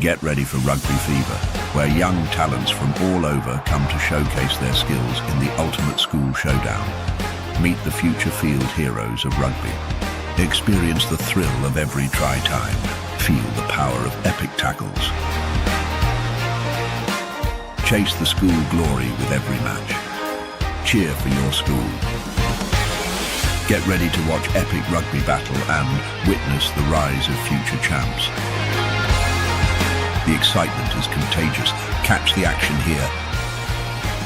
Get ready for Rugby Fever, where young talents from all over come to showcase their skills in the ultimate school showdown. Meet the future field heroes of rugby. Experience the thrill of every try time. Feel the power of epic tackles. Chase the school glory with every match. Cheer for your school. Get ready to watch epic rugby battle and witness the rise of future champs. The excitement is contagious. Catch the action here.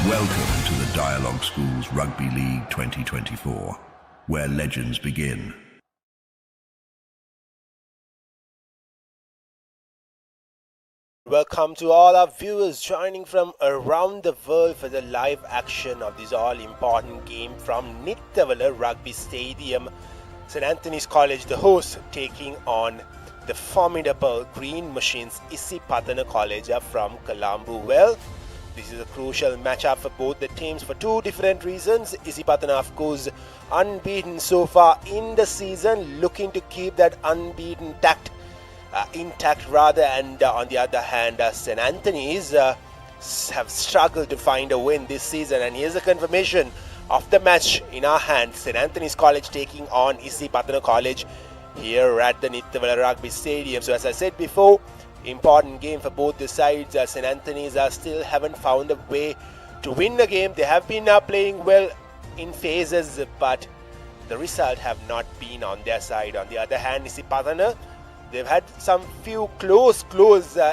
Welcome to the Dialog Schools Rugby League 2024, where legends begin. Welcome to all our viewers joining from around the world for the live action of this all-important game from Nittawela Rugby Stadium. St. Anthony's College, the host, taking on the formidable Green Machines Isipathana College from Colombo. Well, this is a crucial matchup for both the teams for two different reasons. Isipatana, of course, unbeaten so far in the season, looking to keep that unbeaten intact rather, and on the other hand, St. Anthony's have struggled to find a win this season. And here's a confirmation of the match in our hands. St. Anthony's College taking on Isipathana College here at the Nittawela Rugby Stadium. So as I said before, important game for both the sides. St. Anthony's still haven't found a way to win the game. They have been playing well in phases, but the result have not been on their side. On the other hand, Isipathana, they've had some few close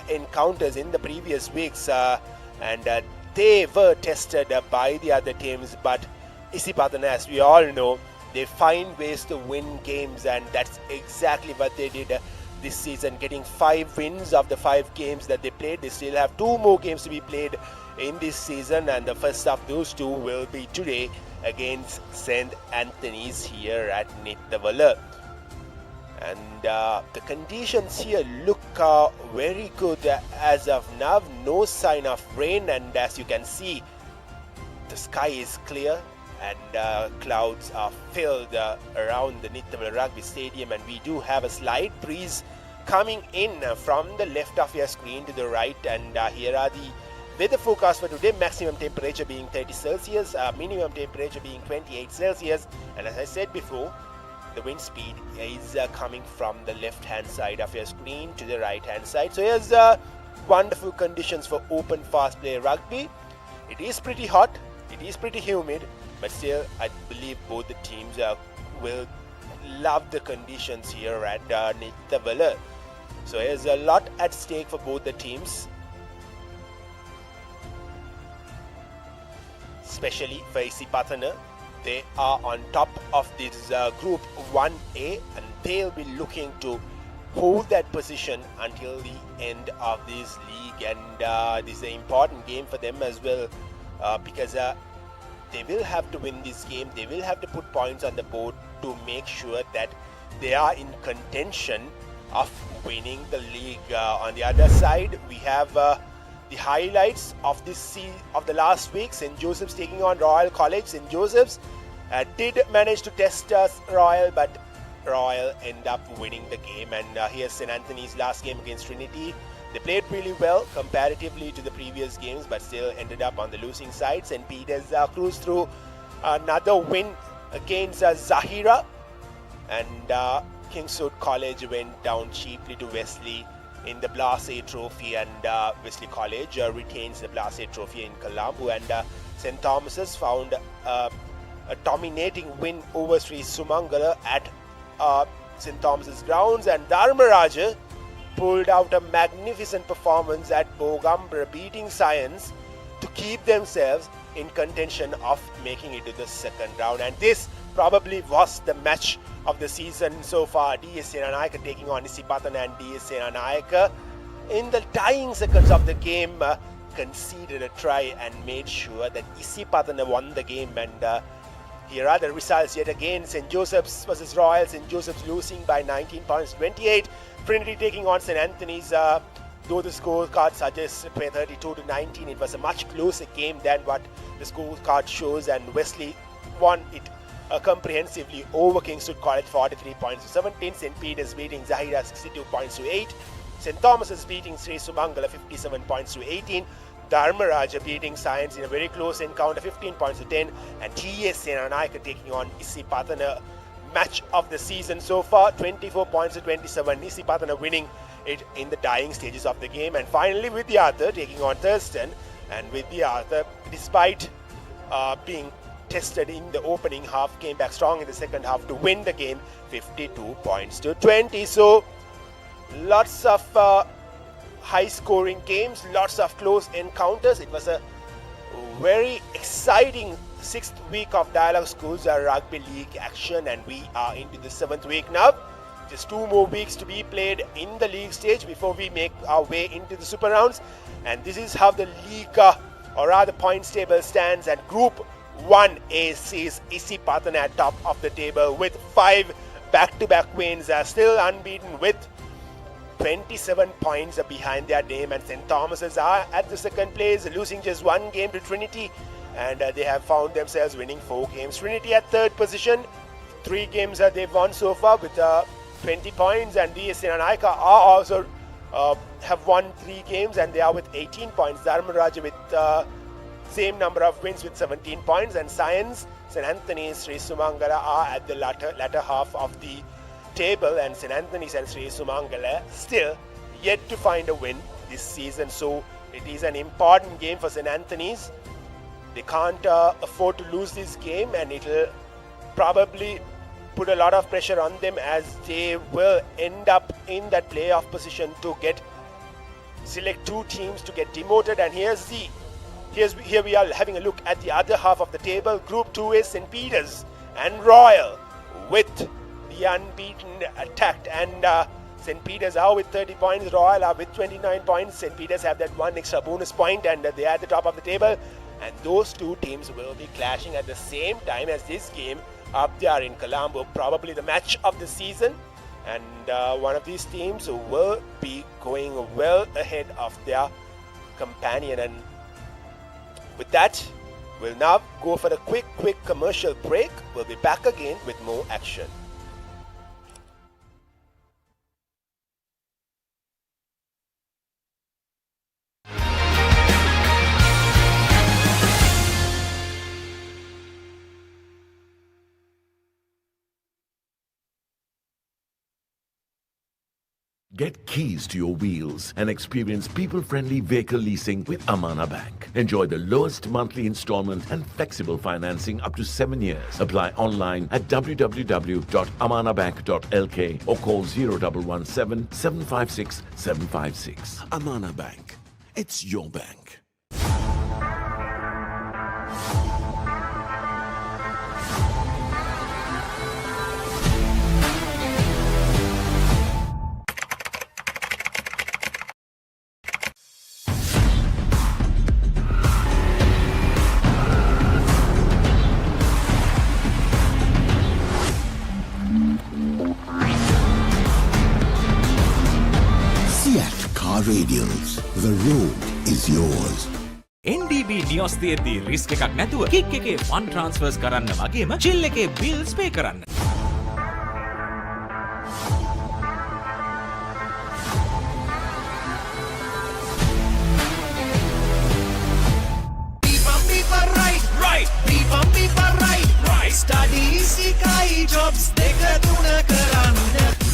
encounters in the previous weeks, and they were tested by the other teams. But Isipathana, as we all know, they find ways to win games, and that's exactly what they did this season, getting 5 wins of the 5 games that they played. They still have 2 more games to be played in this season, and the first of those 2 will be today against St. Anthony's here at Nittawela. And the conditions here look very good as of now. No sign of rain, and as you can see, the sky is clear and clouds are filled around the Nittawela Rugby Stadium, and we do have a slight breeze coming in from the left of your screen to the right. And here are the weather forecasts for today. Maximum temperature being 30 Celsius, minimum temperature being 28 Celsius, and as I said before, the wind speed is coming from the left hand side of your screen to the right hand side. So here's wonderful conditions for open fast play rugby. It is pretty hot, it is pretty humid, but still I believe both the teams will love the conditions here at Nittawela. So here's a lot at stake for both the teams, especially for Isipathana. They are on top of this Group 1A, and they'll be looking to hold that position until the end of this league. And this is an important game for them as well, because they will have to win this game. They will have to put points on the board to make sure that they are in contention of winning the league. On the other side, we have the highlights of the last week. St. Joseph's taking on Royal College. St. Joseph's did manage to test Royal, but Royal end up winning the game. And here's St. Anthony's last game against Trinity. They played really well comparatively to the previous games, but still ended up on the losing side. St. Peter's cruised through another win against Zahira, and Kingswood College went down cheaply to Wesley in the Blase Trophy, and Wesley College retains the Blase Trophy in Colombo. And St. Thomas's found a dominating win over Sri Sumangala at St. Thomas's grounds, and Dharmaraja pulled out a magnificent performance at Bogambra, beating Science to keep themselves in contention of making it to the second round. And this probably was the match of the season so far. DS Senanayaka taking on Isipathana, and DS Senanayaka in the dying seconds of the game conceded a try and made sure that Isipathana won the game. And here are the results yet again. St. Joseph's versus Royal. St. Joseph's losing by 19 points 28. Trinity taking on St. Anthony's. Though the scorecard suggests 32-19, it was a much closer game than what the scorecard shows, and Wesley won it comprehensively over Kingswood College 43 points to 17. St. Peter's beating Zahira 62 points to 8. St. Thomas's beating Sri Sumangala 57 points to 18. Dharmaraja beating Science in a very close encounter 15 points to 10. And TS Senanayaka taking on Isipathana. Match of the season so far, 24 points to 27. Isipatana winning it in the dying stages of the game. And finally Vidyartha taking on Thurston. And Vidyartha, despite being tested in the opening half, came back strong in the second half to win the game 52 points to 20. So lots of high scoring games, lots of close encounters. It was a very exciting 6th week of Dialog Schools Rugby League action, and we are into the 7th week now. Just 2 more weeks to be played in the league stage before we make our way into the super rounds. And this is how the league or rather points table stands. And Group 1A sees Isipatana at top of the table with 5 back-to-back wins, still unbeaten with 27 points behind their name. And St. Thomas's are at the second place, losing just 1 game to Trinity, and they have found themselves winning 4 games. Trinity at third position, 3 games they've won so far with 20 points, and DS Senanayaka are also have won 3 games and they are with 18 points. Dharmaraja with same number of wins with 17 points, and Science, St. Anthony's, Sri Sumangala are at the latter half of the table, and St. Anthony's and Sri Sumangala still yet to find a win this season. So it is an important game for St. Anthony's. They can't afford to lose this game, and it'll probably put a lot of pressure on them as they will end up in that playoff position to select 2 teams to get demoted. And here we are having a look at the other half of the table. Group 2 is St. Peter's and Royal with the unbeaten attacked, and St. Peter's are with 30 points, Royal are with 29 points. St. Peter's have that 1 extra bonus point, and they are at the top of the table. And those 2 teams will be clashing at the same time as this game up there in Colombo, probably the match of the season. And one of these teams will be going well ahead of their companion. And with that, we'll now go for a quick commercial break. We'll be back again with more action. Get keys to your wheels and experience people-friendly vehicle leasing with Amana Bank. Enjoy the lowest monthly installment and flexible financing up to 7 years. Apply online at www.amanabank.lk or call 0117 756 756. Amana Bank. It's your bank. Radials. The road is yours. NDB නියොස් තියෙද්දී risk එකක් නැතුව kick එකේ fun ට්‍රාන්ස්ෆර්ස් කරන්න වගේම chill එකේ bills පේ කරන්න.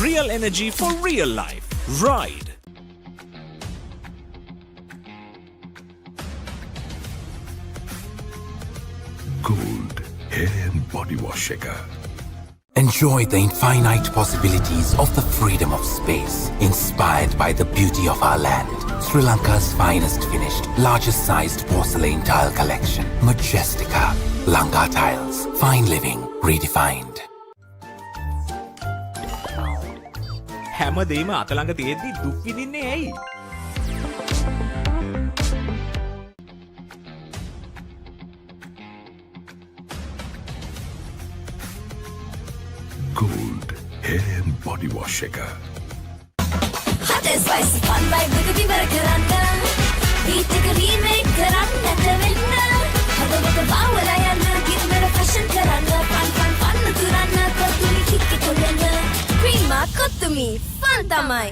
Real energy for real life. Ride. Gold Hair and Body Wash Shaker. Enjoy the infinite possibilities of the freedom of space, inspired by the beauty of our land. Sri Lanka's finest finished, largest sized porcelain tile collection. Majestica. Lanka Tiles. Fine living redefined. හැමදේම අතළඟ තියෙද්දි දුක් විඳින්නේ ඇයි? Gold Hair and Body Wash Shaker. Hot and spicy fun by Rugby Karanda. Beat a remake Karanda Nittawela. Have a look at Bawala, give me a fashion Karanda. Fun Karanda, Kotumi kick it to Prima Kotumi, fun tamai.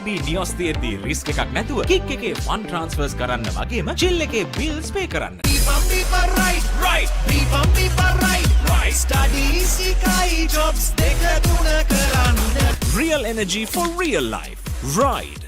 NDB නියොස් තියෙද්දි risk එකක් නැතුව kick එකේ fun ට්‍රාන්ස්ෆර්ස් කරන්න වගේම chill එකේ bills පේ කරන්න. Real energy for real life. Ride.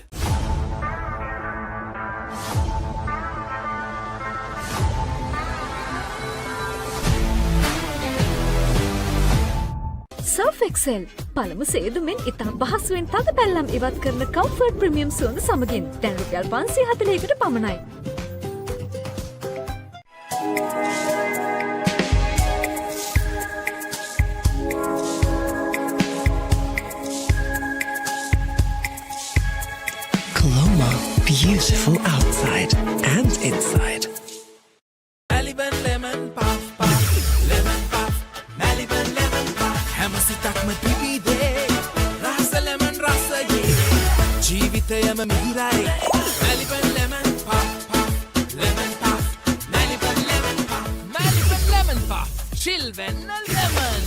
Surf Excel පළමු සේදුමෙන් ඉතා පහසුවෙන් තද පැල්ලම් ඉවත් කරන කම්ෆර්ට් ප්‍රීමියම් සුවඳ සමගින් දැන් රුපියල් 540කට පමණයි. Colombo, beautiful outside and inside. ජීවිතයම මිහිරයි Maliban lemon puff puff lemon puff Maliban lemon puff Maliban lemon puff chill when lemon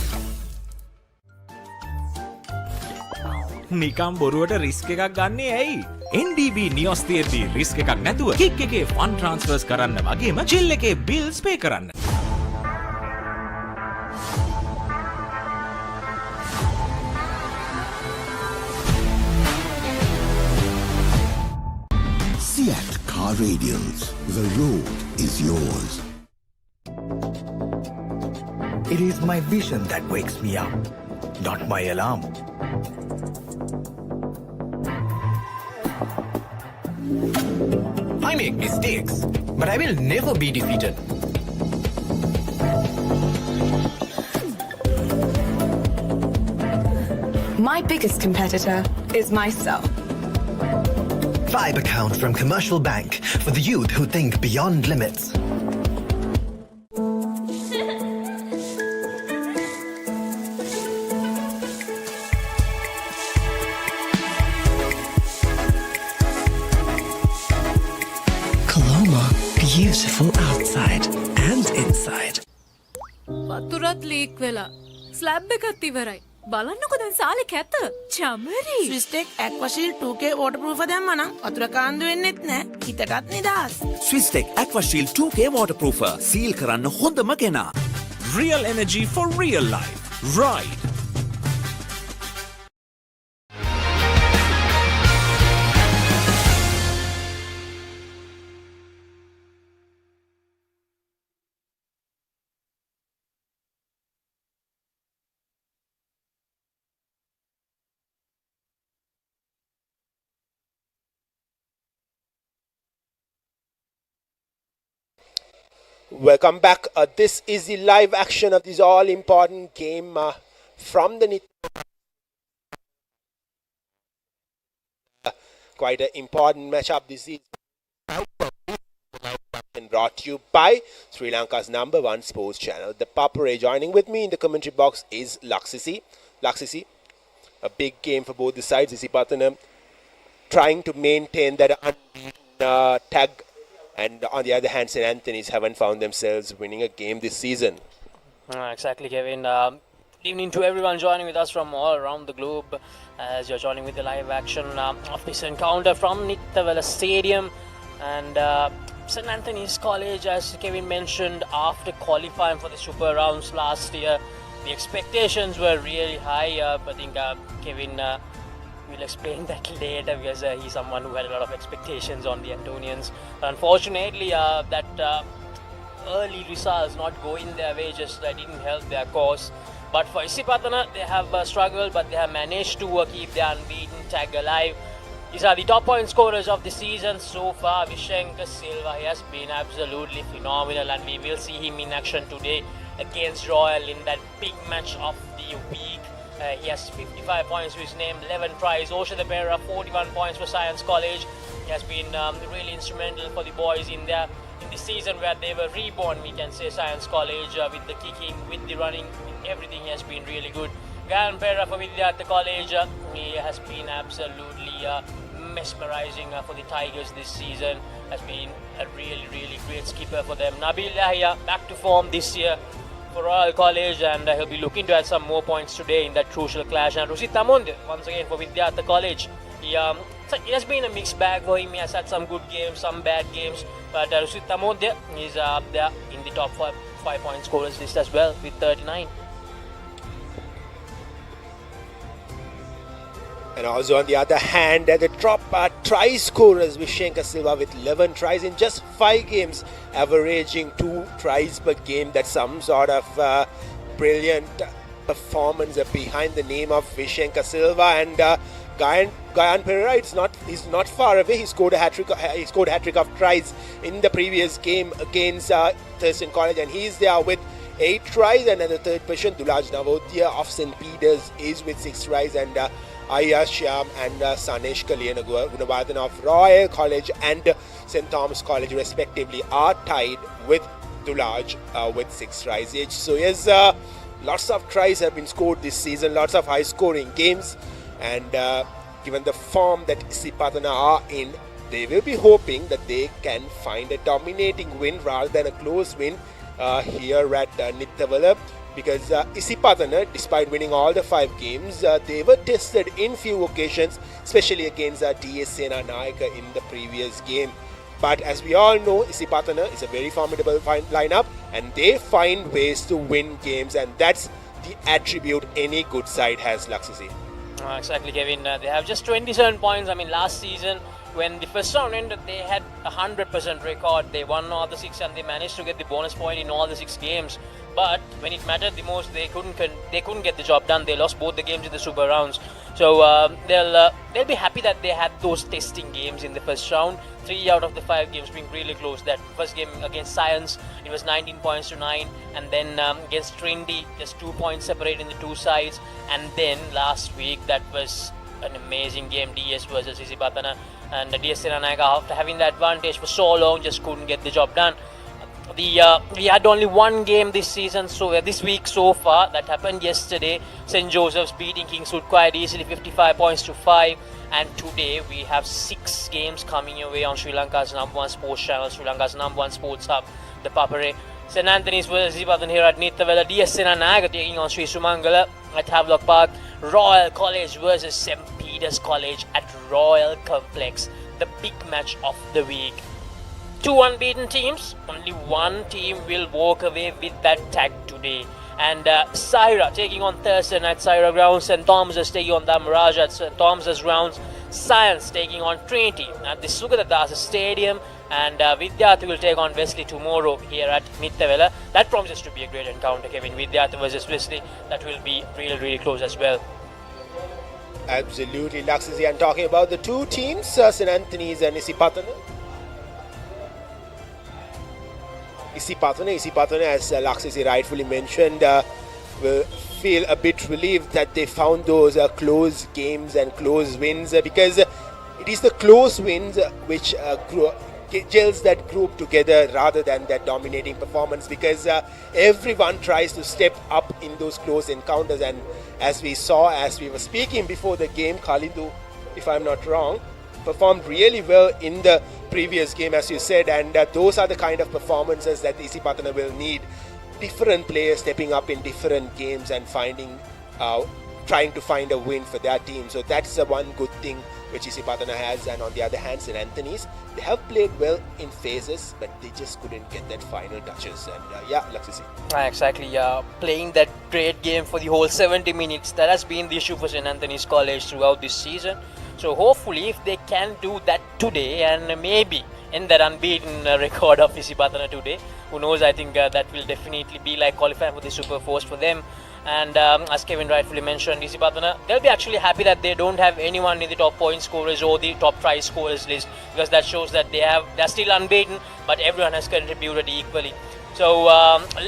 නිකම් බොරුවට රිස්ක් එකක් ගන්නේ ඇයි? NDB නියොස් තියෙද්දි රිස්ක් එකක් නැතුව කික් එකේ ෆන් ට්‍රාන්ස්ෆර්ස් කරන්න වගේම චිල් එකේ බිල්ස් පේ කරන්න. Seat Car Radials. The road is yours. It is my vision that wakes me up, not my alarm. I make mistakes, but I will never be defeated. My biggest competitor is myself. Vibe account from Commercial Bank for the youth who think beyond limits. Colombo, beautiful outside and inside. වතුරත් leak වෙලා slab එකත් ඉවරයි. බලන්නකො දැන් සාලේ කැත. Chamari. Swistek Aquashield 2K waterproof දැම්මා නම් වතුර කාන්දු වෙන්නෙත් නැහැ හිතටත් නිදහස් Swistek Aquashield 2K waterproofer සීල් කරන්න හොඳම කෙනා. Real energy for real life. Ride. Welcome back. This is the live action of this all-important game from the quite an important matchup this is brought to you by Sri Lanka's #1 sports channel, the Papare. Joining with me in the commentary box is Laksisi. Laksisi, a big game for both the sides. Isipathana trying to maintain that tag. And on the other hand, St. Anthony's haven't found themselves winning a game this season. Exactly, Kevin. Evening to everyone joining with us from all around the globe as you're joining with the live action of this encounter from Nittawela Stadium. And St. Anthony's College, as Kevin mentioned, after qualifying for the Super Rounds last year, the expectations were really high. I think Kevin will explain that later because he's someone who had a lot of expectations on the Antonians. Unfortunately, that early results not going their way just didn't help their cause. But for Isipatana, they have struggled, but they have managed to keep their unbeaten tag alive. These are the top point scorers of the season so far. Vishenka Silva, he has been absolutely phenomenal, and we will see him in action today against Royal in that big match of the week. He has 55 points to his name, 11 tries. ThePapare 41 points for Science College. He has been really instrumental for the boys in the season where they were reborn, we can say. Science College with the kicking, with the running, with everything has been really good. Ganpera for Vidyartha College, he has been absolutely mesmerizing for the Tigers this season. Has been a really, really great skipper for them. Nabil Yahya back to form this year for Royal College, and he'll be looking to add some more points today in that crucial clash. And Rusit Tamonde once again for Vidyartha College. He So it has been a mixed bag for him. He has had some good games, some bad games. But Rusit Tamodya is up there in the top 5-point scorers list as well with 39. And also on the other hand, the top try scorers, Vishenka Silva with 11 tries in just 5 games, averaging 2 tries per game. That's some sort of brilliant performance behind the name of Vishenka Silva. And Gayan Pereira, he's not far away. He scored a hat-trick of tries in the previous game against Thurston College, and he's there with 8 tries. And at the third position, Dulaj Navodya of St. Peter's is with 6 tries, and Aya Shyam and Sanesh Kalyanaguna of Royal College and St. Thomas College respectively are tied with Dulaj with 6 tries each. So yes, lots of tries have been scored this season, lots of high-scoring games, and given the form that Isipathana are in, they will be hoping that they can find a dominating win rather than a close win here at Nittawela. Because Isipathana, despite winning all the 5 games, they were tested in few occasions, especially against DS Sena Nayaka in the previous game. But as we all know, Isipathana is a very formidable lineup, and they find ways to win games, and that's the attribute any good side has, Laksisi. Exactly, Kevin. They have just 27 points. I mean, last season, when the first round ended, they had a 100% record. They won all the 6 and they managed to get the bonus point in all the 6 games. But when it mattered the most, they couldn't get the job done. They lost both the games in the super rounds. So they'll be happy that they had those testing games in the first round. 3 out of the 5 games being really close. That first game against Science, it was 19 points to 9, and then against Trinity, just 2 points separating the 2 sides. And then last week, that was an amazing game, DS versus Isipathana, and DS Sena Nayaka, after having the advantage for so long, just couldn't get the job done. We had only 1 game this season, so this week so far. That happened yesterday. St. Joseph's beating Kingswood quite easily, 55 points to 5. And today we have 6 games coming your way on Sri Lanka's #1 sports channel, Sri Lanka's #1 sports hub, the Papare. St. Anthony's versus Isipathana here at Nittawela. DS Sena Nayaka taking on Sri Sumangala at Havelock Park. Royal College versus St. Peter's College at Royal Complex. The big match of the week. 2 unbeaten teams. Only 1 team will walk away with that tag today. And Saira taking on Thurston at Saira Grounds. St. Thomas's taking on Dhammaraj at St. Thomas's Grounds. Science taking on Trinity at the Sugatadasa Stadium. And Vidyarthi will take on Wesley tomorrow here at Nittawela. That promises to be a great encounter, Kevin. Vidyarthi versus Wesley. That will be really, really close as well. Absolutely, Laksisi. And talking about the 2 teams, St. Anthony's and Isipathana. Isipathana, as Laksisi rightfully mentioned, will feel a bit relieved that they found those close games and close wins, because it is the close wins which gels that group together rather than that dominating performance, because everyone tries to step up in those close encounters. And as we saw, as we were speaking before the game, Khalindu, if I'm not wrong, performed really well in the previous game, as you said, and those are the kind of performances that Isipathana will need. Different players stepping up in different games and trying to find a win for their team. So that's the one good thing which Isipathana has. And on the other hand, St. Anthony's, they have played well in phases, but they just couldn't get that final touches. And Laksisi. Exactly, playing that great game for the whole 70 minutes, that has been the issue for St. Anthony's College throughout this season. So hopefully if they can do that today, and maybe in that unbeaten record of Isipathana today, who knows, I think that will definitely be like qualifying for the Super Force for them. And as Kevin rightfully mentioned, Isipathana, they'll be actually happy that they don't have anyone in the top point scorers or the top try scorers list, because that shows that they're still unbeaten, but everyone has contributed equally. So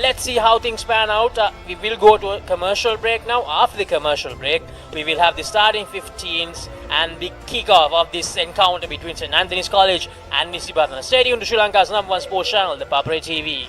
let's see how things pan out. We will go to a commercial break now. After the commercial break, we will have the starting 15s and the kickoff of this encounter between St. Anthony's College and Isipathana. Stay tuned to Sri Lanka's #1 sports channel, the Papare TV.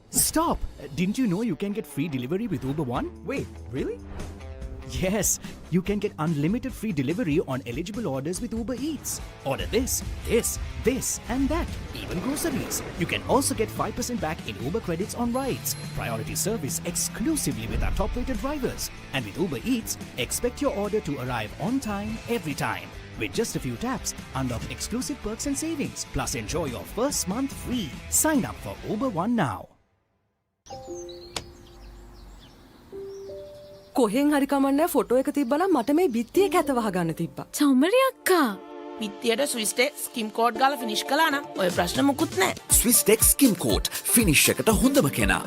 Stop! Didn't you know you can get free delivery with Uber One? Wait, really? Yes, you can get unlimited free delivery on eligible orders with Uber Eats. Order this, and that, even groceries. You can also get 5% back in Uber credits on rides. Priority service exclusively with our top-rated drivers. And with Uber Eats, expect your order to arrive on time, every time. With just a few taps, unlock exclusive perks and savings. Plus enjoy your first month free. Sign up for Uber One now. කොහෙන් හරි කමන්නේ photo එක තිබ්බනම් මට මේ බිත්තිය කැත වහගන්න තිබ්බා. චෞමරි අක්කා. පිටියට ස්විස් ටෙක් ස්කිම් කෝඩ් ගාලා ෆිනිෂ් කළා නම් ඔය ප්‍රශ්න මුකුත් නැහැ. ස්විස් ටෙක් ස්කිම් කෝට් ෆිනිෂ් එකට හොඳම කෙනා.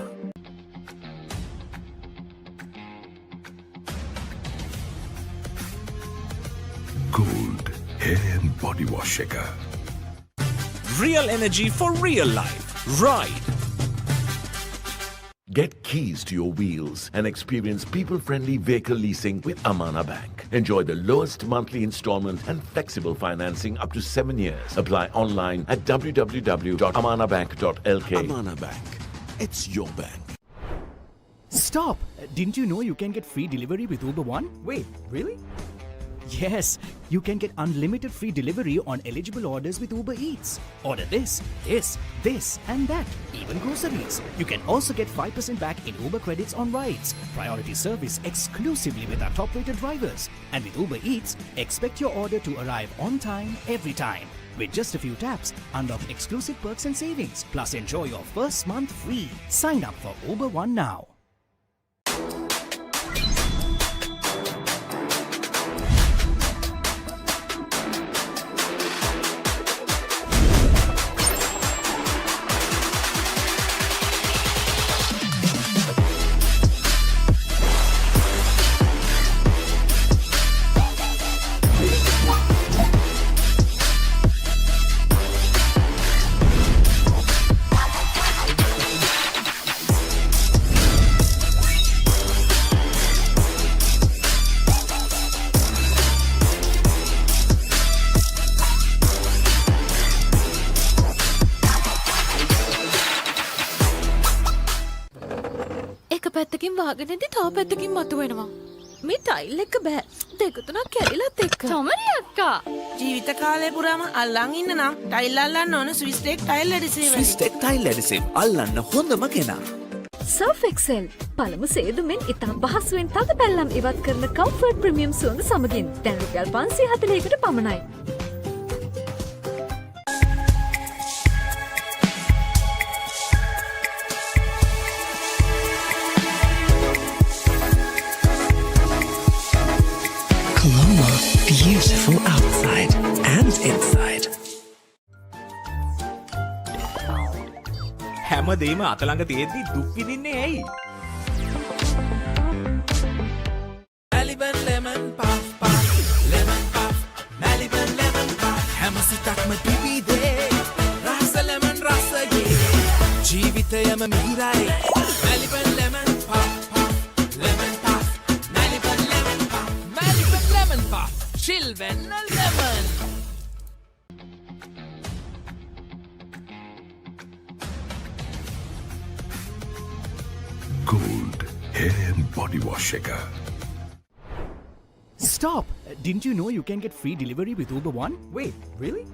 Gold hair and body wash shaker. Real energy for real life. Ride. Get keys to your wheels and experience people-friendly vehicle leasing with Amana Bank. Enjoy the lowest monthly installment and flexible financing up to 7 years. Apply online at www.amanabank.lk. Amana Bank. It's your bank. Stop! Didn't you know you can get free delivery with Uber One? Wait, really? Yes, you can get unlimited free delivery on eligible orders with Uber Eats. Order this, and that, even groceries. You can also get 5% back in Uber credits on rides. Priority service exclusively with our top-rated drivers. And with Uber Eats, expect your order to arrive on time, every time. With just a few taps, unlock exclusive perks and savings. Plus enjoy your first month free. Sign up for Uber One now. පැත්තකින් වාගෙනදී තව පැත්තකින් මතුවෙනවා. මේ tile එක බෑ. දෙක තුනක් කැඩිලත් එක්ක. චෞමරි අක්කා. ජීවිත කාලය පුරාම අල්ලන් ඉන්න නම් ටයිල් අල්ලන්න ඕන Swiss tech tile adhesive. Swiss tech tile adhesive අල්ලන්න හොඳම කෙනා. Surf Excel පළමු සේදුමෙන් ඉතා පහසුවෙන් තද පැල්ලම් ඉවත් කරන කම්ෆර්ට් ප්‍රීමියම් සුවඳ සමගින් දැන් රුපියල් 540කට පමණයි. Colombo, beautiful outside and inside. හැමදේම අතළඟ තියෙද්දි දුක් විඳින්නේ ඇයි? Maliban lemon puff puff, lemon puff, Maliban lemon puff. හැම සිතක්ම පිපිදේ, රස lemon රසයේ. ජීවිතයම මිහිරයි. Maliban lemon puff puff, lemon puff, Maliban lemon puff, Maliban lemon puff. Chill when a lemon. Gold hair and body wash shaker. Stop! Didn't you know you can get free delivery with Uber One? Wait, really?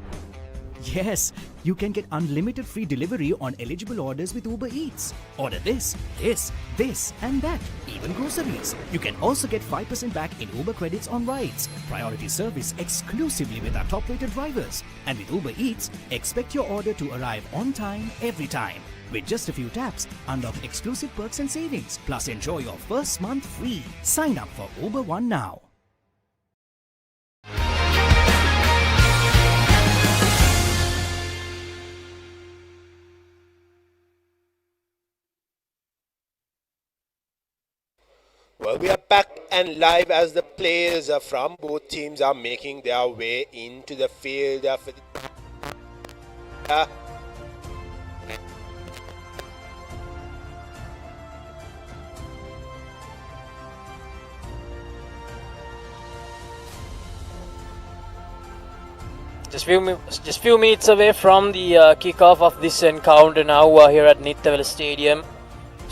Yes, you can get unlimited free delivery on eligible orders with Uber Eats. Order this, and that, even groceries. You can also get 5% back in Uber credits on rides. Priority service exclusively with our top-rated drivers. And with Uber Eats, expect your order to arrive on time, every time. With just a few taps, unlock exclusive perks and savings. Plus enjoy your first month free. Sign up for Uber One now. Well, we are back and live as the players from both teams are making their way into the field. Just few minutes away from the kickoff of this encounter now here at Nittawela Stadium.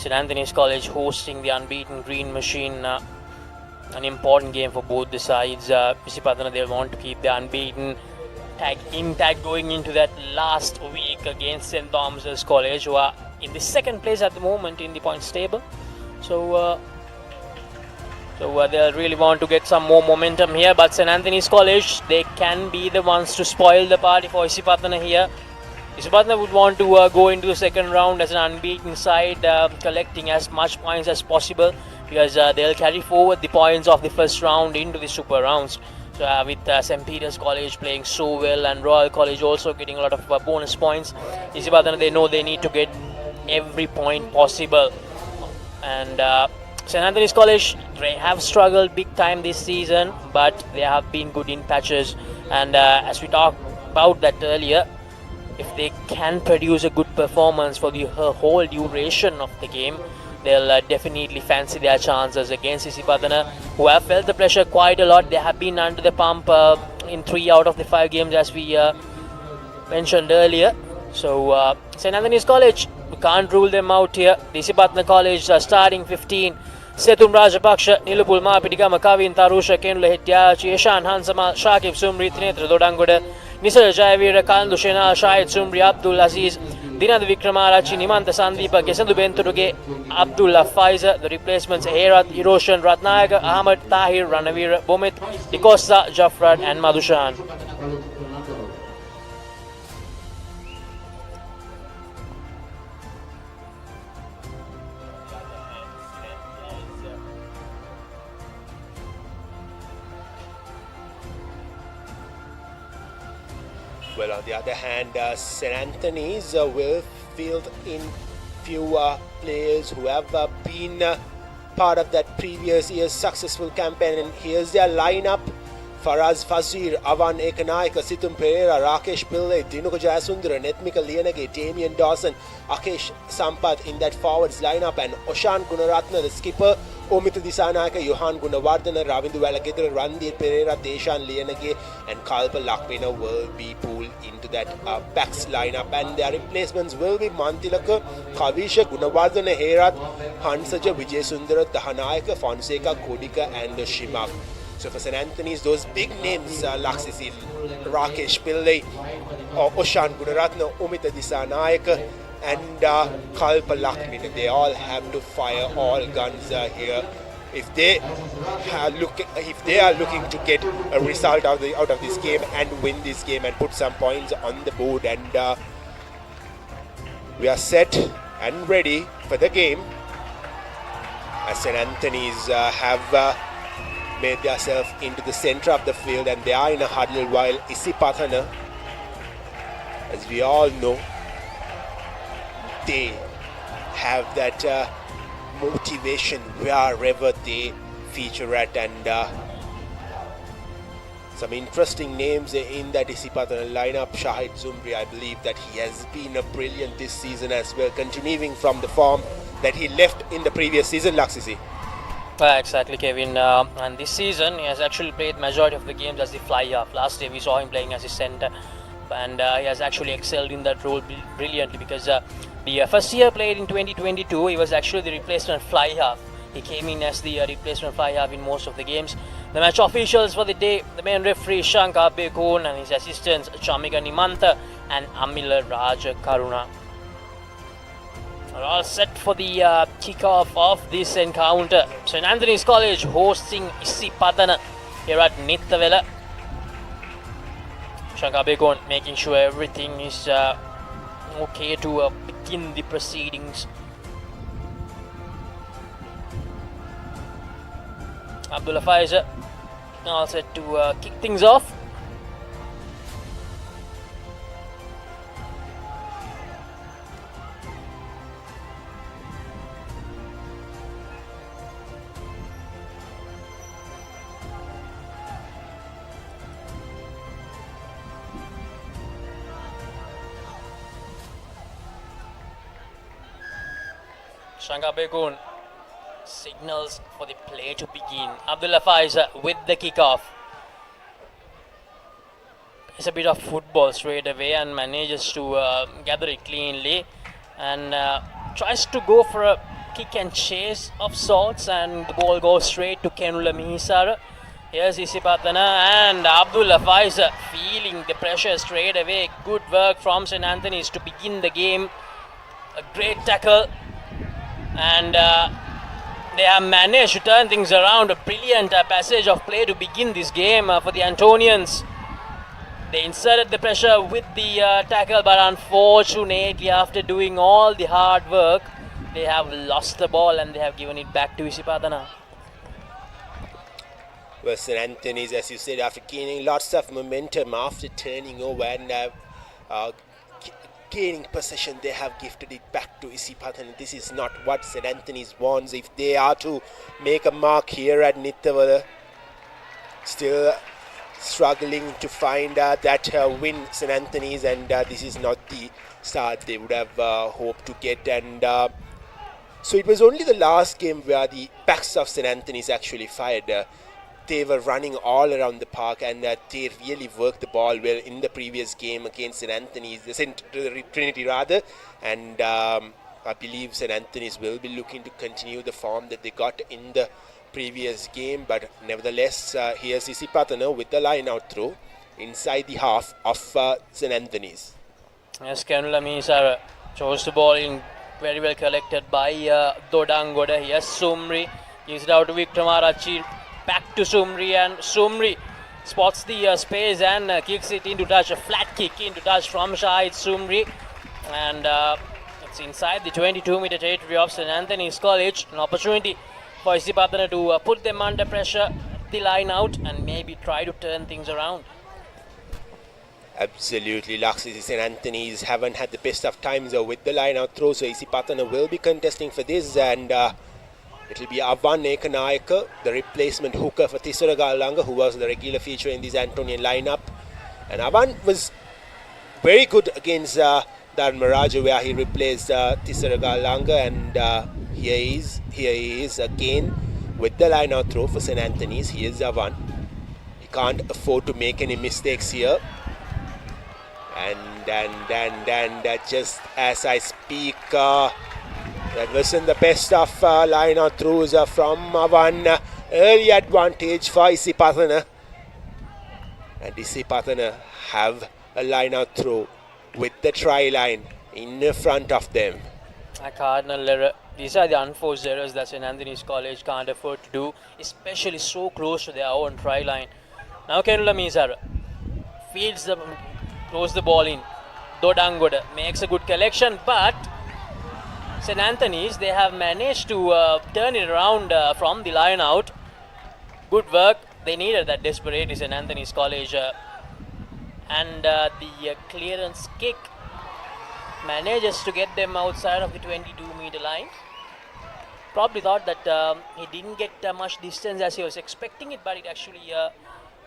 St. Anthony's College hosting the unbeaten Green Machine. An important game for both the sides. Isipatana, they want to keep the unbeaten tag intact going into that last week against St. Thomas's College, who are in the second place at the moment in the points table. So they'll really want to get some more momentum here. But St. Anthony's College, they can be the ones to spoil the party for Isipatana here. Isipatana would want to go into the second round as an unbeaten side, collecting as much points as possible, because they'll carry forward the points of the first round into the super rounds. So with St. Peter's College playing so well and Royal College also getting a lot of bonus points, Isipatana, they know they need to get every point possible. And St. Anthony's College, they have struggled big time this season, but they have been good in patches. And as we talked about that earlier, if they can produce a good performance for the whole duration of the game, they'll definitely fancy their chances against Isipathana, who have felt the pressure quite a lot. They have been under the pump in 3 out of the 5 games, as we mentioned earlier. So St. Anthony's College, we can't rule them out here. The Isipathana College starting 15. Setun Rajapaksha, Nilupul Mapidigama, Kavin Tarusha, Kenula Hetya, Cheshan Hansama, Shakib Sumri, Trinetra Dodangoda, Nisar Jayavira, Kandu Shena, Shahid Sumri, Abdul Aziz, Dinad Vikramarachi, Nimanta Sandeepa, Gesandu Benturuge, Abdullah Faiza, the replacements Herat, Hiroshan, Ratnayaga, Ahmad, Tahir, Ranavir, Bomit, Dikosta, Jafrad and Madhushan. Well, on the other hand, St. Anthony's will field in few players who have been part of that previous year's successful campaign. And here's their lineup: Faraz Fazir, Avan Ekanayaka, Situm Pereira, Rakesh Pillai, Dinuka Jayasundara, Nethmika Lianage, Damian Dawson, Akesh Sampath in that forwards lineup, and Oshan Gunaratna, the skipper, Omita Disanayaka, Johan Gunawardana, Ravindu Valagedra, Randir Pereira, Deshan Lianage, and Kalpa Lakpena will be pulled into that backs lineup. And their replacements will be Mantilaka, Kavisha, Gunawardana, Herat, Hansaja, Vijay Sundara, Tahanayaka, Fonseca, Kodika, and Shimak. So for St. Anthony's, those big names, Laksisi, Rakesh Pillai, Oshan Gunaratna, Umita Disanayaka, and Kalpa Lakmina, they all have to fire all guns here if they are looking to get a result out of this game and win this game and put some points on the board. And we are set and ready for the game, as St. Anthony's have made themselves into the center of the field, and they are in a huddle, while Isipathana, as we all know, they have that motivation wherever they feature at. And some interesting names in that Isipathana lineup. Shahid Zumri, I believe that he has been brilliant this season as well, continuing from the form that he left in the previous season, Laksisi. Exactly, Kevin. And this season, he has actually played majority of the games as the fly-half. Last year, we saw him playing as a centre, and he has actually excelled in that role brilliantly, because the first year played in 2022, he was actually the replacement fly-half. He came in as the replacement fly-half in most of the games. The match officials for the day, the main referee Shankar Bekon and his assistants Chamika Nimanta and Amila Raja Karuna. We're all set for the kickoff of this encounter. St. Anthony's College hosting Isipathana here at Nittawela. Shankar Bekon making sure everything is okay to begin the proceedings. Abdullah Faiza all set to kick things off. Shankar Bekon signals for the play to begin. Abdullah Faiza with the kickoff. It's a bit of football straight away and manages to gather it cleanly, and tries to go for a kick and chase of sorts, and the ball goes straight to Kenula Mihisara. Here's Isipathana and Abdullah Faiza feeling the pressure straight away. Good work from St. Anthony's to begin the game. A great tackle, and they have managed to turn things around. A brilliant passage of play to begin this game for the Antonians. They inserted the pressure with the tackle, but unfortunately, after doing all the hard work, they have lost the ball and they have given it back to Isipathana. Well, St. Anthony's, as you said, after gaining lots of momentum after turning over and gaining possession, they have gifted it back to Isipathana. This is not what St. Anthony's wants if they are to make a mark here at Nittawela. Still struggling to find that win, St. Anthony's, and this is not the start they would have hoped to get. And so it was only the last game where the backs of St. Anthony's actually fired. They were running all around the park, and they really worked the ball well in the previous game against St. Anthony's, St. Trinity rather, and I believe St. Anthony's will be looking to continue the form that they got in the previous game. But nevertheless, here's Isipathana with the line out throw inside the half of St. Anthony's. Yes, Kenula Mihisara chose the ball in, very well collected by Dodangoda. Yes, Sumri gives it out to Vikramarachi. Back to Sumri, and Sumri spots the space and kicks it into touch. A flat kick into touch from Shahid Sumri, and it's inside the 22-meter territory of St. Anthony's College. An opportunity for Isipathana to put them under pressure, the line out, and maybe try to turn things around. Absolutely, Laxi. St. Anthony's haven't had the best of times with the line out throw, so Isipathana will be contesting for this, and it'll be Avan Ekanayaka, the replacement hooker for Thisara Galanga, who was the regular feature in this Antonian lineup. And Avan was very good against Dharmaraja, where he replaced Thisara Galanga, and here he is again with the line out throw for St. Anthony's. He is Avan. He can't afford to make any mistakes here. And just as I speak, that wasn't the best of line out throws from Avan. Early advantage for Isipathana. And Isipathana have a line out throw with the try line in front of them. A cardinal error. These are the unforced errors that St. Anthony's College can't afford to do, especially so close to their own try line. Now Kenula Mihisara feeds the, throws the ball in. Dodangoda makes a good collection, but St. Anthony's, they have managed to turn it around from the line out. Good work. They needed that desperately, St. Anthony's College. And the clearance kick manages to get them outside of the 22-meter line. Probably thought that he didn't get much distance as he was expecting it, but it actually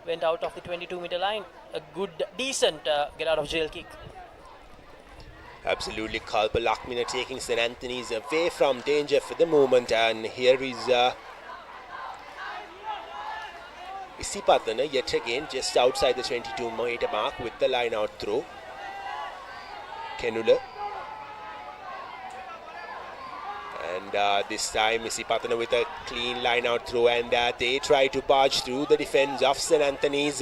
went out of the 22-meter line. A good, decent get out of jail kick. Absolutely, Kalpa Lakmina taking St. Anthony's away from danger for the moment, and here is Isipathana yet again just outside the 22-meter mark with the line out throw. Kenula, and this time Isipathana with a clean line out throw, and they try to barge through the defense of St. Anthony's.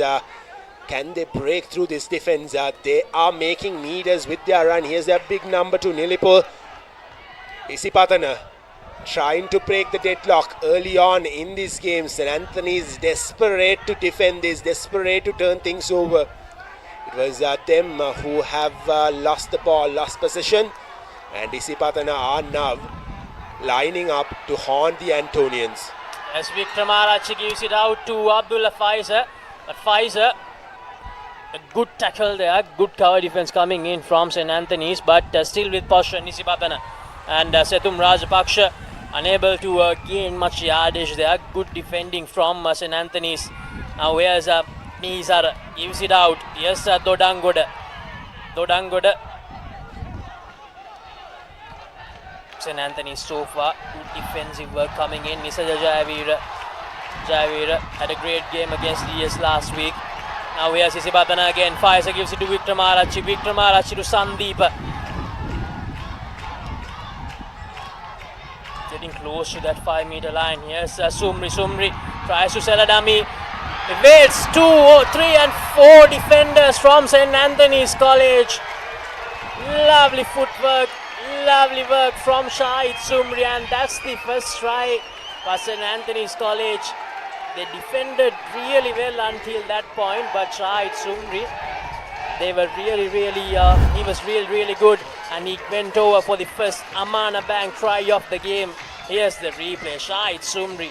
Can they break through this defense? They are making meters with their run. Here's their big number 2, Nilipur. Isipathana trying to break the deadlock early on in this game. St. Anthony is desperate to defend this, desperate to turn things over. It was them who have lost the ball, lost possession, and Isipathana are now lining up to haunt the Antonians. As Vikramarachi gives it out to Abdullah Faiza, but Faiza, a good tackle there, good cover defense coming in from St. Anthony's, but still with possession Isipathana. And Setum Rajapaksha unable to gain much yardage there. Good defending from St. Anthony's. Now here's Mihisara, gives it out. Yes, Dodangoda. St. Anthony's so far, good defensive work coming in. Nisaja Jayavira had a great game against DS last week. Now here's Isipathana again. Faiza gives it to Vikramarachi. Vikramarachi to Sandeep. close to that 5-meter line. Here's Sumri. Sumri tries to sell a dummy. Evades 2, 3 and 4 defenders from St. Anthony's College. Lovely footwork, lovely work from Shahid Sumri, and that's the first try for St. Anthony's College. They defended really well until that point, but Shahid Sumri, they were he was really good, and he went over for the first Amana Bank try of the game. Here's the replay. Shahid Sumri,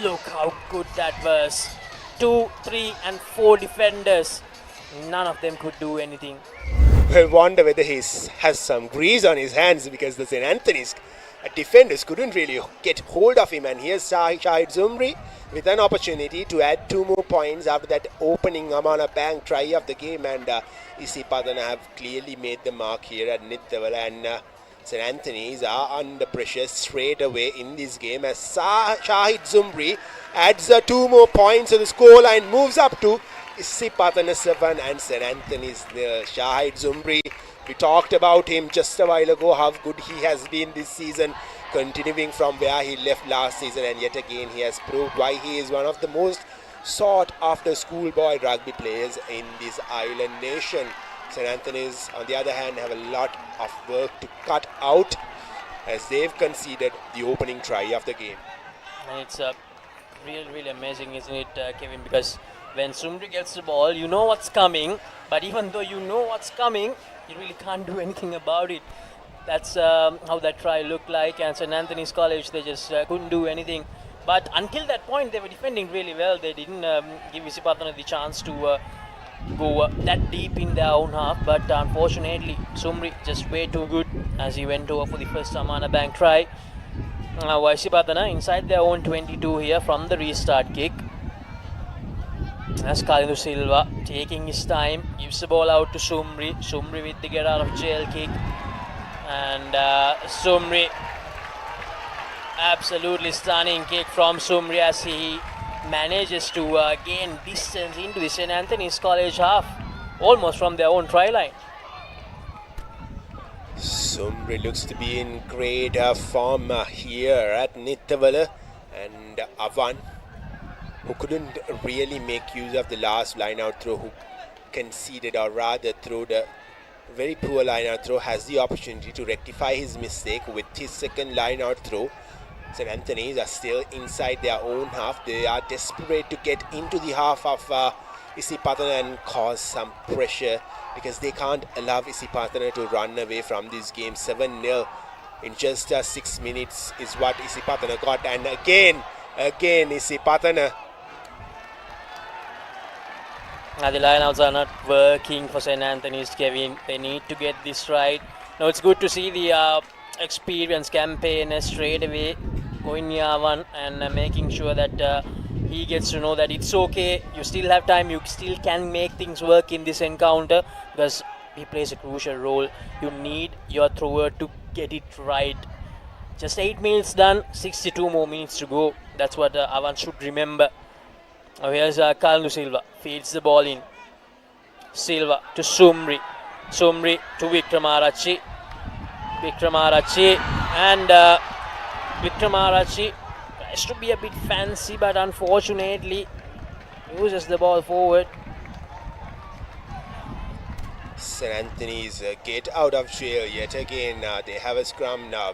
look how good that was. 2, 3 and 4 defenders. None of them could do anything. I wonder whether he has some grease on his hands, because the St. Anthony's defenders couldn't really get hold of him. And here's Shahid Sumri with an opportunity to add 2 more points after that opening Amana Bank try of the game. And Isipatana have clearly made the mark here at Nittawela, and St. Anthony's are under pressure straight away in this game as Shahid Sumri adds 2 more points, so the scoreline moves up to Isipatana 7 and St. Anthony's nil. Shahid Sumri, we talked about him just a while ago, how good he has been this season, continuing from where he left last season, and yet again he has proved why he is one of the most sought after schoolboy rugby players in this island nation. St. Anthony's, on the other hand, have a lot of work to cut out as they've conceded the opening try of the game. And it's really amazing, isn't it, Kevin? Because when Sumri gets the ball, you know what's coming, but even though you know what's coming, you really can't do anything about it. That's how that try looked like, and St. Anthony's College, they just couldn't do anything. But until that point, they were defending really well. They didn't give Isipatana the chance to go that deep in their own half, but unfortunately Sumri just way too good as he went over for the first Amana Bank try. Now Isipatana inside their own 22 here from the restart kick. As Kandy Silva taking his time, gives the ball out to Sumri. Sumri with the get out of jail kick, and Sumri, absolutely stunning kick from Sumri as he manages to gain distance into the St. Anthony's College half, almost from their own try line. Sumri looks to be in great form here at Nittawela, and Avan, who couldn't really make use of the last line-out throw, who conceded, or rather threw the very poor line-out throw, has the opportunity to rectify his mistake with his second line-out throw. St. Anthony's are still inside their own half. They are desperate to get into the half of Isipatana and cause some pressure, because they can't allow Isipatana to run away from this game. 7-0 in just 6 minutes is what Isipatana got, and again Isipatana. The lineouts are not working for St. Anthony's, Kevin. They need to get this right. Now it's good to see the experienced campaigner straight away going near one and making sure that he gets to know that it's okay, you still have time, you still can make things work in this encounter, because he plays a crucial role. You need your thrower to get it right. Just 8 minutes done, 62 more minutes to go. That's what Avan should remember. Now here's Kandy Silva, feeds the ball in. Silva to Sumri. Sumri to Vikramarachi. Vikramarachi, and Vikramarachi tries to be a bit fancy, but unfortunately uses the ball forward. St. Anthony's get out of jail yet again. They have a scrum now.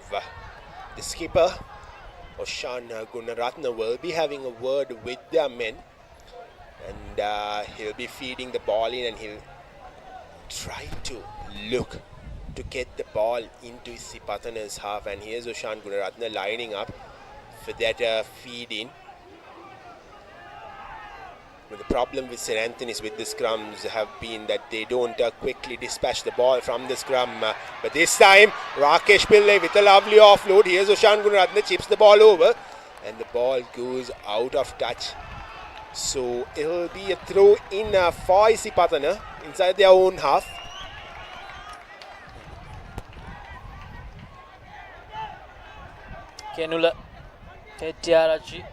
The skipper, Oshan Gunaratna, will be having a word with their men, and he'll be feeding the ball in, and he'll try to look to get the ball into Isipatana's half. And here's Oshan Gunaratna lining up for that feed in. But the problem with St. Anthony's with the scrums have been that they don't quickly dispatch the ball from the scrum. But this time, Rakesh Pillai with a lovely offload. Here's Oshan Gunaratna, chips the ball over, and the ball goes out of touch. So it'll be a throw in for Isipatana inside their own half. Kenula Hettiarachi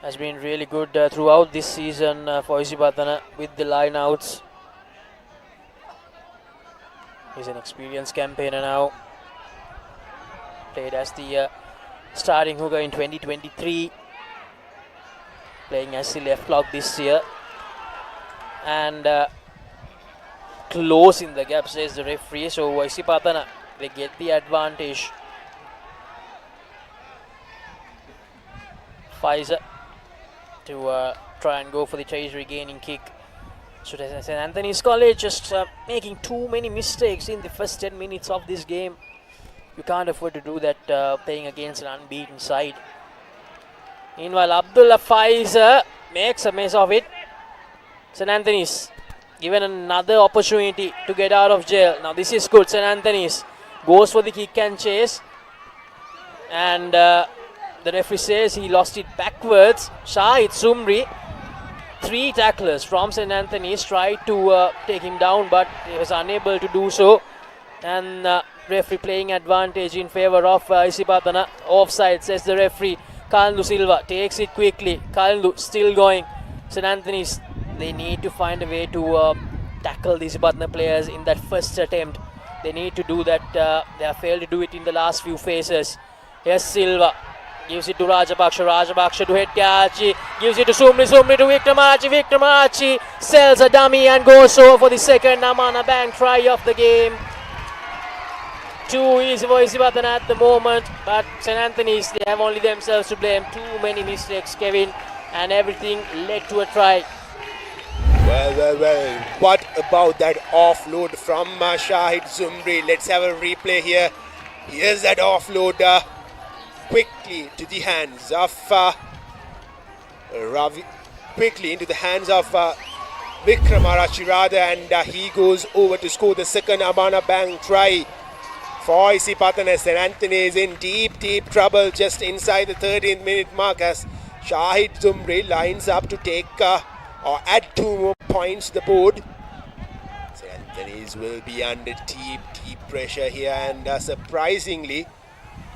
has been really good throughout this season for Isipatana with the lineouts. He's an experienced campaigner now. Played as the starting hooker in 2023, playing as the left lock this year, and closing the gap, says the referee. So Isipatana, they get the advantage. Pfizer to try and go for the chase regaining kick. So St. Anthony's College just making too many mistakes in the first 10 minutes of this game. You can't afford to do that playing against an unbeaten side. Meanwhile, Abdullah Pfizer makes a mess of it. St. Anthony's given another opportunity to get out of jail. Now this is good. St. Anthony's goes for the kick and chase. And the referee says he lost it backwards. Shahid Sumri, 3 tacklers from St. Anthony's tried to take him down, but he was unable to do so. And referee playing advantage in favor of Isipatana. Offside, says the referee. Kalndu Silva takes it quickly. Kalndu still going. St. Anthony's, they need to find a way to tackle the Isipatana players in that first attempt. They need to do that. They have failed to do it in the last few phases. Here's Silva. Gives it to Rajapaksha. Rajapaksha to head catch. Gives it to Sumri. Sumri to Vikramachi. Vikramachi sells a dummy and goes over for the second Amana Bank try of the game. 2 easy for Isipatana at the moment, but St. Anthony's, they have only themselves to blame. Too many mistakes, Kevin, and everything led to a try. Well. What about that offload from Shahid Zumri? Let's have a replay here. Here's that offload quickly to the hands of Ravi. Quickly into the hands of Vikram Arachirada, and he goes over to score the second Amana Bank try for Isipatana. St. Anthony is in deep trouble just inside the 13th minute mark as Shahid Zumri lines up to take or add 2 more points to the board. St. Anthony's will be under deep pressure here, and surprisingly,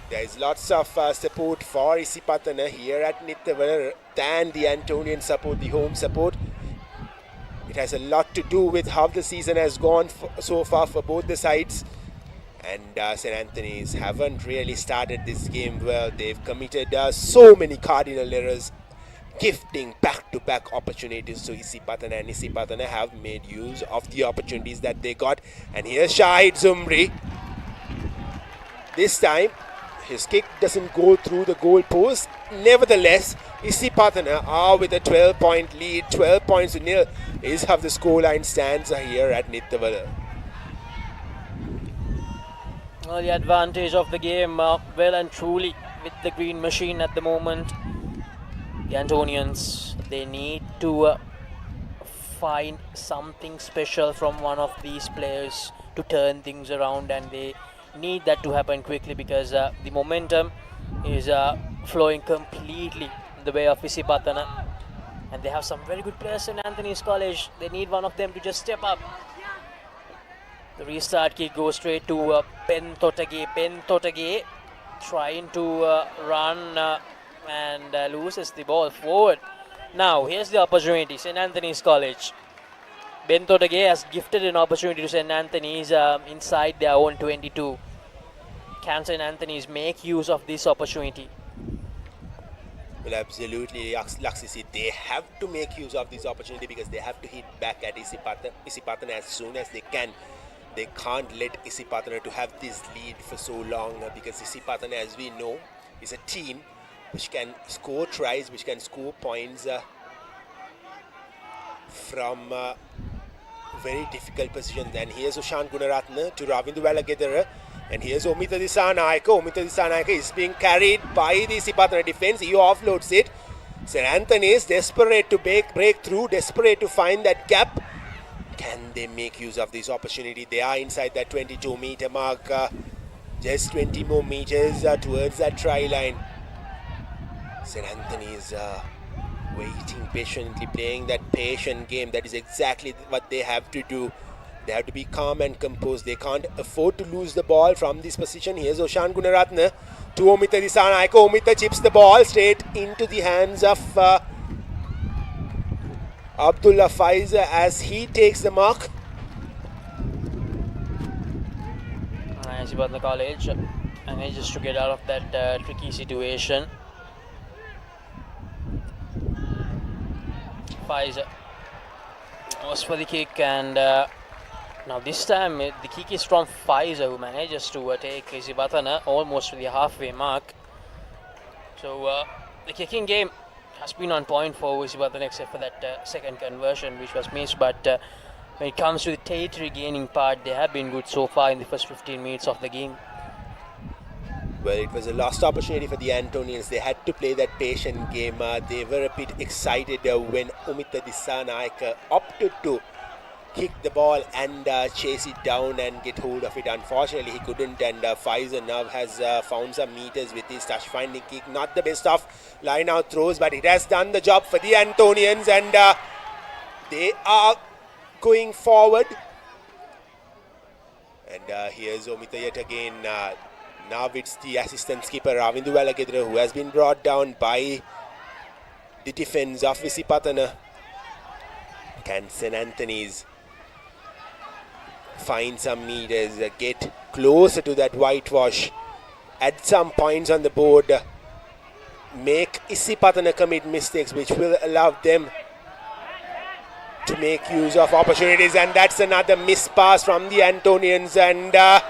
there is lots of support for Isipatana here at Nittawela than the Antonian support, the home support. It has a lot to do with how the season has gone so far for both the sides. And St. Anthony's haven't really started this game well. They've committed so many cardinal errors, gifting back-to-back opportunities to Isipatana, and Isipatana have made use of the opportunities that they got. And here's Shahid Zumri. This time, his kick doesn't go through the goal post. Nevertheless, Isipatana are with a 12-point lead. 12 points to nil is how the scoreline stands here at Nittawela. Well, the advantage of the game, well and truly with the green machine at the moment. The Antonians, they need to find something special from one of these players to turn things around, and they need that to happen quickly because the momentum is flowing completely in the way of Isipatana, and they have some very good players in Anthony's College. They need one of them to just step up. The restart kick goes straight to Ben Totage trying to run and loses the ball forward. Now here's the opportunity, St. Anthony's College. Ben Totage has gifted an opportunity to St. Anthony's inside their own 22. Can St. Anthony's make use of this opportunity? Well, absolutely, Laksisi. They have to make use of this opportunity because they have to hit back at Isipatana as soon as they can. They can't let Isipatana to have this lead for so long because Isipatana, as we know, is a team which can score tries, which can score points from very difficult positions. And here's Ushan Gunaratna to Ravindhuwala Gedara. And here's Omita Disanayaka. Omita Disanayaka is being carried by the Isipatana defense. He offloads it. St. Anthony is desperate to break through, desperate to find that gap. Can they make use of this opportunity? They are inside that 22-meter mark. Just 20 more meters towards that try line. St. Anthony is waiting patiently, playing that patient game. That is exactly what they have to do. They have to be calm and composed. They can't afford to lose the ball from this position. Here's Oshan Gunaratna to Omita Disanayaka. Omita chips the ball straight into the hands of Abdullah Faiza as he takes the mark. Isipatana College manages to get out of that tricky situation. Pfizer was for the kick, and now this time the kick is from Pfizer, who manages to take Isipathana almost to the halfway mark. So the kicking game has been on point for Isipathana, except for that second conversion which was missed. But when it comes to the territory gaining part, they have been good so far in the first 15 minutes of the game. Well, it was a lost opportunity for the Antonians. They had to play that patient game. They were a bit excited when Umita Dissanayaka opted to kick the ball and chase it down and get hold of it. Unfortunately, he couldn't, and Pfizer now has found some meters with his touch-finding kick. Not the best of line-out throws, but it has done the job for the Antonians, and they are going forward. And here's Umita yet again. Now it's the assistant skipper Nittawela who has been brought down by the defense of Isipatana. Can St. Anthony's find some meters, get closer to that whitewash, add some points on the board, make Isipatana commit mistakes which will allow them to make use of opportunities? And that's another miss pass from the Antonians, and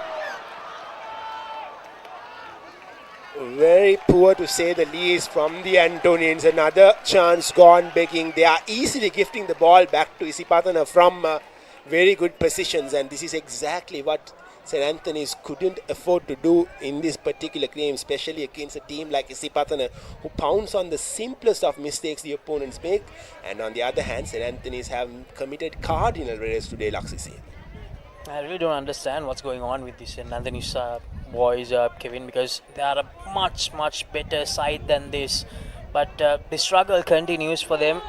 very poor to say the least from the Antonians. Another chance gone begging. They are easily gifting the ball back to Isipatana from very good positions, and this is exactly what St. Anthony's couldn't afford to do in this particular game, especially against a team like Isipatana, who pounds on the simplest of mistakes the opponents make. And on the other hand, St. Anthony's have committed cardinal errors today, Laksisi. I really don't understand what's going on with this St. Anthony's boys, Kevin, because they are a much better side than this, but the struggle continues for them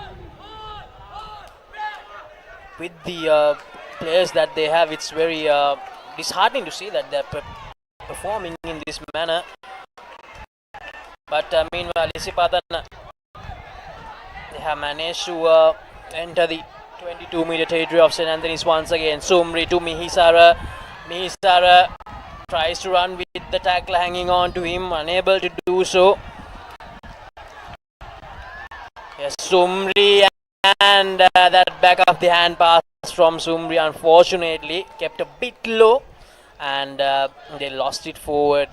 with the players that they have. It's very disheartening to see that they're performing in this manner. But meanwhile, Isipatana, they have managed to enter the 22-meter territory of St. Anthony's once again. Sumri to Mihisara. Mihisara tries to run with the tackler hanging on to him, unable to do so. Yes, Sumri, and that back of the hand pass from Sumri unfortunately kept a bit low, and they lost it forward.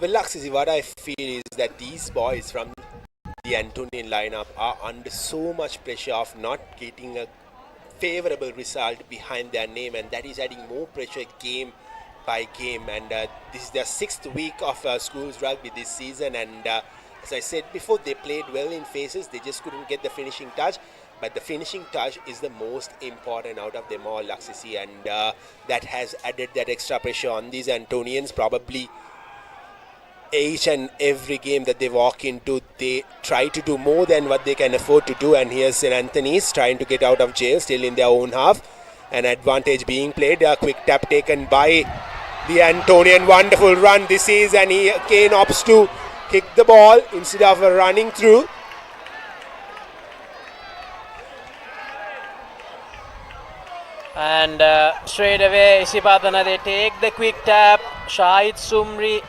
Well, Laksisi, what I feel is that these boys from the Antonian lineup are under so much pressure of not getting a favourable result behind their name, and that is adding more pressure game by game. And this is their 6th week of schools rugby this season, and as I said before, they played well in phases. They just couldn't get the finishing touch, but the finishing touch is the most important out of them all, Laksisi, and that has added that extra pressure on these Antonians. Probably each and every game that they walk into, they try to do more than what they can afford to do. And here's St. Anthony's trying to get out of jail, still in their own half. An advantage being played. A quick tap taken by the Antonian. Wonderful run this is, and he again opts to kick the ball instead of running through. And straight away, Isipathana, they take the quick tap. Shahid Sumri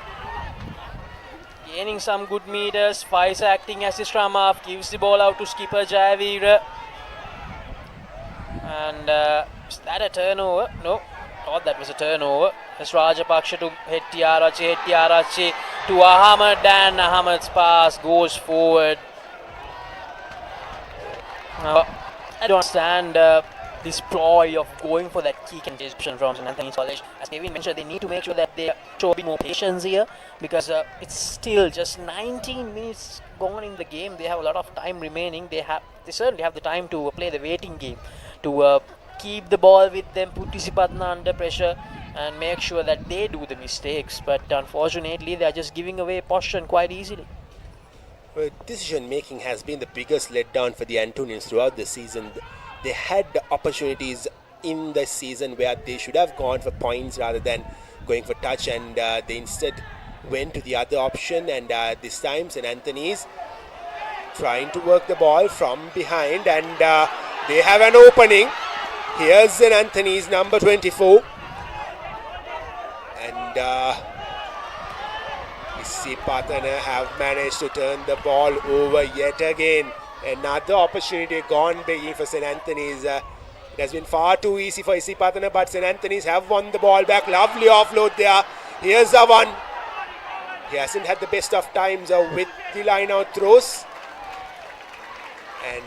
gaining some good meters. Pfizer acting as his scrum half, gives the ball out to skipper Jayavira. And is that a turnover? No, thought that was a turnover. It's Rajapaksha to Hettiarachi to Ahmed, and Ahmed's pass goes forward. I don't understand this ploy of going for that kick and disruption from St. Anthony's College. As Kevin mentioned, they need to make sure that they show a bit more patience here, because it's still just 19 minutes gone in the game. They have a lot of time remaining. They certainly have the time to play the waiting game, to keep the ball with them, put Isipatana under pressure, and make sure that they do the mistakes. But unfortunately, they are just giving away possession quite easily. Well, decision making has been the biggest letdown for the Antonians throughout the season. They had the opportunities in the season where they should have gone for points rather than going for touch, and they instead went to the other option. And this time St. Anthony's trying to work the ball from behind, and they have an opening. Here's St. Anthony's number 24. And Isipathana have managed to turn the ball over yet again. Another opportunity gone begging for St. Anthony's. It has been far too easy for Isipathana, but St. Anthony's have won the ball back. Lovely offload there. Here's the one. He hasn't had the best of times with the line out throws. And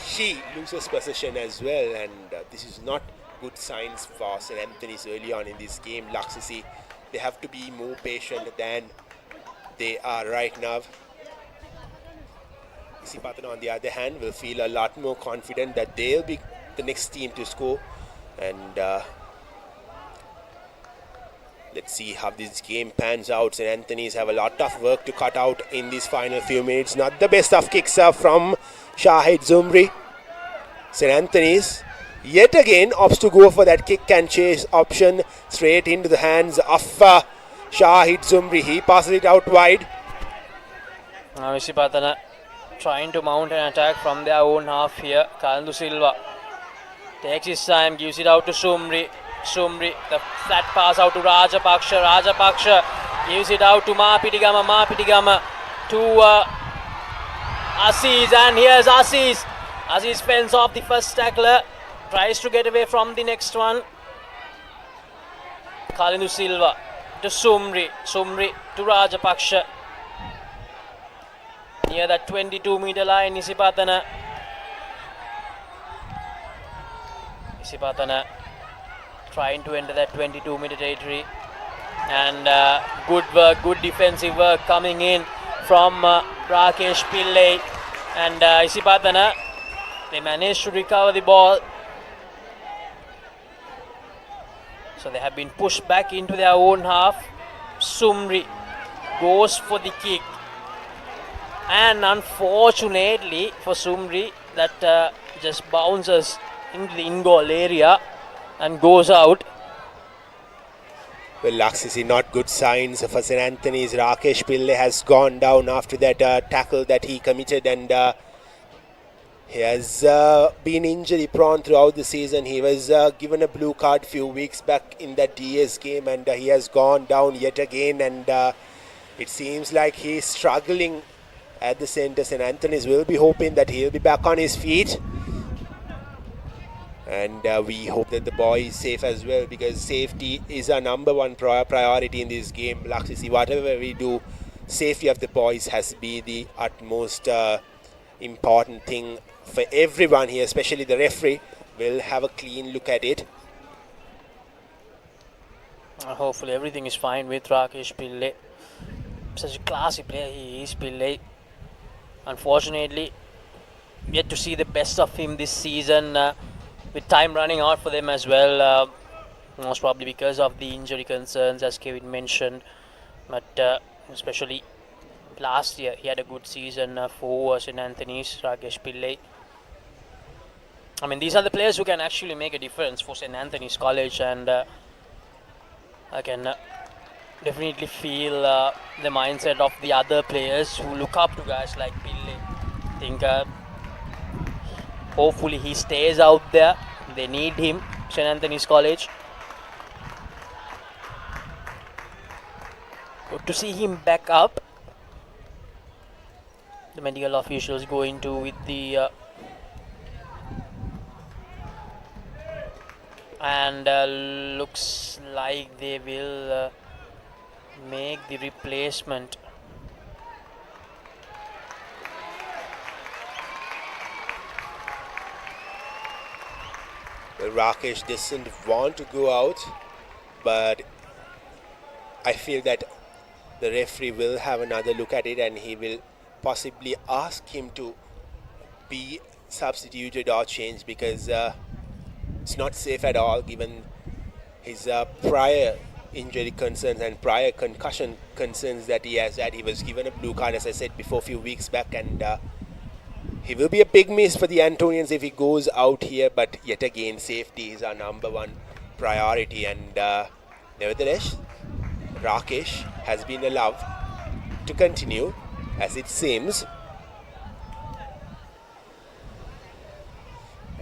he loses possession as well. And this is not good signs for St. Anthony's early on in this game. Laksisi, they have to be more patient than they are right now. Isipathana, on the other hand, will feel a lot more confident that they'll be the next team to score. And let's see how this game pans out. St. Anthony's have a lot of work to cut out in these final few minutes. Not the best of kicks from Shahid Zumri. St. Anthony's yet again opts to go for that kick and chase option straight into the hands of Shahid Zumri. He passes it out wide. Now Isipathana trying to mount an attack from their own half here. Kandy Silva takes his time, gives it out to Sumri. Sumri, the flat pass out to Rajapaksha. Rajapaksha gives it out to Mapitigama. Mapitigama to Aziz, and here's Aziz. Aziz fends off the first tackler, tries to get away from the next one. Kandy Silva to Sumri. Sumri to Rajapaksha. Near that 22-meter line, Isipathana. Isipathana trying to enter that 22-meter territory. And good work, good defensive work coming in from Rakesh Pillai. And Isipathana, they managed to recover the ball. So they have been pushed back into their own half. Sumri goes for the kick. And unfortunately for Sumri, that just bounces into the in-goal area and goes out. Well, Laksisi, not good signs for St. Anthony's. Rakesh Pillai has gone down after that tackle that he committed, and he has been injury prone throughout the season. He was given a blue card few weeks back in that DS game, and he has gone down yet again, and it seems like he's struggling at the center. St. Anthony's will be hoping that he'll be back on his feet. And we hope that the boy is safe as well, because safety is our number one priority in this game. Laksisi, whatever we do, safety of the boys has to be the utmost important thing for everyone here, especially the referee. Will have a clean look at it. Hopefully everything is fine with Rakesh Pillai. Such a classy player he is, Pillai. Unfortunately, yet to see the best of him this season, with time running out for them as well, most probably because of the injury concerns, as Kevin mentioned. But especially last year, he had a good season for St. Anthony's, Rakesh Pillai. I mean, these are the players who can actually make a difference for St. Anthony's College, and I can definitely feel the mindset of the other players who look up to guys like Pillai. I think hopefully he stays out there. They need him, St. Anthony's College. Good to see him back up. The medical officials go into with the and looks like they will make the replacement. Well, Rakesh doesn't want to go out, but I feel that the referee will have another look at it, and he will possibly ask him to be substituted or changed, because it's not safe at all given his prior injury concerns and prior concussion concerns that he has had. He was given a blue card, as I said before, a few weeks back, and he will be a big miss for the Antonians if he goes out here. But yet again, safety is our number one priority, and nevertheless, Rakesh has been allowed to continue, as it seems.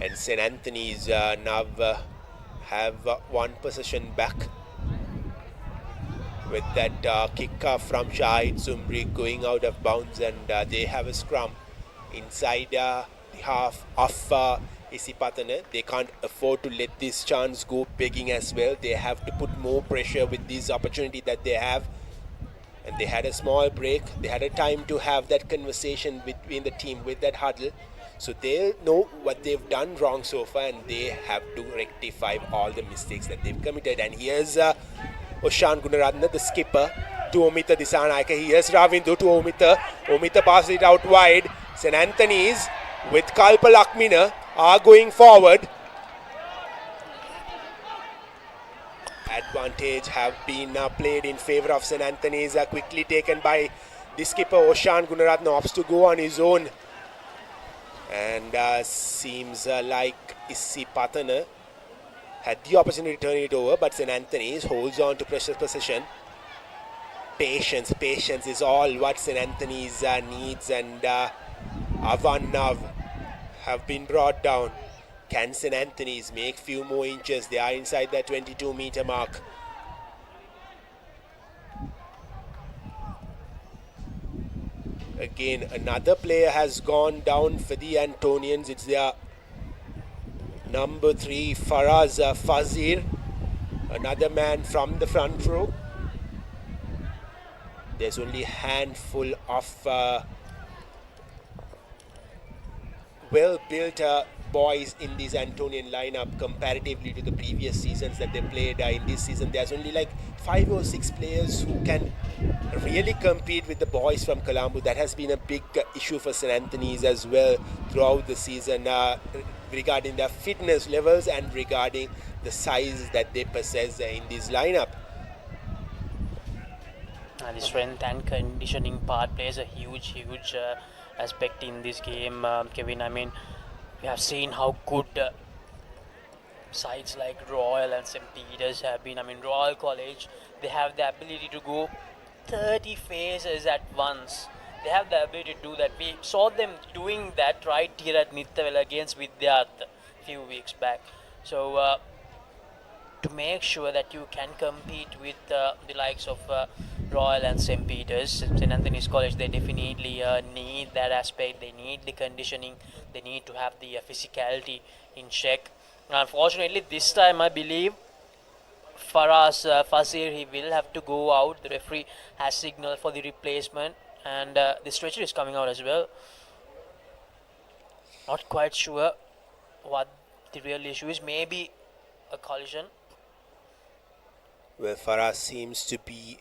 And St. Anthony's now have one possession back with that kickoff from Shahid Sumri going out of bounds, and they have a scrum inside the half of Isipathana. They can't afford to let this chance go begging as well. They have to put more pressure with this opportunity that they have. And they had a small break. They had a time to have that conversation between the team with that huddle. So they'll know what they've done wrong so far, and they have to rectify all the mistakes that they've committed. And here's Oshan Gunaratne, the skipper, to Omita Disanayake. Here's Ravindu to Omita. Omita passes it out wide. St. Anthony's with Kalpa Lakmina are going forward. Advantage have been played in favour of St. Anthony's, quickly taken by the skipper Oshan Gunaratne, opts to go on his own, and seems like Isipathana had the opportunity to turn it over, but St. Anthony's holds on to precious possession. Patience is all what St. Anthony's needs, and Avan Nav have been brought down. Can St. Anthony's make few more inches? They are inside that 22-meter mark. Again, another player has gone down for the Antonians. It's their number 3, Faraz Fazir. Another man from the front row. There's only a handful of well-built boys in this Antonian lineup comparatively to the previous seasons that they played. In this season, there's only like 5 or 6 players who can really compete with the boys from Colombo. That has been a big issue for St. Anthony's as well throughout the season, regarding their fitness levels and regarding the size that they possess in this lineup. The strength and conditioning part plays a huge aspect in this game, Kevin. I mean, we have seen how good sides like Royal and St. Peter's have been. I mean, Royal College, they have the ability to go 30 phases at once. They have the ability to do that. We saw them doing that right here at Nittawela against Vidyath a few weeks back. So to make sure that you can compete with the likes of Royal and St. Peter's, St. Anthony's College, they definitely need that aspect. They need the conditioning. They need to have the physicality in check. Unfortunately, this time I believe Faraz Fazir, he will have to go out. The referee has signaled for the replacement, and the stretcher is coming out as well. Not quite sure what the real issue is. Maybe a collision. Well, Faraz seems to be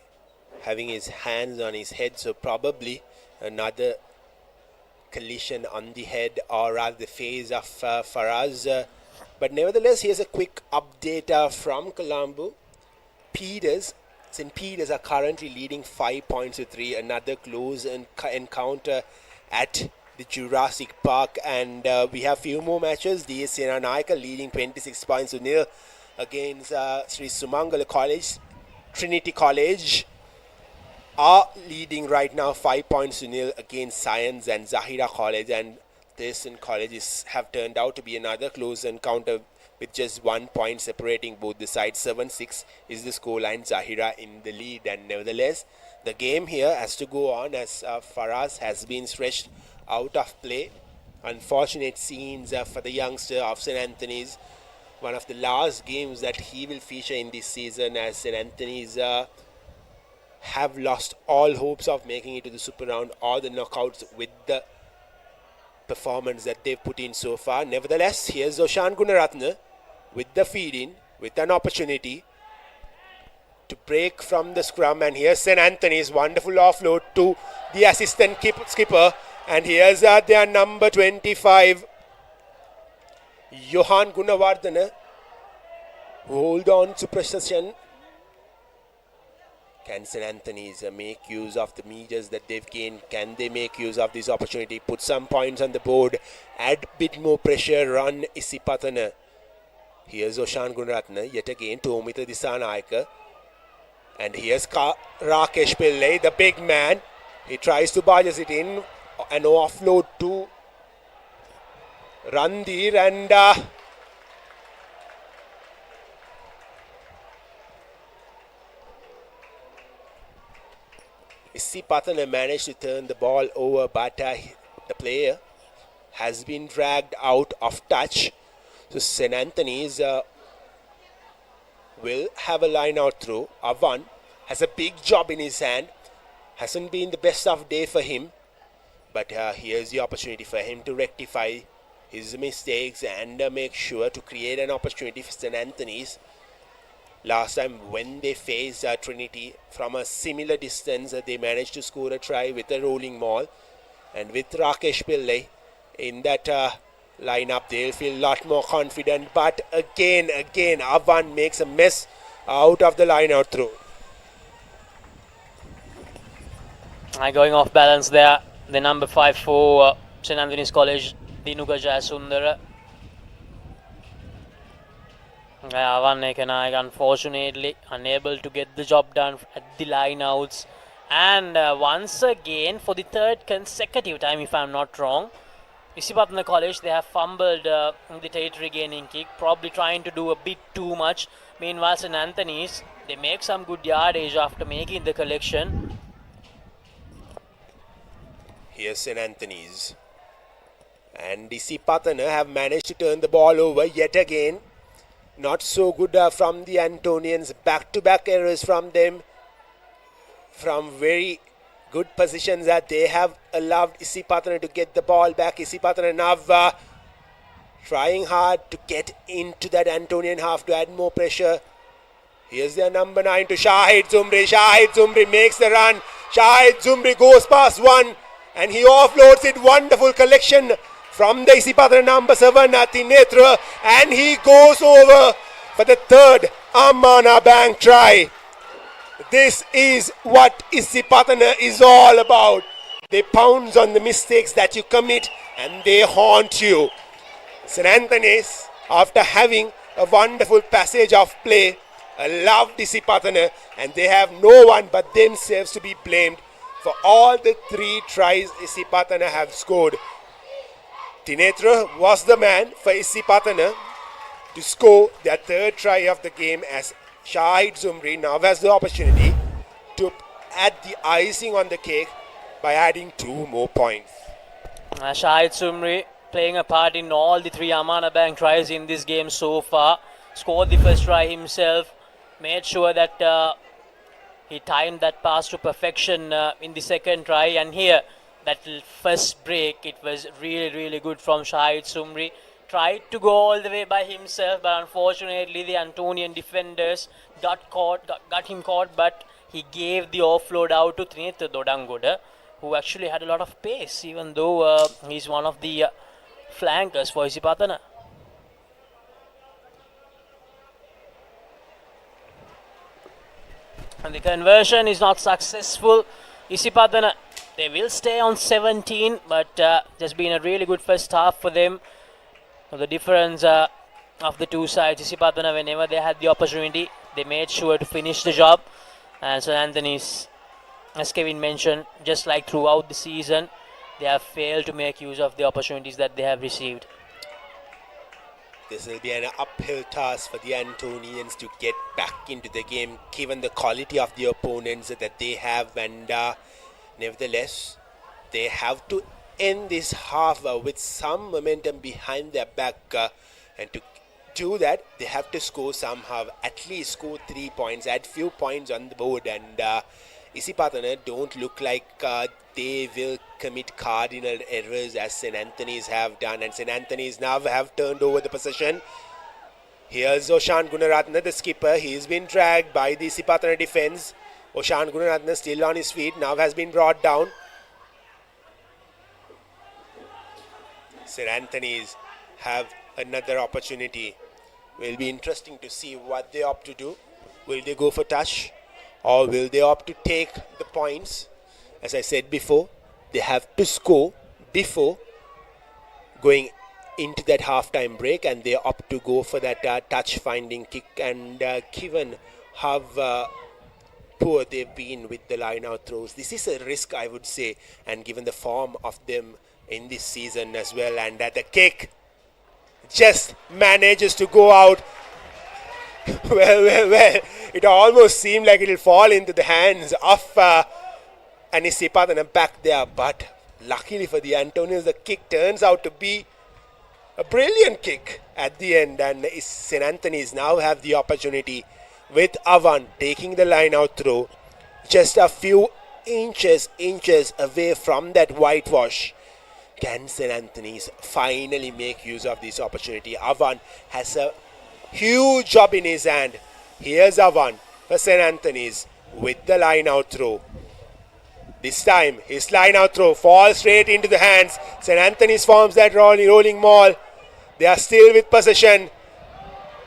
having his hands on his head, so probably another collision on the head, or rather the face of Faraz. But nevertheless, here's a quick update from Colombo. St. Peter's are currently leading 5 points to 3. Another close encounter at the Jurassic Park, and we have few more matches. The Senanayaka leading 26 points to 0 against Sri Sumangala College. Trinity College are leading right now 5 points to 0 against Science and Zahira College, and this colleges have turned out to be another close encounter with just 1 point separating both the sides. 7-6 is the scoreline. Zahira in the lead, and nevertheless the game here has to go on as Faraz has been stretched out of play. Unfortunate scenes for the youngster of St. Anthony's. One of the last games that he will feature in this season, as St. Anthony's have lost all hopes of making it to the super round or the knockouts with the performance that they've put in so far. Nevertheless, here's Oshan Gunaratne with the feed-in, with an opportunity to break from the scrum, and here's St. Anthony's wonderful offload to the assistant skipper, and here's their number 25, Johan Gunawardana, hold on to precision. Can St. Anthony's make use of the meters that they've gained? Can they make use of this opportunity, put some points on the board, add a bit more pressure, run Isipatana? Here's Oshan Gunaratne yet again to Omita Disanayaka, and here's Rakesh Pillai, the big man. He tries to barge it in, an offload to Randir and Isipatana managed to turn the ball over, but the player has been dragged out of touch. So St. Anthony's will have a line out throw. Avan has a big job in his hand. Hasn't been the best of day for him, but here's the opportunity for him to rectify his mistakes and make sure to create an opportunity for St. Anthony's. Last time when they faced Trinity from a similar distance, they managed to score a try with a rolling maul. And with Rakesh Pillai in that lineup, they'll feel a lot more confident. But again, Avan makes a mess out of the line out throw. Going off balance there, the number 5 for St. Anthony's College, Dinuka Jayasundara. Avan Ekanayake unfortunately unable to get the job done at the line outs. And once again, for the third consecutive time, if I'm not wrong, Isipatana College, they have fumbled the territory gaining kick, probably trying to do a bit too much. Meanwhile, St. Anthony's, they make some good yardage after making the collection. Here's St. Anthony's. And Isipatana have managed to turn the ball over yet again. Not so good from the Antonians. Back-to-back errors from them. From very good positions that they have allowed Isipatana to get the ball back. Isipatana now trying hard to get into that Antonian half to add more pressure. Here's their number 9 to Shahid Zumri. Shahid Zumri makes the run. Shahid Zumri goes past one and he offloads it. Wonderful collection from the Isipatana number 7, Thinetra, and he goes over for the third Amana Bank try. This is what Isipatana is all about. They pounce on the mistakes that you commit and they haunt you. St. Anthony's, after having a wonderful passage of play, loved Isipatana, and they have no one but themselves to be blamed for all the 3 tries Isipatana have scored. Thinetra was the man for Isipatana to score their third try of the game, as Shahid Zumri now has the opportunity to add the icing on the cake by adding 2 more points. Shahid Zumri playing a part in all the 3 Amana Bank tries in this game so far. Scored the first try himself, made sure that he timed that pass to perfection in the second try, and here that first break, it was really good from Shahid Zumri. Tried to go all the way by himself, but unfortunately the Antonian defenders got him caught, but he gave the offload out to Trinita Dodangoda, who actually had a lot of pace, even though he's one of the flankers for Isipatana. And the conversion is not successful. Isipatana, they will stay on 17, but just been a really good first half for them. The difference of the two sides, Isipatana, whenever they had the opportunity, they made sure to finish the job. And St. Anthony's, as Kevin mentioned, just like throughout the season, they have failed to make use of the opportunities that they have received. This will be an uphill task for the Antonians to get back into the game, given the quality of the opponents that they have, and nevertheless, they have to end this half with some momentum behind their back, and to do that, they have to score somehow, at least score 3 points, add few points on the board, and Isipatana don't look like they will commit cardinal errors as St. Anthony's have done, and St. Anthony's now have turned over the possession. Here's Oshan Gunaratna, the skipper. He's been dragged by the Isipatana defense. Oshan Gunaratna still on his feet, now has been brought down. St. Anthony's have another opportunity. Will be interesting to see what they opt to do. Will they go for touch, or will they opt to take the points? As I said before, they have to score before going into that halftime break, and they opt to go for that touch-finding kick. And given how poor they've been with the line-out throws, this is a risk, I would say, and given the form of them in this season as well. And the kick just manages to go out. Well, it almost seemed like it'll fall into the hands of an Isipathana back there, but luckily for the Antonians, the kick turns out to be a brilliant kick at the end, and St. Anthony's now have the opportunity with Avan taking the line out throw just a few inches away from that whitewash. Can St. Anthony's finally make use of this opportunity? Avan has a huge job in his hand. Here's Avan for St. Anthony's with the line out throw. This time his line out throw falls straight into the hands. St. Anthony's forms that rolling maul. They are still with possession.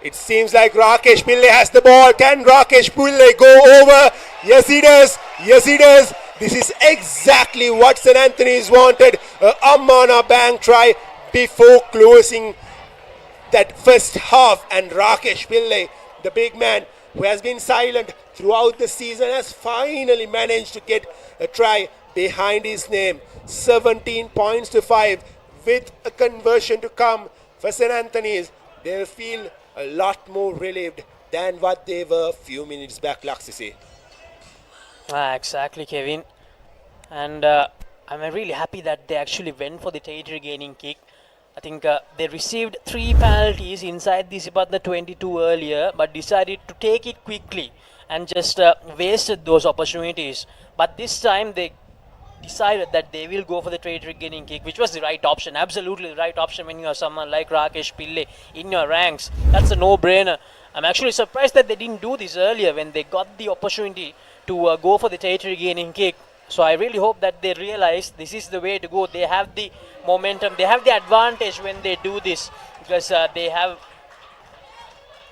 It seems like Rakesh Pillai has the ball. Can Rakesh Pillai go over? Yes, he does. Yes, he does. This is exactly what St. Anthony's wanted. Amana Bank try before closing that first half. And Rakesh Pillai, the big man who has been silent throughout the season, has finally managed to get a try behind his name. 17 points to 5 with a conversion to come for St. Anthony's. They'll feel a lot more relieved than what they were a few minutes back, Laksisi. Exactly, Kevin. And I'm really happy that they actually went for the territory gaining kick. I think they received 3 penalties inside the Isipathana 22 earlier, but decided to take it quickly and just wasted those opportunities. But this time they decided that they will go for the territory gaining kick, which was the right option, absolutely the right option when you have someone like Rakesh Pillai in your ranks. That's a no-brainer. I'm actually surprised that they didn't do this earlier when they got the opportunity to go for the territory gaining kick. So I really hope that they realize this is the way to go. They have the momentum, they have the advantage when they do this, because they have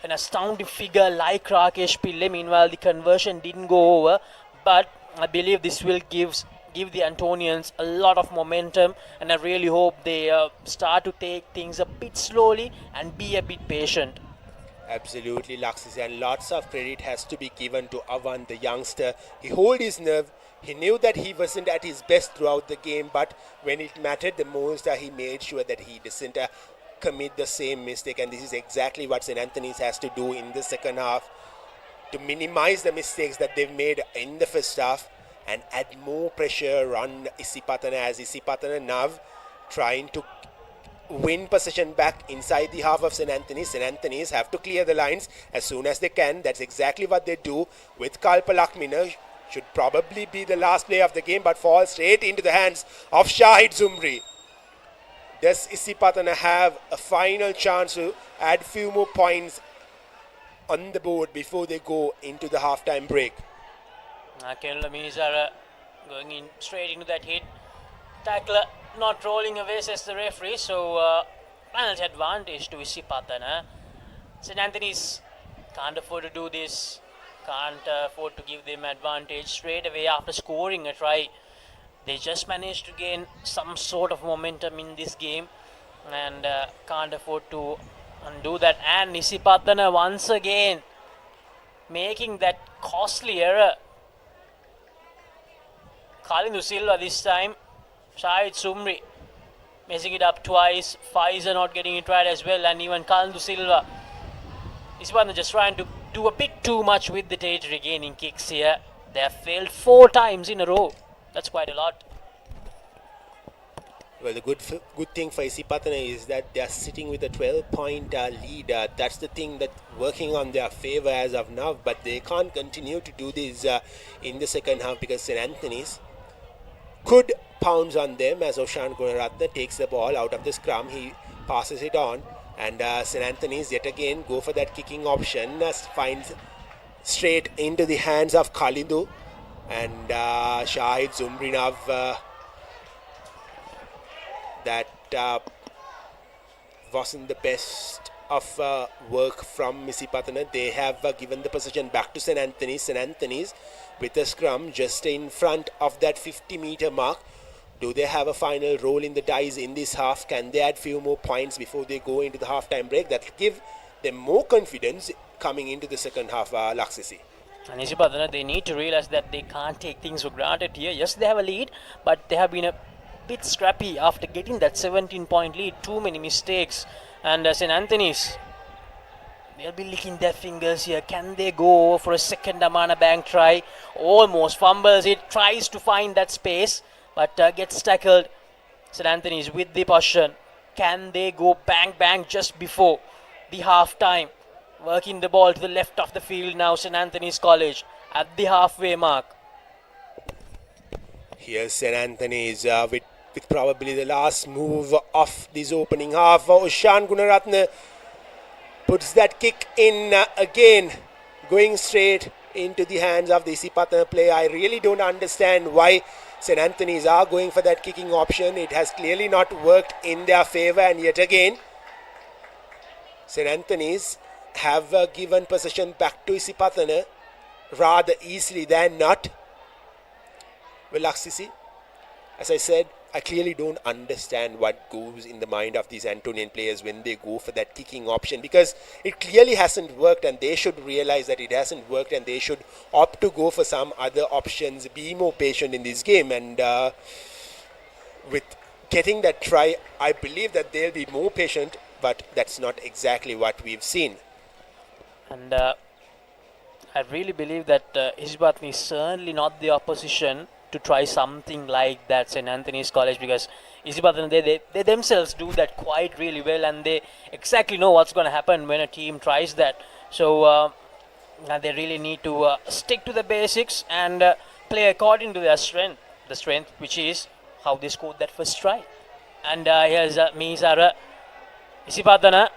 an astounding figure like Rakesh Pillai. Meanwhile, the conversion didn't go over, but I believe this will give the Antonians a lot of momentum, and I really hope they start to take things a bit slowly and be a bit patient. Absolutely, Laxis, and lots of credit has to be given to Avan, the youngster. He held his nerve. He knew that he wasn't at his best throughout the game, but when it mattered the most, he made sure that he doesn't commit the same mistake. And this is exactly what St. Anthony's has to do in the second half to minimize the mistakes that they've made in the first half and add more pressure on Isipathana, as Isipathana now trying to win possession back inside the half of St. Anthony's. St. Anthony's have to clear the lines as soon as they can. That's exactly what they do with Kalpalakmina. Should probably be the last play of the game, but falls straight into the hands of Shahid Zumri. Does Isipathana have a final chance to add few more points on the board before they go into the halftime break? Kerala Minis are going in straight into that hit. Tackler not rolling away, says the referee. So penalty advantage to Isipathana. St. Anthony's can't afford to do this. Can't afford to give them advantage straight away after scoring a try. They just managed to gain some sort of momentum in this game and can't afford to undo that. And Isipathana once again making that costly error. Kalindu Silva this time. Shahid Sumri messing it up twice. Faiza not getting it right as well, and even Kalindu Silva. Isipathana just trying to do a bit too much with the territory gaining kicks here. They have failed 4 times in a row. That's quite a lot. Well, the good thing for Isipathana is that they are sitting with a 12-point lead. That's the thing that working on their favor as of now. But they can't continue to do this in the second half, because St. Anthony's could pounce on them as Oshan Gunaratne takes the ball out of the scrum. He passes it on. And St. Anthony's yet again go for that kicking option. Finds straight into the hands of Kalindu. And Shahid Zumrinav. That wasn't the best of work from Isipathana. They have given the possession back to St. Anthony's. St. Anthony's with a scrum just in front of that 50-meter mark. Do they have a final roll in the dice in this half? Can they add few more points before they go into the halftime break? That will give them more confidence coming into the second half, Laksisi. And Isipathana, they need to realize that they can't take things for granted here. Yes, they have a lead, but they have been a bit scrappy after getting that 17-point lead. Too many mistakes. And St. Anthony's, they'll be licking their fingers here. Can they go for a second Amana Bank try? Almost fumbles it, tries to find that space, but gets tackled. St. Anthony's with the possession. Can they go bang bang just before the half time? Working the ball to the left of the field now, St. Anthony's College at the halfway mark. Here's St. Anthony's with probably the last move of this opening half. Ushan Gunaratne puts that kick in again, going straight into the hands of the Isipatana player. I really don't understand why St. Anthony's are going for that kicking option. It has clearly not worked in their favour, and yet again St. Anthony's have given possession back to Isipatana rather easily than not. Well, Laksisi, as I said, I clearly don't understand what goes in the mind of these Antonian players when they go for that kicking option, because it clearly hasn't worked, and they should realize that it hasn't worked and they should opt to go for some other options, be more patient in this game. And with getting that try, I believe that they'll be more patient, but that's not exactly what we've seen. And I really believe that Isipathana is certainly not the opposition to try something like that, St. Anthony's College, because Isipathana, they themselves do that quite really well, and they exactly know what's going to happen when a team tries that. So they really need to stick to the basics and play according to their strength, the strength which is how they scored that first try. And here's Mizara. Isipathana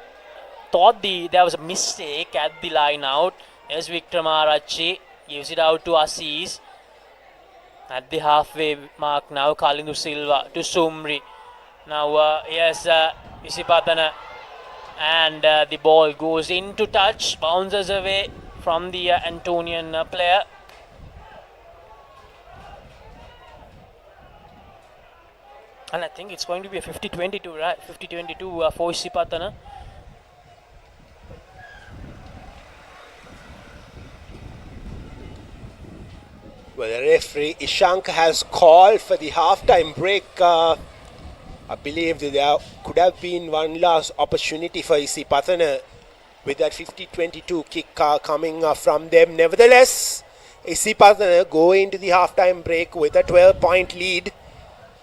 thought there was a mistake at the line out. Here's Vikramarachi, gives it out to Assis. At the halfway mark now, Kalindu Silva to Sumri. Now here's Isipathana, and the ball goes into touch, bounces away from the Antonian player. And I think it's going to be a 50-22, right? 50-22 for Isipathana. Well, the referee Ishank has called for the half-time break. I believe that there could have been one last opportunity for Isipathana with that 50-22 kick coming from them. Nevertheless, Isipathana go into the half-time break with a 12-point lead.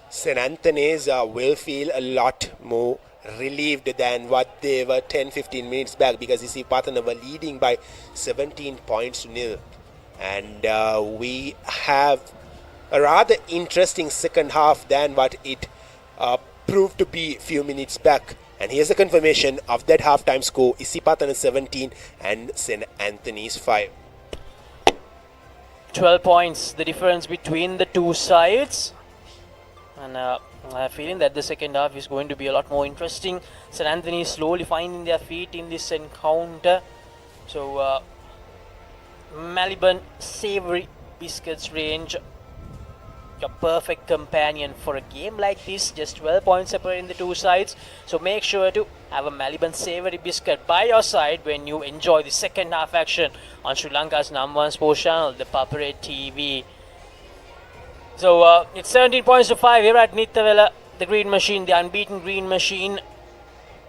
St. Anthony's will feel a lot more relieved than what they were 10-15 minutes back, because Isipathana were leading by 17 points to nil. And we have a rather interesting second half than what it proved to be a few minutes back. And here's a confirmation of that halftime score: Isipathana 17 and St. Anthony's 5. 12 points, the difference between the two sides. And I have a feeling that the second half is going to be a lot more interesting. St. Anthony is slowly finding their feet in this encounter. So Maliban Savory Biscuits range, your perfect companion for a game like this. Just 12 points separating the two sides. So make sure to have a Maliban Savory Biscuit by your side when you enjoy the second half action on Sri Lanka's #1 sports channel, the Papare TV. So it's 17 points to 5 here at Nittawela. The Green Machine, the unbeaten Green Machine,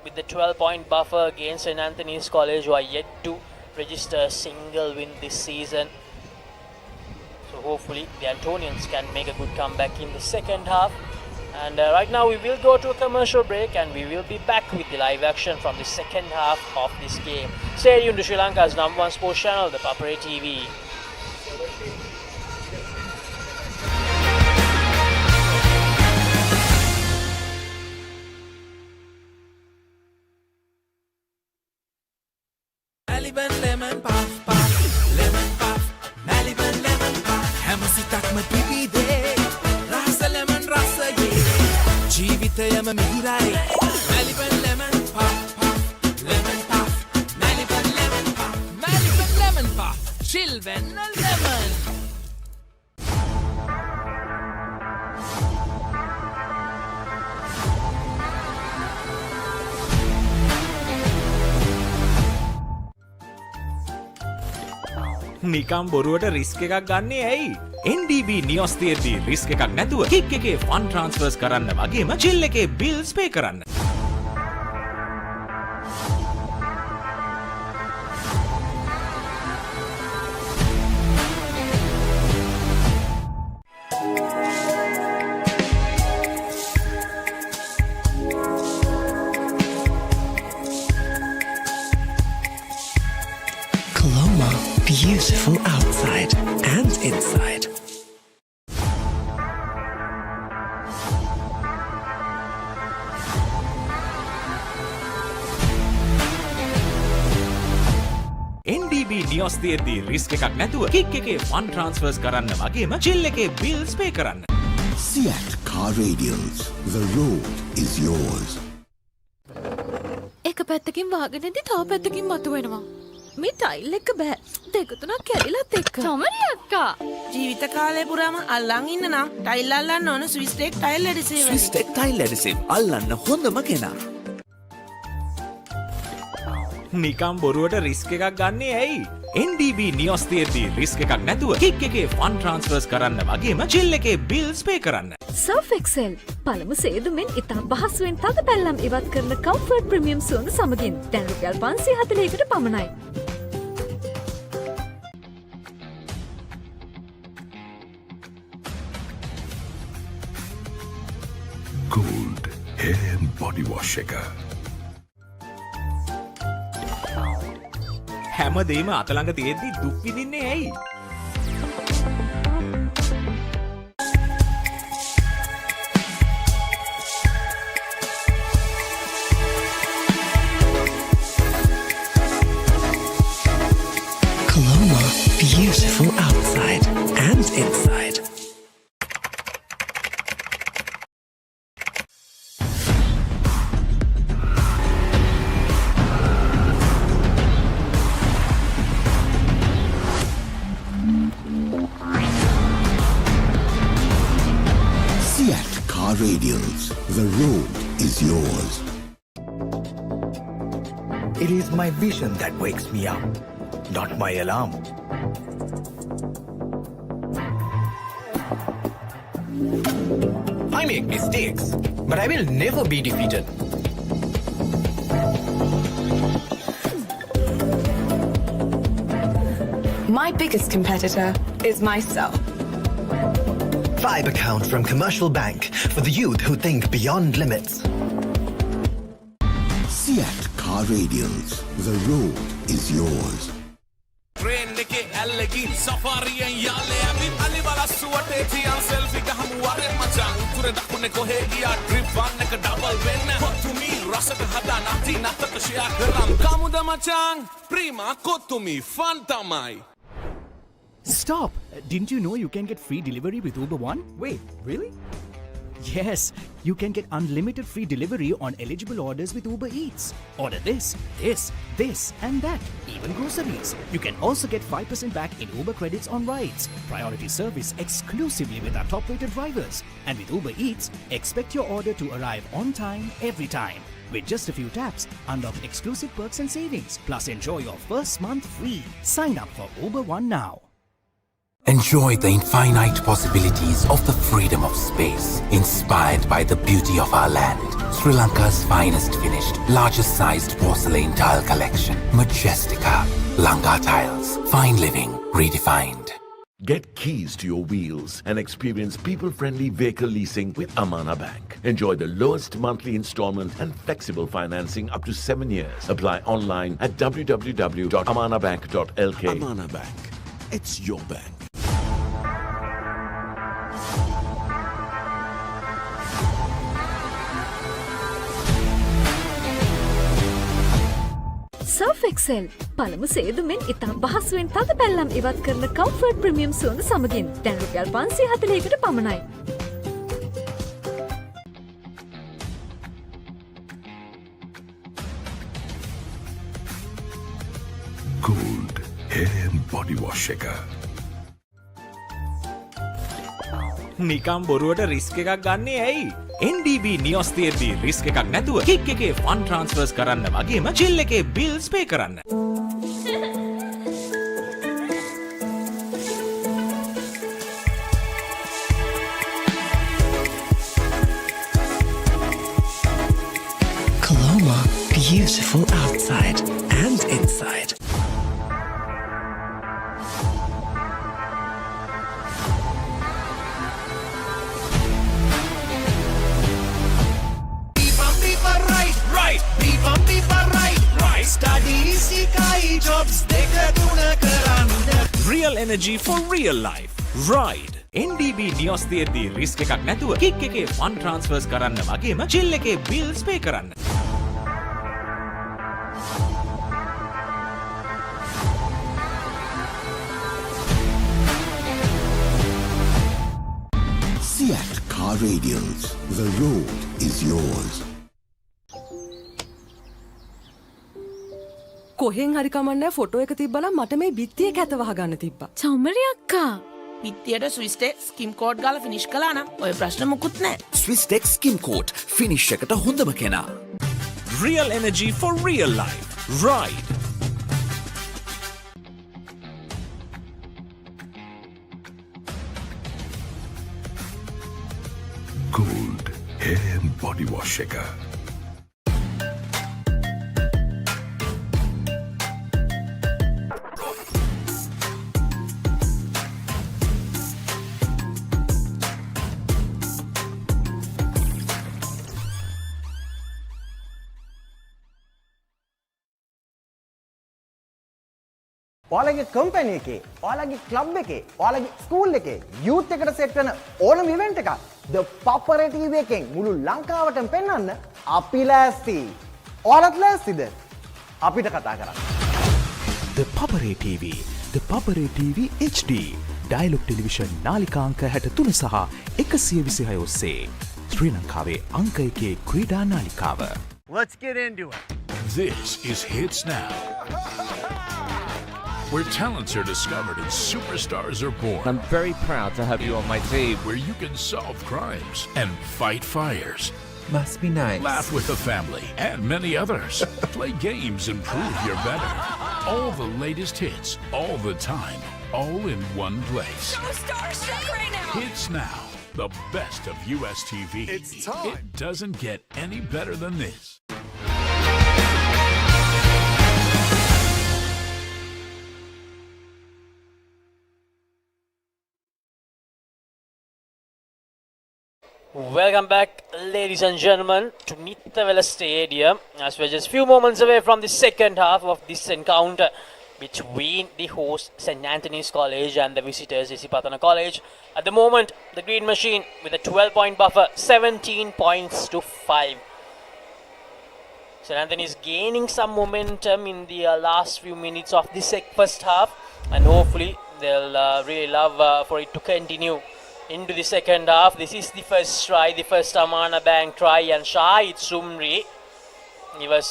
with the 12-point buffer against St. Anthony's College, who are yet to register a single win this season. So hopefully the Antonians can make a good comeback in the second half. And right now we will go to a commercial break, and we will be back with the live action from the second half of this game. Stay tuned to Sri Lanka's #1 sports channel, the Papare TV. Maliban lemon puff puff, lemon puff, Maliban lemon puff. Hamasitakma pipide, rasa lemon rasa ye. Jeevithayama mihirai. Maliban lemon puff puff, lemon puff, Maliban lemon puff, Maliban lemon puff. Chilven lemon. නිකම් බොරුවට risk එකක් ගන්නේ ඇයි? NDB නියොස් තියෙද්දි risk එකක් නැතුව kick එකේ fun ට්‍රාන්ස්ෆර්ස් කරන්න වගේම චිල් එකේ බිල්ස් පේ කරන්න. Colombo, beautiful outside and inside. NDB නියොස් තියෙද්දි රිස්ක් එකක් නැතුව කික් එකේ ෆන් ට්‍රාන්ස්ෆර්ස් කරන්න වගේම චිල් එකේ බිල්ස් පේ කරන්න. Seat Car Radials. The road is yours. එක පැත්තකින් වාගෙනදී තව පැත්තකින් මතුවෙනවා. මේ ටයිල් එක බෑ. දෙක තුනක් කැඩිලත් එක්ක. තමරි අක්කා. ජීවිත කාලය පුරාම අල්ලන් ඉන්න නම් ටයිල් අල්ලන්න ඕන Swiss tech tile adhesive. Swiss tech tile adhesive අල්ලන්න හොඳම කෙනා. නිකම් බොරුවට රිස්ක් එකක් ගන්නේ ඇයි? NDB නියොස් තියෙද්දි රිස්ක් එකක් නැතුව කික් එකේ ෆන් ට්‍රාන්ස්ෆර්ස් කරන්න වගේම චිල් එකේ බිල්ස් පේ කරන්න. සර්ෆ් එක්සෙල් පළමු සේදුමෙන් ඉතා පහසුවෙන් තද පැල්ලම් ඉවත් කරන කම්ෆර්ට් ප්‍රීමියම් සුවඳ සමගින් දැන් රුපියල් 540කට පමණයි. Gold hair and body wash එක. හැමදේම අතළඟ තියෙද්දි දුක් විඳින්නේ ඇයි? Colombo, beautiful outside and inside. Seat Car Radials. The road is yours. It is my vision that wakes me up, not my alarm. I make mistakes, but I will never be defeated. My biggest competitor is myself. Vibe account from Commercial Bank for the youth who think beyond limits. Seat Car Radials. The road is yours. Train එකේ ඇල්ලකින් සෆාරියෙන් යාලේ ඇවිත් අලි බලස්සුවට තියන් selfie ගහමු වරේ මචං උතුර දකුණේ කොහේ ගියා trip වන්න එක ඩබල් වෙන්න කොතුමි රසක හදා නැති නැතක ෂෙයා කරන් කමුද මචං ප්‍රීමා කොතුමි ෆන් තමයි. Stop! Didn't you know you can get free delivery with Uber One? Wait, really? Yes, you can get unlimited free delivery on eligible orders with Uber Eats. Order this, and that, even groceries. You can also get 5% back in Uber credits on rides. Priority service exclusively with our top-rated drivers. And with Uber Eats, expect your order to arrive on time, every time. With just a few taps, unlock exclusive perks and savings. Plus, enjoy your first month free. Sign up for Uber One now. Enjoy the infinite possibilities of the freedom of space, inspired by the beauty of our land. Sri Lanka's finest finished, largest sized porcelain tile collection. Majestica. Lanka Tiles. Fine living redefined. Get keys to your wheels and experience people-friendly vehicle leasing with Amana Bank. Enjoy the lowest monthly installment and flexible financing up to 7 years. Apply online at www.amanabank.lk. Amana Bank. It's your bank. Surf Excel පළමු සේදුමෙන් ඉතා පහසුවෙන් තද පැල්ලම් ඉවත් කරන comfort premium සුවඳ සමගින් දැන් රුපියල් 540කට පමණයි. Gold hair and body wash එක. නිකම් බොරුවට රිස්ක් එකක් ගන්නේ ඇයි? NDB නියොස් තියෙද්දි රිස්ක් එකක් නැතුව කික් එකේ ෆන් ට්‍රාන්ස්ෆර්ස් කරන්න වගේම චිල් එකේ බිල්ස් පේ කරන්න. beautiful outside and inside. Real energy for real life. Ride. NDB නියොස් තියෙද්දී රිස්ක් එකක් නැතුව කික් එකේ ෆන් ට්‍රාන්ස්ෆර්ස් කරන්න වගේම චිල් එකේ බිල්ස් පේ කරන්න. Seat Car Radials. The road is yours. කොහෙන් හරි කමන්නේ ෆොටෝ එක තිබ්බනම් මට මේ බිත්තිය කැත වහගන්න තිබ්බා. චෞමරි අක්කා. පිත්තියට ස්විස්ටේ ස්කිම් කෝඩ් ගාලා ෆිනිෂ් කළා නම් ඔය ප්‍රශ්න මුකුත් නැහැ. Swisstech Skim Coat finish එකට හොඳම කෙනා. Real energy for real life. Ride. Gold hair and body wash එක. ඔයාලගේ කම්පැනි එකේ, ඔයාලගේ ක්ලබ් එකේ, ඔයාලගේ ස්කූල් එකේ යූත් එකට සෙට් වෙන ඕනම ඉවෙන්ට් එකක් The Papare TV එකෙන් මුළු ලංකාවටම පෙන්වන්න අපි ලෑස්ති. ඔයාලත් ලෑස්තිද? අපිට කතා කරන්න. The Papare TV, The Papare TV HD, Dialog Television නාලිකාංක 63 සහ 126 ඔස්සේ ශ්‍රී ලංකාවේ අංක 1 ක්‍රීඩා නාලිකාව. Let's get into it. This is Hits Now, where talents are discovered and superstars are born. I'm very proud to have you on my team. Where you can solve crimes and fight fires. Must be nice. Laugh with the family and many others. Play games and prove you're better. All the latest hits, all the time, all in one place. So starstruck right now. Hits Now, the best of US TV. It's time. It doesn't get any better than this. Welcome back, ladies and gentlemen, to Nittawela Stadium, as we're just few moments away from the second half of this encounter between the host St. Anthony's College and the visitors Isipatana College. At the moment, the Green Machine with a 12-point buffer, 17 points to 5. St. Anthony's gaining some momentum in the last few minutes of the first half, and hopefully they'll really love for it to continue into the second half. This is the first try, the first Amana Bank try, and Shahid Sumri, he was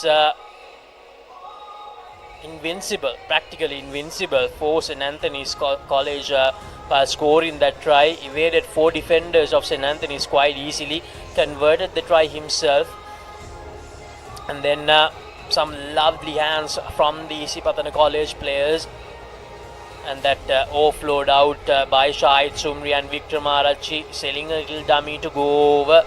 invincible, practically invincible for St. Anthony's College by scoring that try. Evaded 4 defenders of St. Anthony's quite easily, converted the try himself, and then some lovely hands from the Isipatana College players, and that offload out by Shahid Sumri and Victor Marachi, selling a little dummy to go over.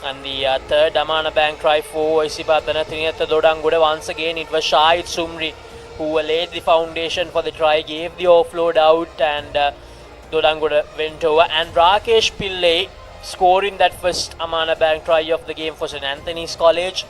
And the third Amana Bank try for Isipatana Triniyatha Dodanguda. Once again it was Shahid Sumri who laid the foundation for the try, gave the offload out, and Dodanguda went over. And Rakesh Pillai scoring that first Amana Bank try of the game for St. Anthony's College.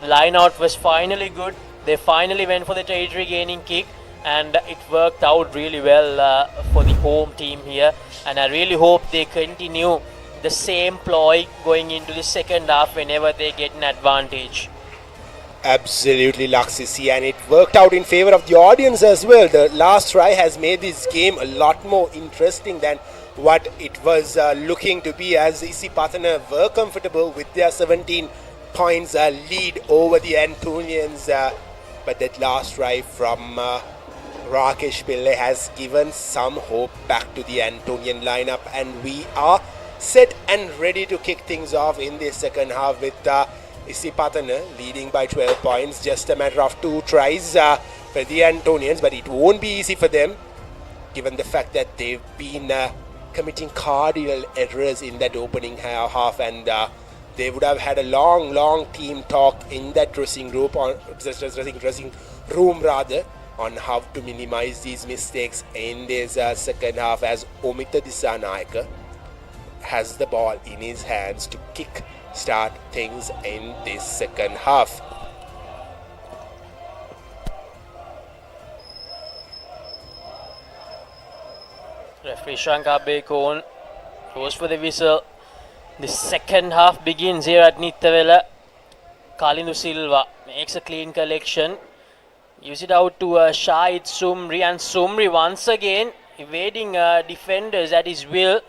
The line out was finally good. They finally went for the territory gaining kick, and it worked out really well for the home team here, and I really hope they continue the same ploy going into the second half whenever they get an advantage. Absolutely, Laksisi, and it worked out in favor of the audience as well. The last try has made this game a lot more interesting than what it was looking to be, as Isipatana were comfortable with their 17 points lead over the Antonians, but that last try from Rakesh Pillai has given some hope back to the Antonian lineup, and we are set and ready to kick things off in the second half with Isipatana leading by 12 points. Just a matter of 2 tries for the Antonians, but it won't be easy for them given the fact that they've been committing cardinal errors in that opening half, and they would have had a long team talk in that dressing room rather, on how to minimize these mistakes in this second half, as Omita Disanayaka has the ball in his hands to kick start things in this second half. Referee Shankar Bekon goes for the whistle. The second half begins here at Nittawela. Kalindu Silva makes a clean collection. Gives it out to Shahid Sumri, and Sumri once again evading defenders at his will.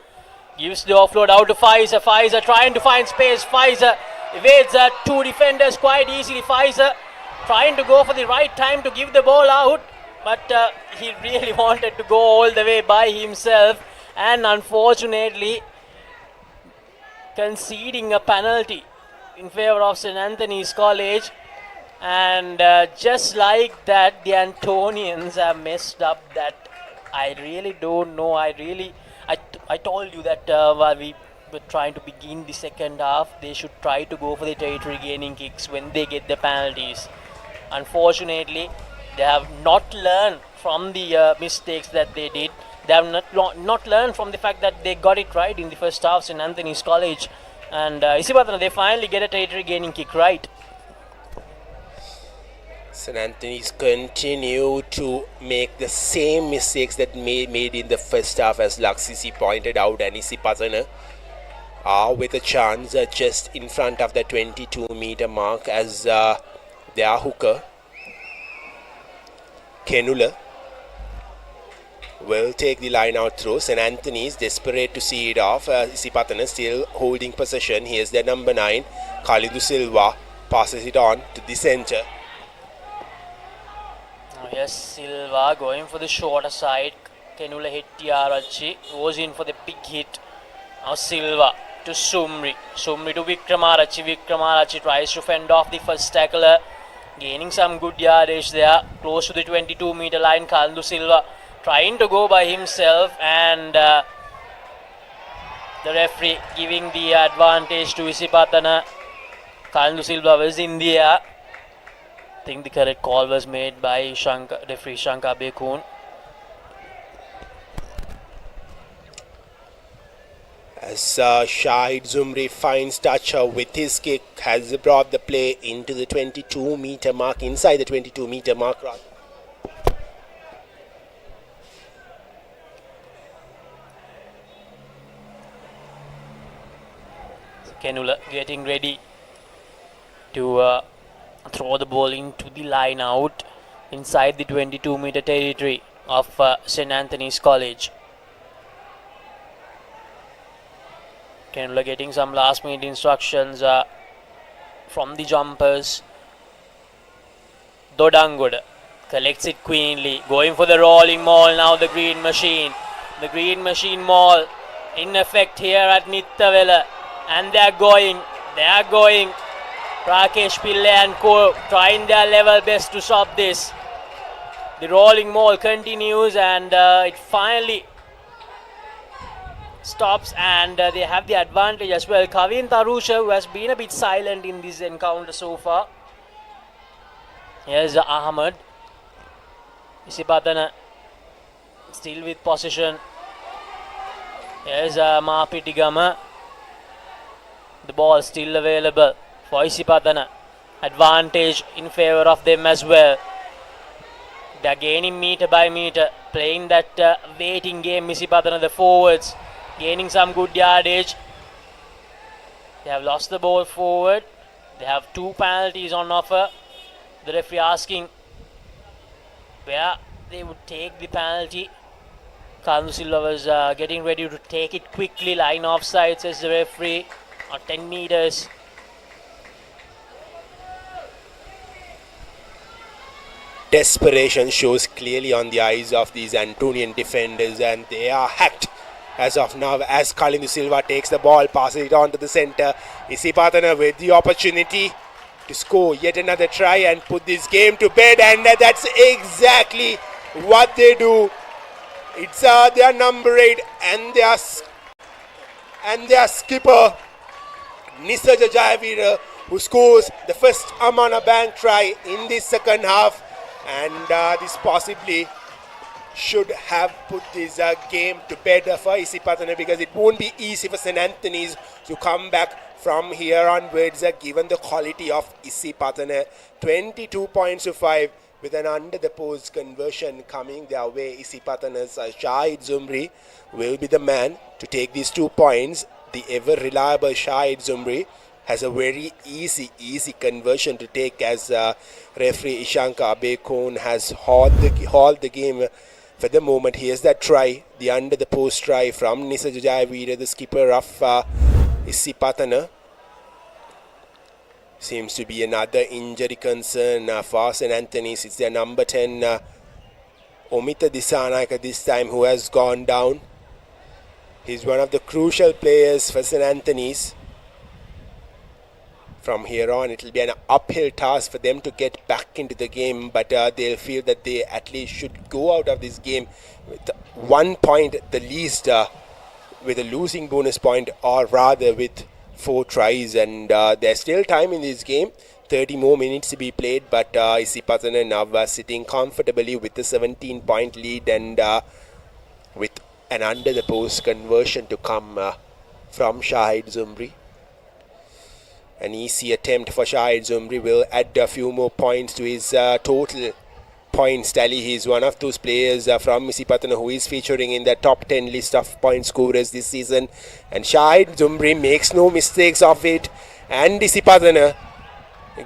Gives the offload out to Pfizer. Pfizer trying to find space. Pfizer evades two defenders quite easily. Pfizer trying to go for the right time to give the ball out, but he really wanted to go all the way by himself, and unfortunately conceding a penalty in favor of St. Anthony's College. And just like that, the Antonians have messed up that. I really don't know. I told you that while we were trying to begin the second half, they should try to go for the territory gaining kicks when they get the penalties. Unfortunately, they have not learned from the mistakes that they did. They have not learned from the fact that they got it right in the first half, St. Anthony's College. And Isipatana, they finally get a territory gaining kick right. St. Anthony's continue to make the same mistakes that made in the first half, as Laksisi pointed out, and Isipathana are with a chance just in front of the 22-meter mark as their hooker Kenula will take the line out through. St. Anthony's desperate to see it off. Isipathana still holding possession. Here's their number 9, Kalindu Silva, passes it on to the centre. Yes, Silva going for the shorter side. Kenula hit Tiarachi, goes in for the big hit. Now Silva to Sumri. Sumri to Vikramarachi. Vikramarachi tries to fend off the first tackler, gaining some good yardage there, close to the 22-meter line. Kalindu Silva trying to go by himself, and the referee giving the advantage to Isipathana. Kalindu Silva was in the air. I think the correct call was made by referee Shankar Bekun. As Shahid Zumri finds touch with his kick, has brought the play into the 22-meter mark, inside the 22-meter mark. Kenula getting ready to throw the ball into the line out inside the 22-meter territory of St. Anthony's College. Kenula getting some last-minute instructions from the jumpers. Dodangoda collects it queenly, going for the rolling maul. Now the green machine maul in effect here at Nittawela, and they are going. Rakesh Pillai and co trying their level best to stop this. The rolling maul continues, and it finally stops, and they have the advantage as well. Kavin Tarusha, who has been a bit silent in this encounter so far. Here's Ahmed. Isipathana still with possession. Here's Maapitigama. The ball still available for Isipathana. Advantage in favor of them as well. They are gaining meter by meter, playing that waiting game. Isipathana, the forwards, gaining some good yardage. They have lost the ball forward. They have 2 penalties on offer. The referee asking where they would take the penalty. Kalindu Silva was getting ready to take it quickly. Line offside, says the referee, or 10 meters. Desperation shows clearly on the eyes of these Antonian defenders, and they are hacked as of now as Kalindu Silva takes the ball, passes it on to the centre. Isipathana with the opportunity to score yet another try and put this game to bed, and that's exactly what they do. It's their number 8 and their skipper Nisaja Jayavira, who scores the first Amana Bank try in the second half, and this possibly should have put this game to bed for Isipathana, because it won't be easy for St. Anthony's to come back from here onwards, given the quality of Isipathana. 22 points to 5 with an under the post conversion coming their way. Isipathana's Shahid Zumri will be the man to take these 2 points. The ever reliable Shahid Zumri has a very easy conversion to take, as referee Ishanka Abekon has hauled the game for the moment. Here's that try, the under the post try from Nisaja Jayavira, the skipper of Isipathana. Seems to be another injury concern for St. Anthony's. It's their number 10, Omita Disanayaka this time, who has gone down. He's one of the crucial players for St. Anthony's. From here on, it will be an uphill task for them to get back into the game, but they'll feel that they at least should go out of this game with 1 point at the least, with a losing bonus point, or rather with 4 tries. And there's still time in this game, 30 more minutes to be played, but Isipathana now sitting comfortably with a 17-point lead, and with an under the post conversion to come from Shahid Zumri. An easy attempt for Shahid Zumri will add a few more points to his total points tally. He's one of those players from Isipathana who is featuring in the top 10 list of point scorers this season. And Shahid Zumri makes no mistakes of it. And Isipathana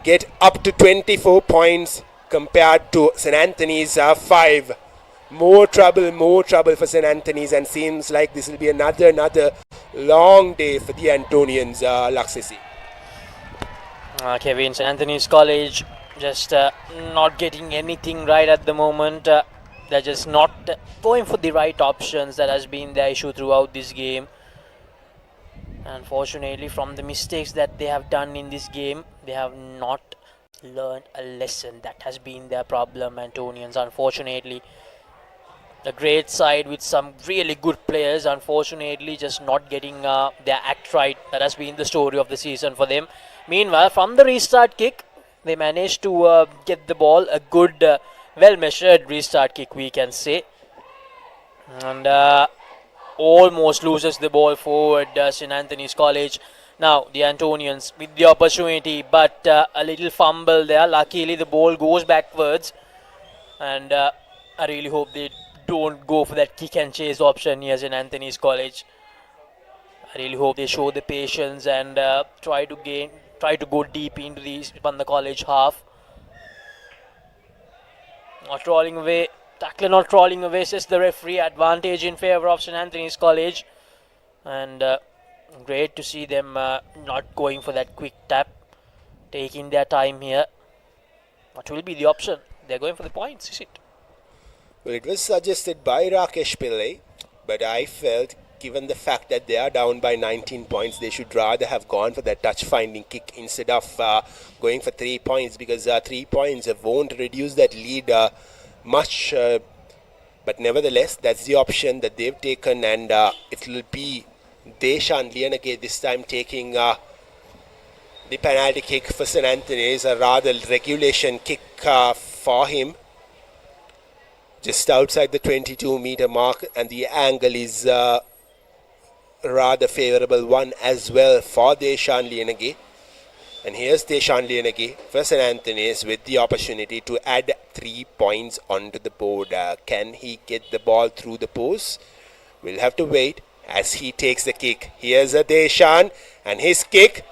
get up to 24 points compared to St. Anthony's 5. More trouble for St. Anthony's, and seems like this will be another long day for the Antonians, Laksisi. Kevin, St. Anthony's College just not getting anything right at the moment. They're just not going for the right options. That has been the issue throughout this game. Unfortunately, from the mistakes that they have done in this game, they have not learned a lesson. That has been their problem, Antonians. Unfortunately, a great side with some really good players, unfortunately just not getting their act right. That has been the story of the season for them. Meanwhile, from the restart kick, they managed to get the ball, a good, well-measured restart kick, we can say. And almost loses the ball forward, St. Anthony's College. Now, the Antonians with the opportunity, but a little fumble there. Luckily, the ball goes backwards. And I really hope they don't go for that kick and chase option here, St. Anthony's College. I really hope they show the patience and try to go deep into the Isipatana College half. Not rolling away. Tackler not rolling away, says the referee. Advantage in favour of St. Anthony's College. And great to see them not going for that quick tap. Taking their time here. What will be the option? They're going for the points, is it? Well, it was suggested by Rakesh Pillai, but I felt, given the fact that they are down by 19 points, they should rather have gone for that touch-finding kick instead of going for 3 points, because 3 points won't reduce that lead much. But nevertheless, that's the option that they've taken, and it will be Deshan Lianake this time taking the penalty kick for St. Anthony's, a rather regulation kick for him. Just outside the 22-meter mark, and the angle is rather favourable one as well for Deshan Lianage. And here's Deshan Lianage for St. Anthony's with the opportunity to add 3 points onto the board. Can he get the ball through the post? We'll have to wait as he takes the kick. Here's a Deshan, and his kick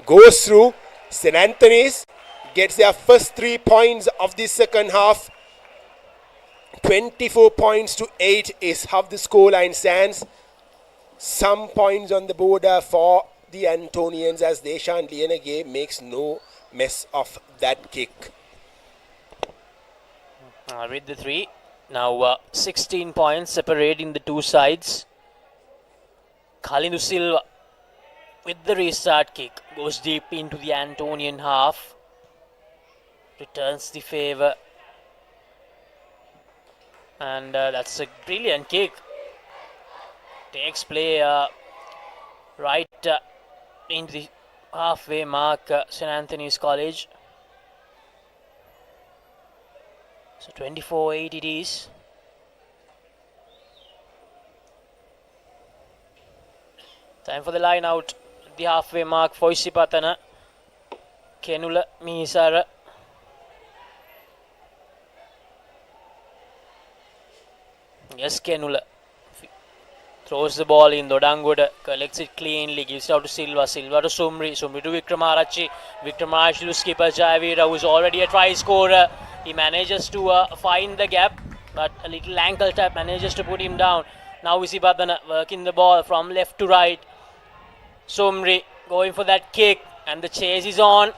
goes through. St. Anthony's gets their first 3 points of the second half. 24 points to 8 is how the scoreline stands. Some points on the board for the Antonians, as Deshan Lianage makes no mess of that kick. With the 3. Now 16 points separating the two sides. Kalindu Silva with the restart kick goes deep into the Antonian half. Returns the favour. And that's a brilliant kick. Takes play right into the halfway mark, St. Anthony's College. So 24-8 it is. Time for the line out. The halfway mark for Isipathana. Kenula Mihisara. Yes, Kenula throws the ball in. Dodangoda collects it cleanly, gives it out to Silva. Silva to Sumri. Sumri to Vikramarachi. Vikramarachi to skipper Jayavira, who is already a try scorer. He manages to find the gap, but a little ankle tap manages to put him down. Now Isipathana working the ball from left to right. Sumri going for that kick, and the chase is on.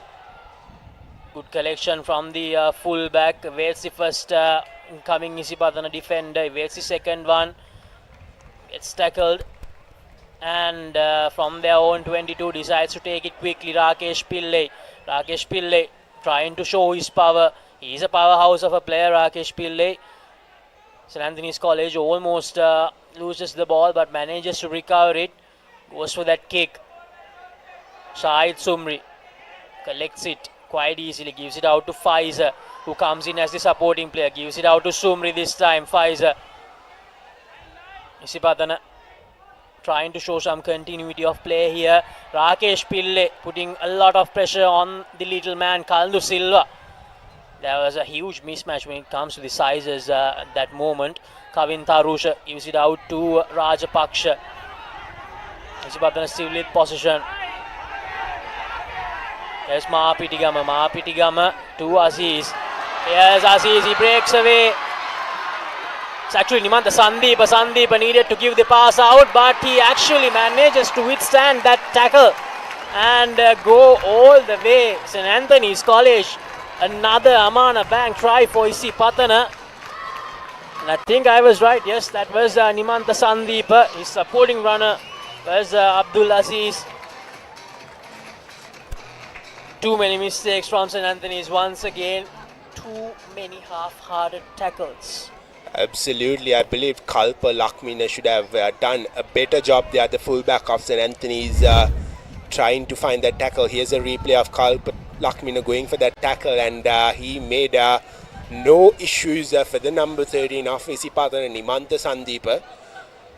Good collection from the full-back. Waits the first incoming Isipathana defender. Waits the second one. Gets tackled. And from their own 22 decides to take it quickly. Rakesh Pillai. Rakesh Pillai trying to show his power. He is a powerhouse of a player, Rakesh Pillai. St. Anthony's College almost loses the ball but manages to recover it. Goes for that kick. Shahid Sumri collects it quite easily. Gives it out to Pfizer, who comes in as the supporting player. Gives it out to Sumri this time. Pfizer. Isipathana trying to show some continuity of play here. Rakesh Pillai putting a lot of pressure on the little man, Kaldu Silva. There was a huge mismatch when it comes to the sizes at that moment. Kavin Tarusha gives it out to Rajapaksha. Isipathana still with possession. There's Mahapitigama. Mahapitigama to Aziz. Here's Aziz. He breaks away. It's actually Nimantha Sandeepa. Sandeepa needed to give the pass out, but he actually manages to withstand that tackle and go all the way. St. Anthony's College. Another Amana Bank try for Isipathana. And I think I was right. Yes, that was Nimantha Sandeepa. His supporting runner was Abdul Aziz. Too many mistakes from St. Anthony's once again. Too many half-hearted tackles. Absolutely. I believe Kalpa Lakmina should have done a better job there. The fullback of St. Anthony's trying to find that tackle. Here's a replay of Kalpa Lakmina going for that tackle, and he made no issues for the number 13 of Isipathana, Nimantha Sandeepa,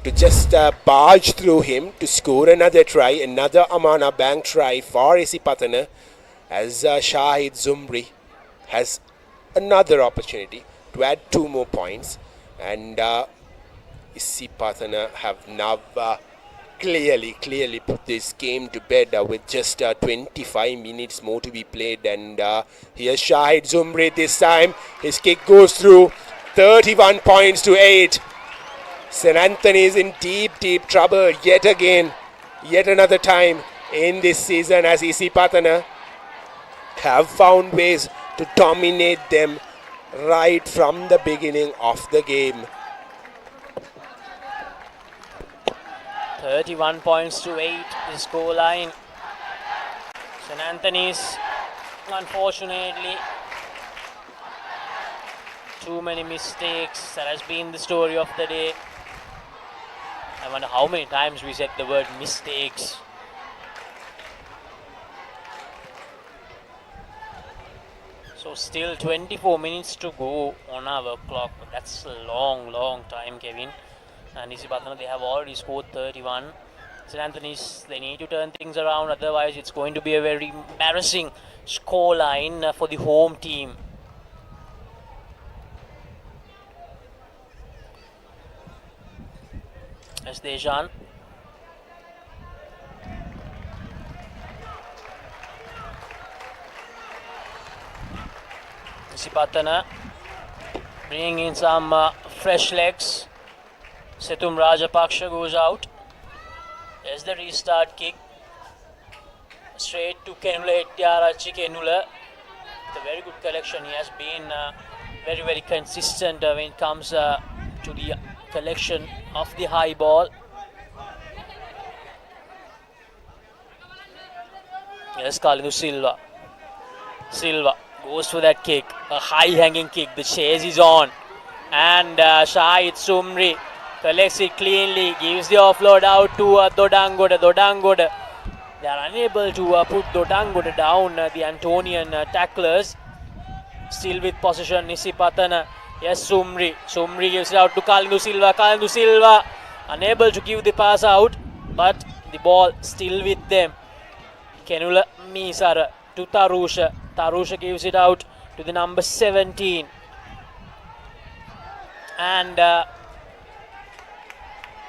to just barge through him to score another try, another Amana Bank try for Isipathana, as Shahid Zumri has another opportunity to add 2 more points, and Isipathana have now clearly put this game to bed with just 25 minutes more to be played. And here's Shahid Zumri this time. His kick goes through. 31 points to 8. St. Anthony is in deep trouble yet again, yet another time in this season, as Isipathana have found ways to dominate them right from the beginning of the game. 31 points to 8, the score line. St. Anthony's, unfortunately, too many mistakes. That has been the story of the day. I wonder how many times we said the word mistakes. So still 24 minutes to go on our clock. That's a long time, Kevin. And Isipathana, they have already scored 31. St. Anthony's, they need to turn things around, otherwise it's going to be a very embarrassing score line for the home team. As Dejan. Isipathana bringing in some fresh legs. Setum Rajapaksha goes out. There's the restart kick. Straight to Kenula Hettiarachi. Kenula with a very good collection. He has been very consistent when it comes to the collection of the high ball. Yes, Kalindu Silva. Silva goes for that kick. A high hanging kick. The chase is on. And Shahid Sumri collects it cleanly, gives the offload out to Dodangoda. Dodangoda They are unable to put Dodangoda down, the Antonian tacklers. Still with possession, Isipathana. Yes, Sumri. Sumri gives it out to Kalindu Silva. Kalindu Silva unable to give the pass out, but the ball still with them. Kenula Misara to Tarusha. Tarusha gives it out to the number 17. And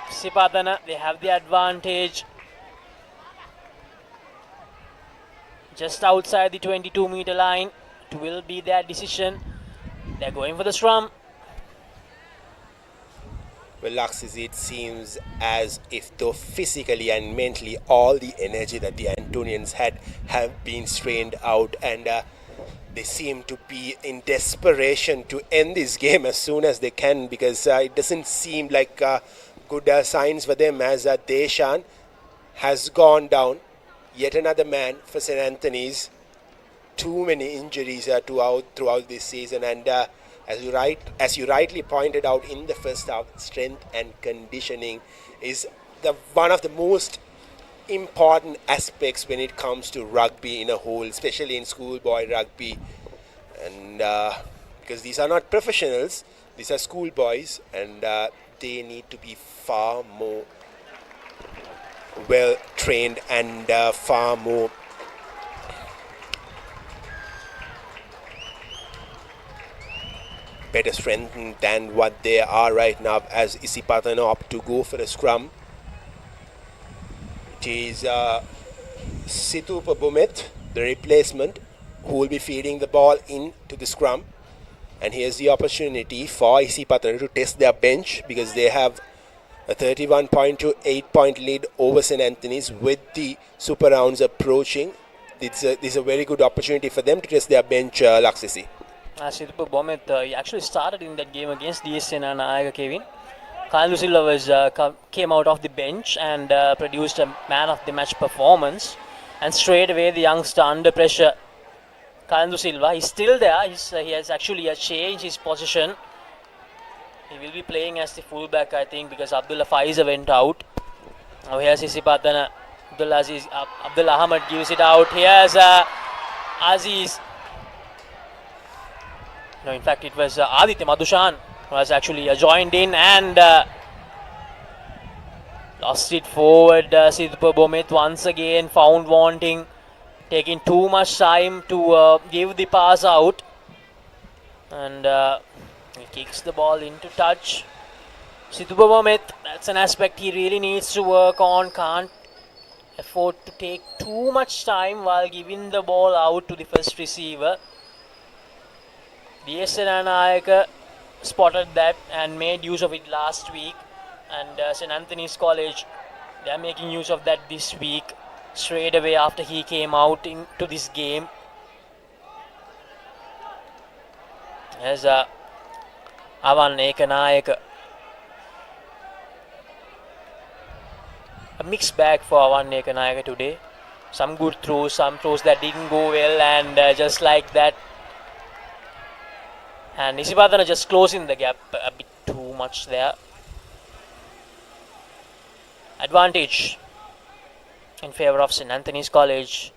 Isipathana, they have the advantage. Just outside the 22-meter line. It will be their decision. They're going for the scrum. Well, Laxis, it seems as if though physically and mentally all the energy that the Antonians had have been strained out, and they seem to be in desperation to end this game as soon as they can, because it doesn't seem like good signs for them, as Deshan has gone down. Yet another man for St. Anthony's. Too many injuries throughout this season, and as you rightly pointed out in the first half, strength and conditioning is one of the most important aspects when it comes to rugby in a whole, especially in schoolboy rugby. And because these are not professionals, these are schoolboys, and they need to be far more well trained and far more better strengthened than what they are right now, as Isipathana opt to go for a scrum. It is Situpa Bumet, the replacement, who will be feeding the ball into the scrum. And here's the opportunity for Isipathana to test their bench, because they have a 31-point to 8-point lead over St. Anthony's with the super rounds approaching. This is a very good opportunity for them to test their bench, Laksisi. Siddhupa Bomet, he actually started in that game against DSN and Nayaga Kevin. Kalindu Silva came out of the bench and produced a man of the match performance. And straight away the youngster under pressure. Kalindu Silva, he's still there. He has actually changed his position. He will be playing as the fullback, I think, because Abdullah Faiza went out. Now here's Isipathana. Abdullah Ahmad gives it out. Here's Aziz. No, in fact, it was Aditya Madhushan who has actually joined in and lost it forward. Siddhupa Bomet once again found wanting, taking too much time to give the pass out. And he kicks the ball into touch. Siddhupa Bomet, that's an aspect he really needs to work on. Can't afford to take too much time while giving the ball out to the first receiver. DSN Nayaka spotted that and made use of it last week. And St. Anthony's College, they are making use of that this week, straight away after he came out into this game. As Avan Ekanayaka. A mixed bag for Avan Ekanayaka today. Some good throws, some throws that didn't go well, and just like that. And Isipathana just closing the gap a bit too much there. Advantage in favor of St. Anthony's College.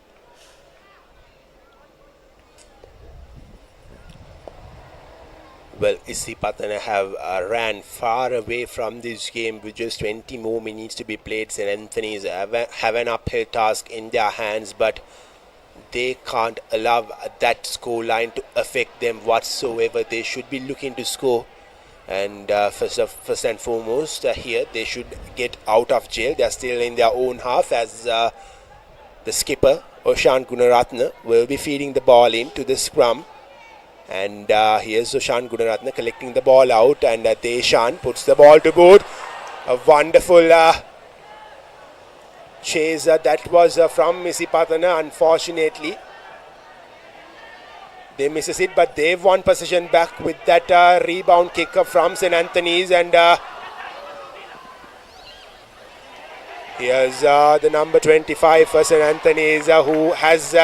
Well, Isipathana have ran far away from this game with just 20 more minutes to be played. St. Anthony's have an uphill task in their hands, but they can't allow that score line to affect them whatsoever. They should be looking to score, and first and foremost here they should get out of jail. They are still in their own half, as the skipper Oshan Gunaratna will be feeding the ball into the scrum. And here's Oshan Gunaratna collecting the ball out, and Deshan puts the ball to board. A wonderful chase that was from Isipathana. Unfortunately, they misses it, but they've won possession back with that rebound kicker from St. Anthony's. And here's the number 25 for St. Anthony's, who has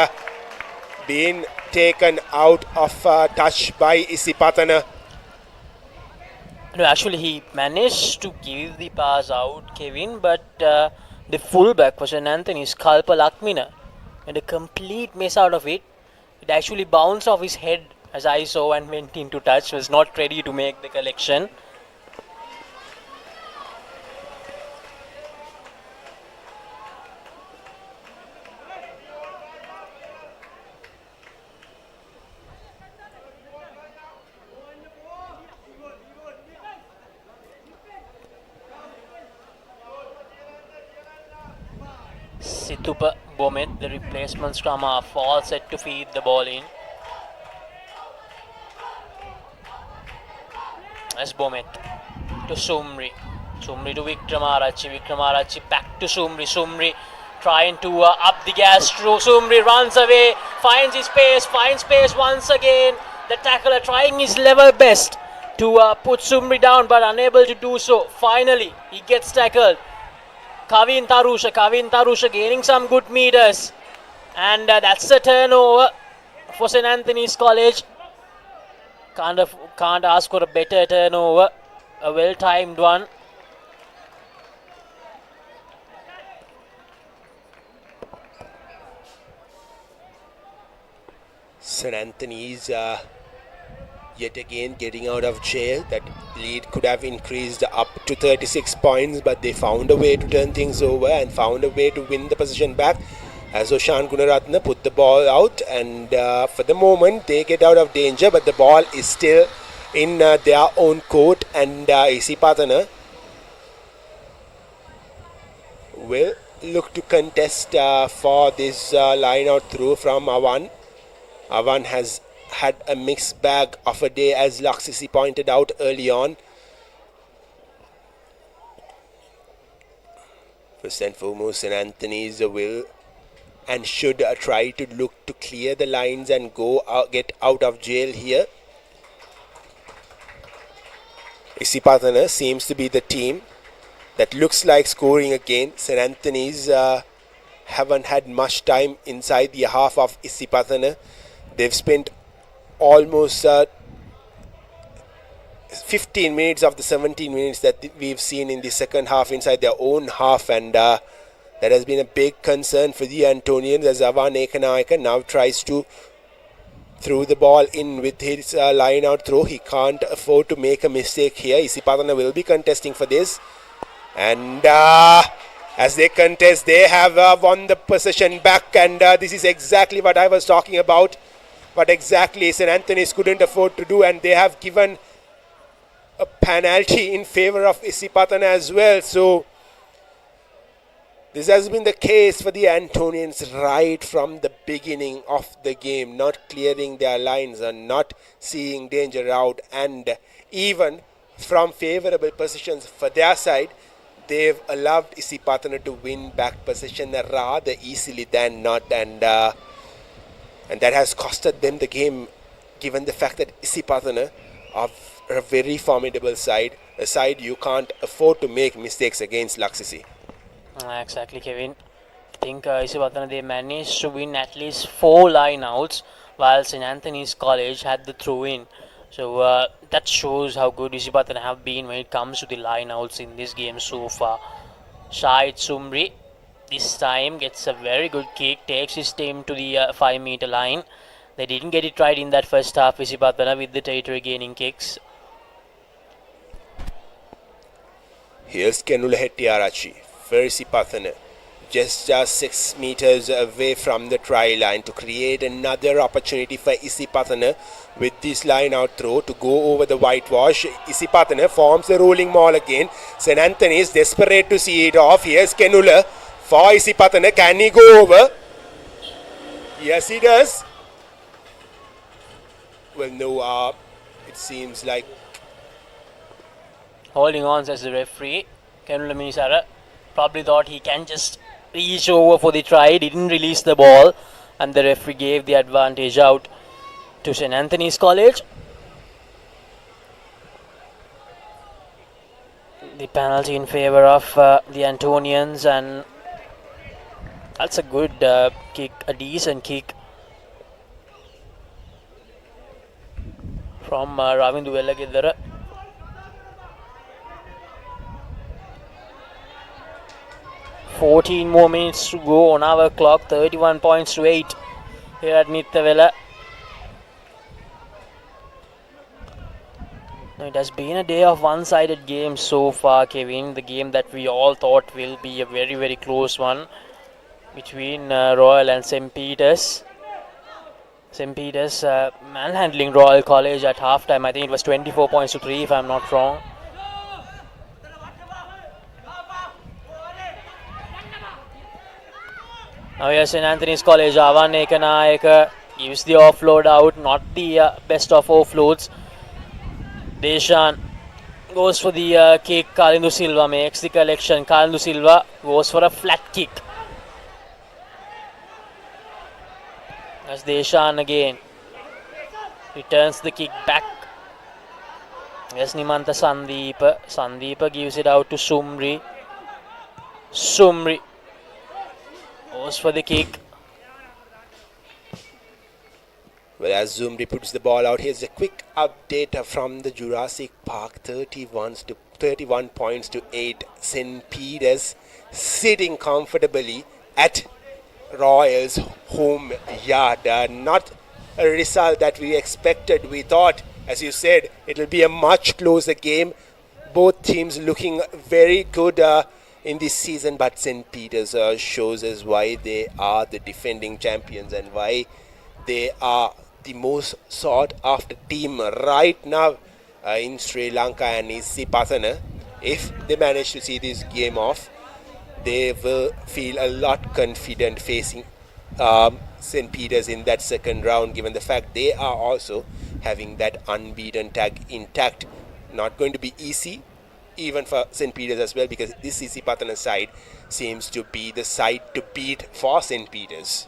been taken out of touch by Isipathana. No, actually he managed to give the pass out, Kevin, but The fullback for St. Anthony's, Kalpa Lakmina, and a complete miss out of it. It actually bounced off his head as I saw and went into touch, was not ready to make the collection. Situpa Bomet, the replacement scrum half, all set to feed the ball in. As Bomet to Sumri. Sumri to Vikramarachi back to Sumri. Sumri trying to up the gas. Sumri runs away, finds space once again. The tackler trying his level best to put Sumri down, but unable to do so. Finally, he gets tackled. Kavin Tarusha gaining some good meters, and that's a turnover for St. Anthony's College. Can't ask for a better turnover, a well-timed one. St. Anthony's yet again getting out of jail. That lead could have increased up to 36 points, but they found a way to turn things over and found a way to win the position back as Oshan Gunaratna put the ball out, and for the moment they get out of danger, but the ball is still in their own court, and Isipatana will look to contest for this line out through from Avan. Avan has had a mixed bag of a day, as Laksisi pointed out early on. First and foremost, St. Anthony's will and should try to look to clear the lines and get out of jail here. Isipatana seems to be the team that looks like scoring again. St. Anthony's haven't had much time inside the half of Isipatana. They've spent almost 15 minutes of the 17 minutes that we've seen in the second half inside their own half, and that has been a big concern for the Antonians, as Avan Ekanayaka now tries to throw the ball in with his line out throw. He can't afford to make a mistake here. Isipatana will be contesting for this, and as they contest, they have won the possession back, and this is exactly what I was talking about. What exactly St. Anthony's couldn't afford to do, and they have given a penalty in favor of Isipatana as well. So this has been the case for the Antonians right from the beginning of the game, not clearing their lines and not seeing danger out, and even from favorable positions for their side, they've allowed Isipatana to win back possession rather easily than not, and that has costed them the game, given the fact that Isipatana are a very formidable side, a side you can't afford to make mistakes against Laksisi. Exactly, Kevin. I think Isipatana, they managed to win at least 4 line-outs, while St. Anthony's College had the throw-in. So that shows how good Isipatana have been when it comes to the line-outs in this game so far. Shahid Sumri this time gets a very good kick, takes his team to the 5-meter line. They didn't get it right in that first half, Isipatana, with the territory gaining kicks. Here's Kenula Hettiarachi for Isipatana, just 6 meters away from the try line, to create another opportunity for Isipatana with this line out throw to go over the whitewash. Isipatana forms the rolling maul again. St. Anthony is desperate to see it off. Here's Kenula for Isipatana. Can he go over? Yes, he does. Well, no, it seems like holding on as the referee. Kenula Minisara probably thought he can just reach over for the try, didn't release the ball, and the referee gave the advantage out to St. Anthony's College. The penalty in favor of the Antonians, and that's a good kick, a decent kick from Ravinduwella Giddara. 14 more minutes to go on our clock. 31 points to 8 here at Nittawela. It has been a day of one-sided games so far, Kevin. The game that we all thought will be a very, very close one between Royal and St. Peter's. St. Peter's manhandling Royal College at halftime. I think it was 24 points to 3 if I'm not wrong. Now here St. Anthony's College, Avan Ekanayaka gives the offload out, not the best of offloads. Deshan goes for the kick. Kalindu Silva makes the collection. Kalindu Silva goes for a flat kick. As Deshan again returns the kick back. Yes, Nimanta Sandeepa. Sandeepa gives it out to Sumri. Sumri goes for the kick. Well, as Zumri puts the ball out, here's a quick update from the Jurassic Park. 31 points to 8. St. Peter's sitting comfortably at Royals' home yard. Not a result that we expected. We thought, as you said, it will be a much closer game. Both teams looking very good in this season, but St. Peter's shows us why they are the defending champions and why they are the most sought after team right now in Sri Lanka and Isipathana. If they manage to see this game off, they will feel a lot confident facing St. Peter's in that second round, given the fact they are also having that unbeaten tag intact. Not going to be easy even for St. Peter's as well, because this Isipatana side seems to be the side to beat for St. Peter's.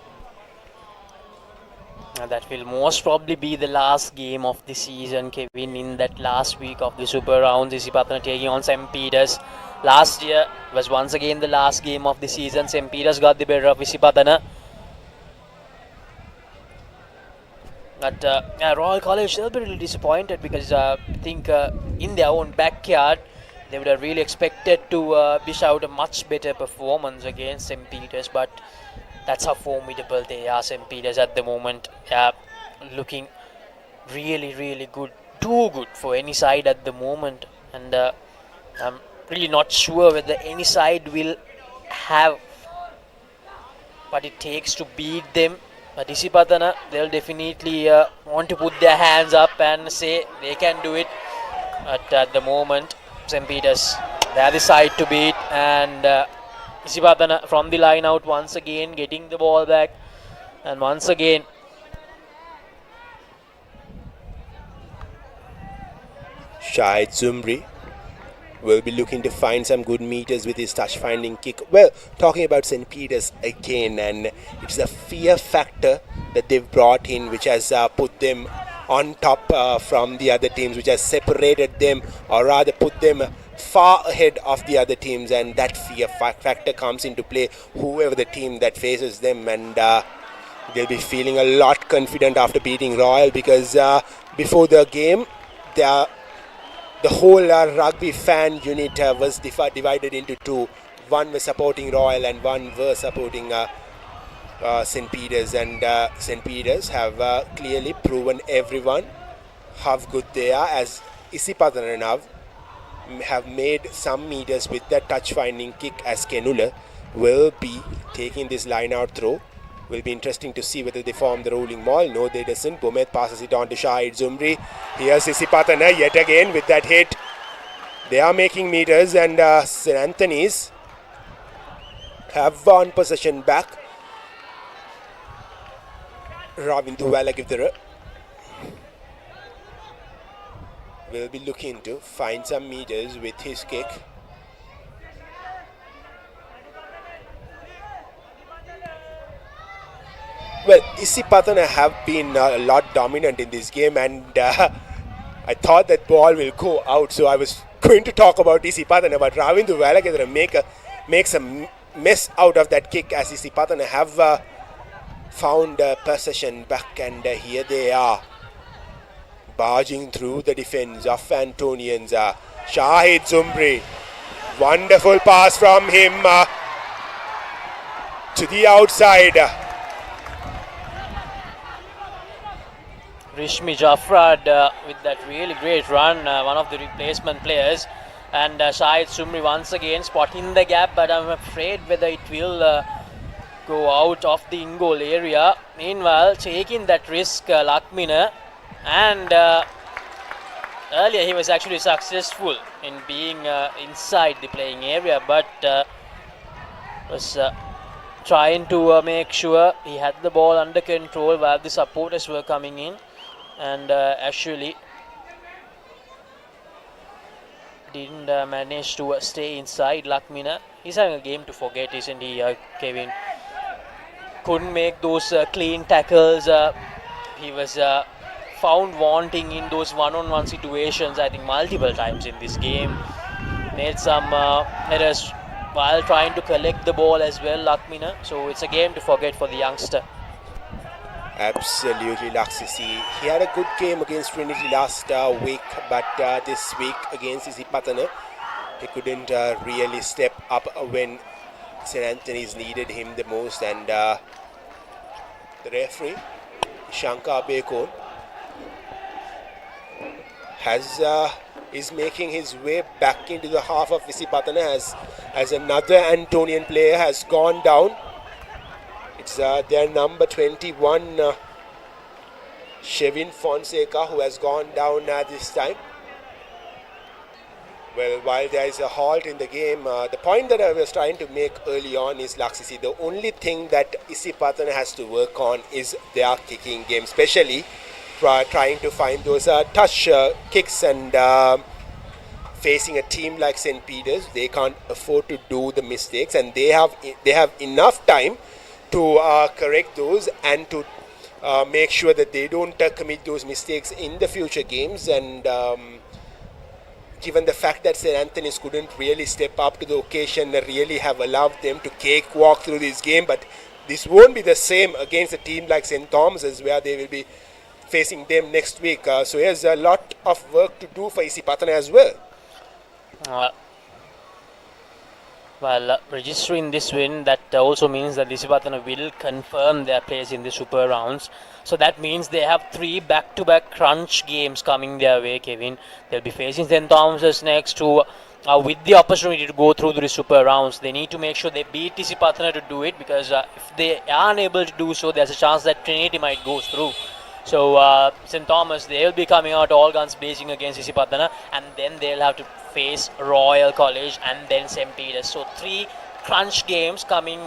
That will most probably be the last game of the season, Kevin, in that last week of the Super Rounds. Isipatana taking on St. Peter's. Last year was once again the last game of the season. St. Peter's got the better of Isipatana. But Royal College, they'll be really disappointed because I think in their own backyard, they would have really expected to dish out a much better performance against St. Peter's. But that's how formidable they are, St. Peter's at the moment. Looking really, really good. Too good for any side at the moment. And I'm really not sure whether any side will have what it takes to beat them. But Isipatana, they'll definitely want to put their hands up and say they can do it. But at the moment, St. Peter's, they're the side to beat. And Isipatana from the line out once again, getting the ball back. And once again, Shahid Zumri will be looking to find some good meters with his touch-finding kick. Well, talking about St. Peter's again, and it's the fear factor that they've brought in which has put them on top from the other teams, which has separated them, or rather put them far ahead of the other teams, and that fear factor comes into play whoever the team that faces them, and they'll be feeling a lot confident after beating Royal, because before the game, the whole rugby fan unit was divided into two. One was supporting Royal and one was supporting St. Peter's, and St. Peter's have clearly proven everyone how good they are, as Isipatana now have made some meters with that touch-finding kick, as Kenula will be taking this line-out throw. Will be interesting to see whether they form the rolling maul. No, they doesn't. Bomet passes it on to Shahid Zumri. Here's Isipatana yet again with that hit. They are making meters, and St. Anthony's have won possession back. Nittawela give the will be looking to find some meters with his kick. Well, Isipatana have been a lot dominant in this game, and I thought that ball will go out, so I was going to talk about Isipatana, but Nittawela gonna make some mess out of that kick, as Isipatana have found possession back, and here they are barging through the defense of Antonians. Shahid Zumri, wonderful pass from him. to the outside. Rishmi Jafrad with that really great run, one of the replacement players. And Shahid Sumri once again spotting the gap, but I'm afraid whether it will go out of the in-goal area. Meanwhile, taking that risk, Lakmina, and earlier he was actually successful in being inside the playing area, but was trying to make sure he had the ball under control while the supporters were coming in, and actually didn't manage to stay inside. Lakmina, he's having a game to forget, isn't he, Kevin? Couldn't make those clean tackles. He was found wanting in those one-on-one situations, I think multiple times in this game. Made some errors while trying to collect the ball as well, Lakmina. So it's a game to forget for the youngster. Absolutely, Laksisi. He had a good game against Trinity last week, but this week against Isipathana, he couldn't really step up when St. Anthony's needed him the most. And the referee, Shankar Bekon, is making his way back into the half of Isipatana as another Antonian player has gone down. It's their number 21, Shevin Fonseca, who has gone down this time. Well, while there is a halt in the game, the point that I was trying to make early on is, Laksisi, the only thing that Isipatana has to work on is their kicking game, especially trying to find those touch kicks, and facing a team like St. Peter's, they can't afford to do the mistakes, and they have enough time to correct those and to make sure that they don't commit those mistakes in the future games. And given the fact that St. Anthony's couldn't really step up to the occasion, really have allowed them to cakewalk through this game, but this won't be the same against a team like St. Thomas's, where they will be facing them next week. So there's a lot of work to do for Isipatana as well. Well, registering this win, that also means that Isipatana will confirm their place in the super rounds. So that means they have 3 back-to-back crunch games coming their way, Kevin. They'll be facing St. Thomas's next, who with the opportunity to go through the super rounds. They need to make sure they beat Isipatana to do it, because if they are unable to do so, there's a chance that Trinity might go through. So St. Thomas, they'll be coming out all guns blazing against Isipatana, and then they'll have to face Royal College and then St. Peter's. So 3 crunch games coming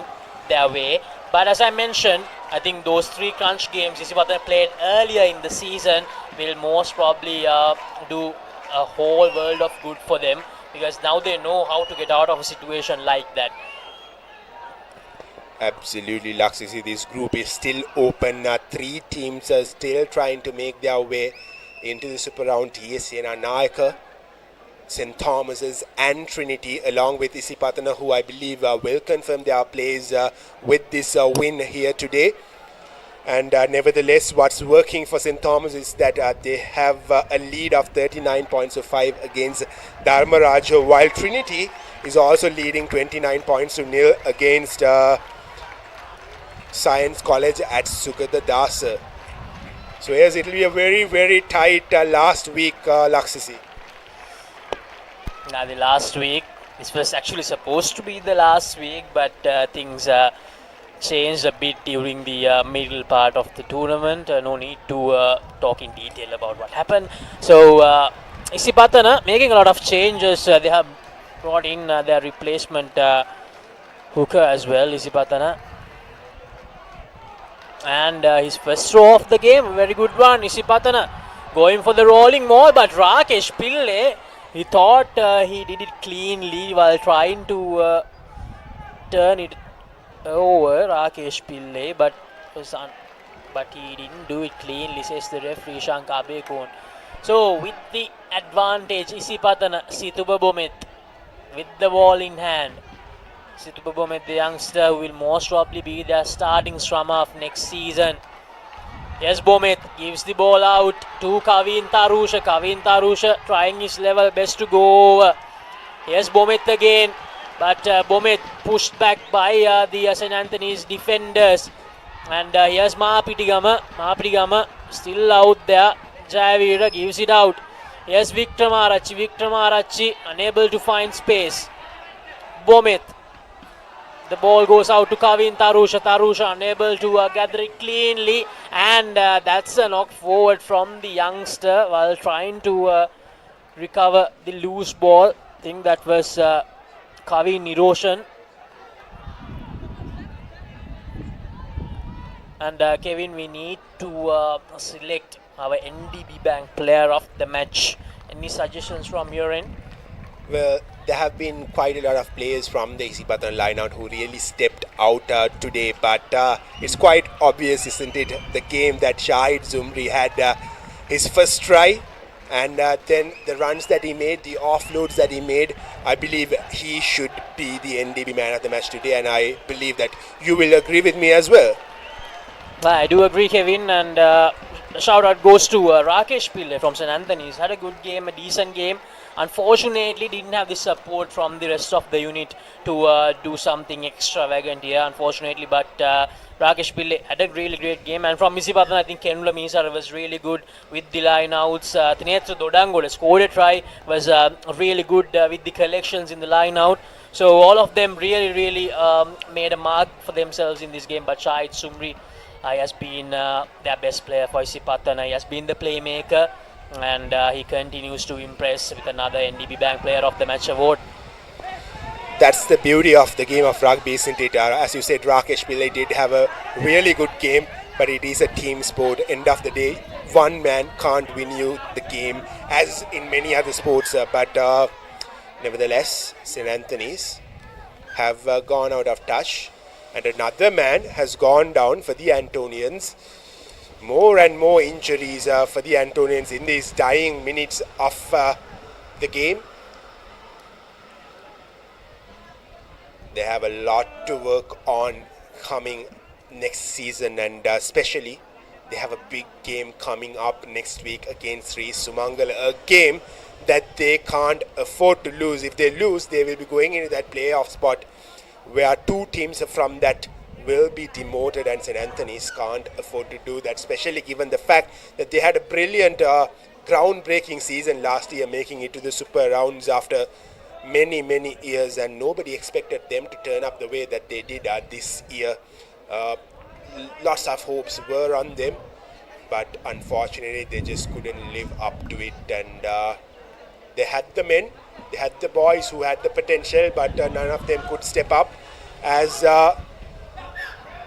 their way. But as I mentioned, I think those 3 crunch games Isipatana played earlier in the season will most probably do a whole world of good for them, because now they know how to get out of a situation like that. Absolutely, Laksisi. This group is still open. 3 teams are still trying to make their way into the super round. TSC and Nayaka, St. Thomas's and Trinity, along with Isipatana, who I believe will confirm their place with this win here today. And nevertheless, what's working for St. Thomas is that they have a lead of 39 points to 5 against Dharmaraj, while Trinity is also leading 29 points to 0 against Science College at Sugata Dasa. So yes, it will be a very, very tight last week, Laksisi. Now the last week, this was actually supposed to be the last week, but things changed a bit during the middle part of the tournament. No need to talk in detail about what happened. So Isipatana making a lot of changes. They have brought in their replacement hooker as well, Isipatana. And his first throw of the game, a very good one. Isipatana going for the rolling more, but Rakesh Pillai, he thought he did it cleanly while trying to turn it over, Rakesh Pillai, but he didn't do it cleanly, says the referee Shankar Bekon. So with the advantage, Isipatana, Situba Bomet with the ball in hand. Situba Bomet, the youngster, will most probably be their starting strummer of next season. Yes, Bomet gives the ball out to Kavin Tarusha. Kavin Tarusha trying his level best to go over. Yes, Bomet again. But Bomet pushed back by the St. Anthony's defenders. And here's Mahapitigama still out there. Jayavira gives it out. Here's Vikramarachi unable to find space. Bomet. The ball goes out to Kavin Tarusha unable to gather it cleanly, and that's a knock forward from the youngster while trying to recover the loose ball. I think that was Kavin Niroshan. And Kevin, we need to select our NDB Bank player of the match. Any suggestions from your end? Well, there have been quite a lot of players from the Isipatana line-out who really stepped out today, but it's quite obvious, isn't it, the game that Shahid Zumri had his first try, and then the runs that he made, the offloads that he made. I believe he should be the NDB man of the match today, and I believe that you will agree with me as well. I do agree, Kevin, and shout out goes to Rakesh Pillai from St. Anthony's. Had a good game, a decent game. Unfortunately, didn't have the support from the rest of the unit to do something extravagant here, unfortunately. But Rakesh Pillai had a really great game. And from Isipatana, I think Kenula Misar was really good with the line-outs. Tinetsu Dodangole scored a try, was really good with the collections in the line-out. So all of them really made a mark for themselves in this game. But Shahid Zumri has been their best player for Isipatana. He has been the playmaker. And he continues to impress with another NDB Bank Player of the Match award. That's the beauty of the game of rugby, isn't it? As you said, Rakesh Pillai did have a really good game, but it is a team sport. End of the day, one man can't win you the game, as in many other sports. But nevertheless, St. Anthony's have gone out of touch, and another man has gone down for the Antonians. More and more injuries for the Antonians in these dying minutes of the game. They have a lot to work on coming next season, and especially they have a big game coming up next week against Sri Sumangala, a game that they can't afford to lose. If they lose, they will be going into that playoff spot where two teams from that will be demoted, and St. Anthony's can't afford to do that, especially given the fact that they had a brilliant groundbreaking season last year, making it to the super rounds after many years, and nobody expected them to turn up the way that they did this year. Lots of hopes were on them, but unfortunately they just couldn't live up to it, and they had the men, they had the boys who had the potential, but none of them could step up. As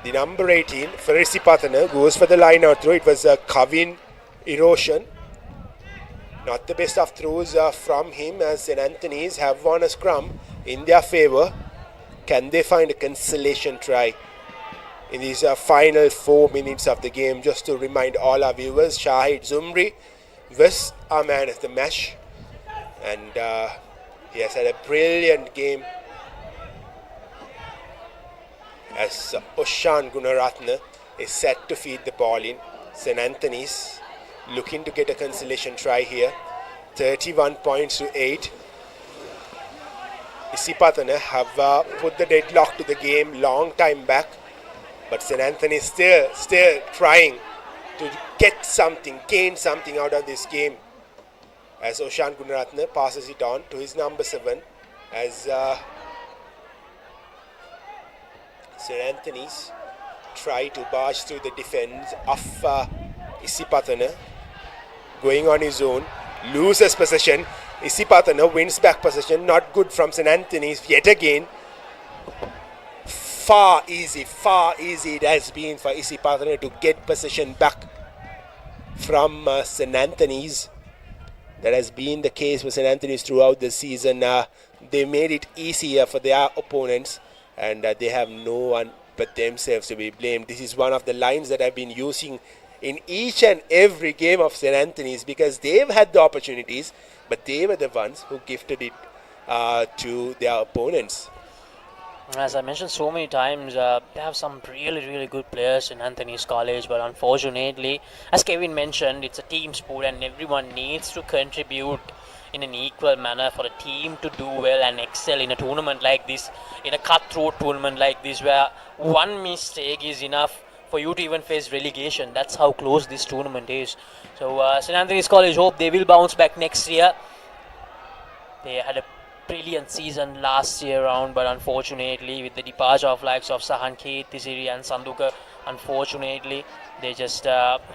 the number 18 for Isipathana goes for the line out throw. It was a Kavin erosion. Not the best of throws from him, as St. Anthony's have won a scrum in their favour. Can they find a consolation try in these final 4 minutes of the game? Just to remind all our viewers, Shahid Zumri was our man of the match, and he has had a brilliant game, as Oshan Gunaratne is set to feed the ball in. St. Anthony's looking to get a consolation try here. 31 points to 8. Isipatana have put the deadlock to the game long time back, but St. Anthony's still trying to get something, gain something out of this game, as Oshan Gunaratne passes it on to his number 7, as St. Anthony's try to barge through the defense of Isipathana, going on his own, loses possession. Isipathana wins back possession, not good from St. Anthony's yet again. Far easy it has been for Isipathana to get possession back from St. Anthony's. That has been the case with St. Anthony's throughout the season. They made it easier for their opponents, and they have no one but themselves to be blamed. This is one of the lines that I've been using in each and every game of St. Anthony's, because they've had the opportunities, but they were the ones who gifted it to their opponents. As I mentioned so many times, they have some really good players in Anthony's College, but unfortunately, as Kevin mentioned, it's a team sport and everyone needs to contribute in an equal manner for a team to do well and excel in a tournament like this, in a cutthroat tournament like this, where one mistake is enough for you to even face relegation. That's how close this tournament is. So St. Anthony's College hope they will bounce back next year. They had a brilliant season last year round, but unfortunately with the departure of likes of Sahan, Tisiri and Sanduka, unfortunately they just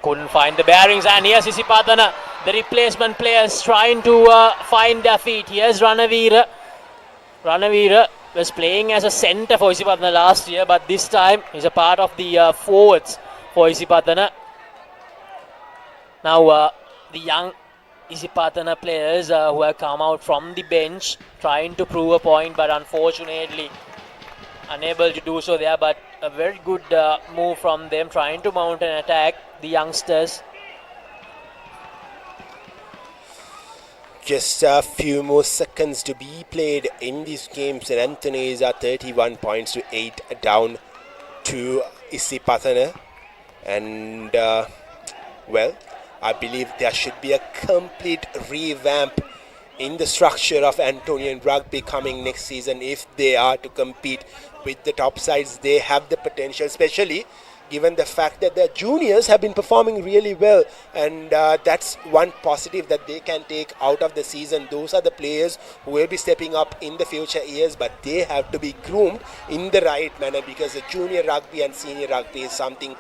couldn't find the bearings. And here's Isipathana, the replacement players trying to find their feet. Here's Ranavira. Ranavira was playing as a centre for Isipathana last year, but this time he's a part of the forwards for Isipathana. Now the young Isipathana players who have come out from the bench trying to prove a point, but unfortunately unable to do so there. But a very good move from them, trying to mount an attack, the youngsters. Just a few more seconds to be played in this game. St. Anthony's are 31 points to 8 down to Isipathana. And well, I believe there should be a complete revamp in the structure of Antonian rugby coming next season if they are to compete with the top sides. They have the potential, especially given the fact that their juniors have been performing really well, and that's one positive that they can take out of the season. Those are the players who will be stepping up in the future years, but they have to be groomed in the right manner, because the junior rugby and senior rugby is something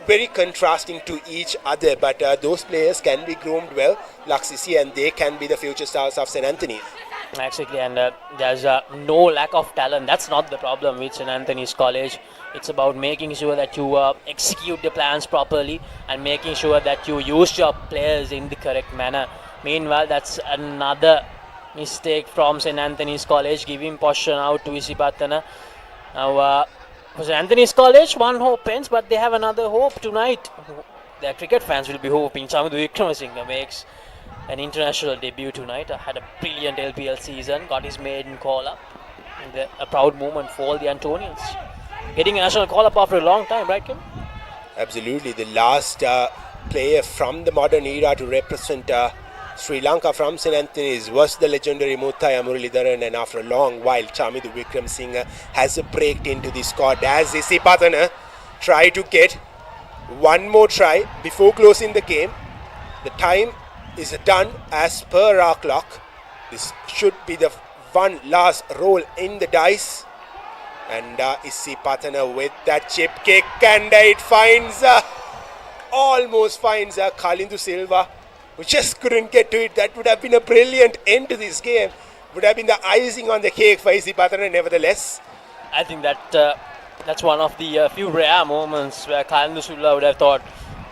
very contrasting to each other, but those players can be groomed well, Laksisi, and they can be the future stars of St. Anthony. Exactly, and there's no lack of talent. That's not the problem with St. Anthony's College. It's about making sure that you execute the plans properly and making sure that you use your players in the correct manner. Meanwhile, that's another mistake from St. Anthony's College, giving possession out to Isipathana. Now, for St. Anthony's College, one hope ends, but they have another hope tonight. Their cricket fans will be hoping Chamudu Wickramasinghe makes an international debut tonight. Had a brilliant LPL season, got his maiden call-up. And a proud moment for all the Antonians. Getting a national call-up after a long time, right, Kim? Absolutely. The last player from the modern era to represent Sri Lanka from St. Anthony's was the legendary Muthaya Muralidharan, and after a long while, Chamudu Wickramasinghe has braked into the squad as Isipathana try to get one more try before closing the game. The time is done as per our clock. This should be the one last roll in the dice, and Isipathana with that chip kick, and it finds almost finds Kalindu Silva, who just couldn't get to it. That would have been a brilliant end to this game. Would have been the icing on the cake for Isipathana nevertheless. I think that that's one of the few rare moments where Kalindu Silva would have thought,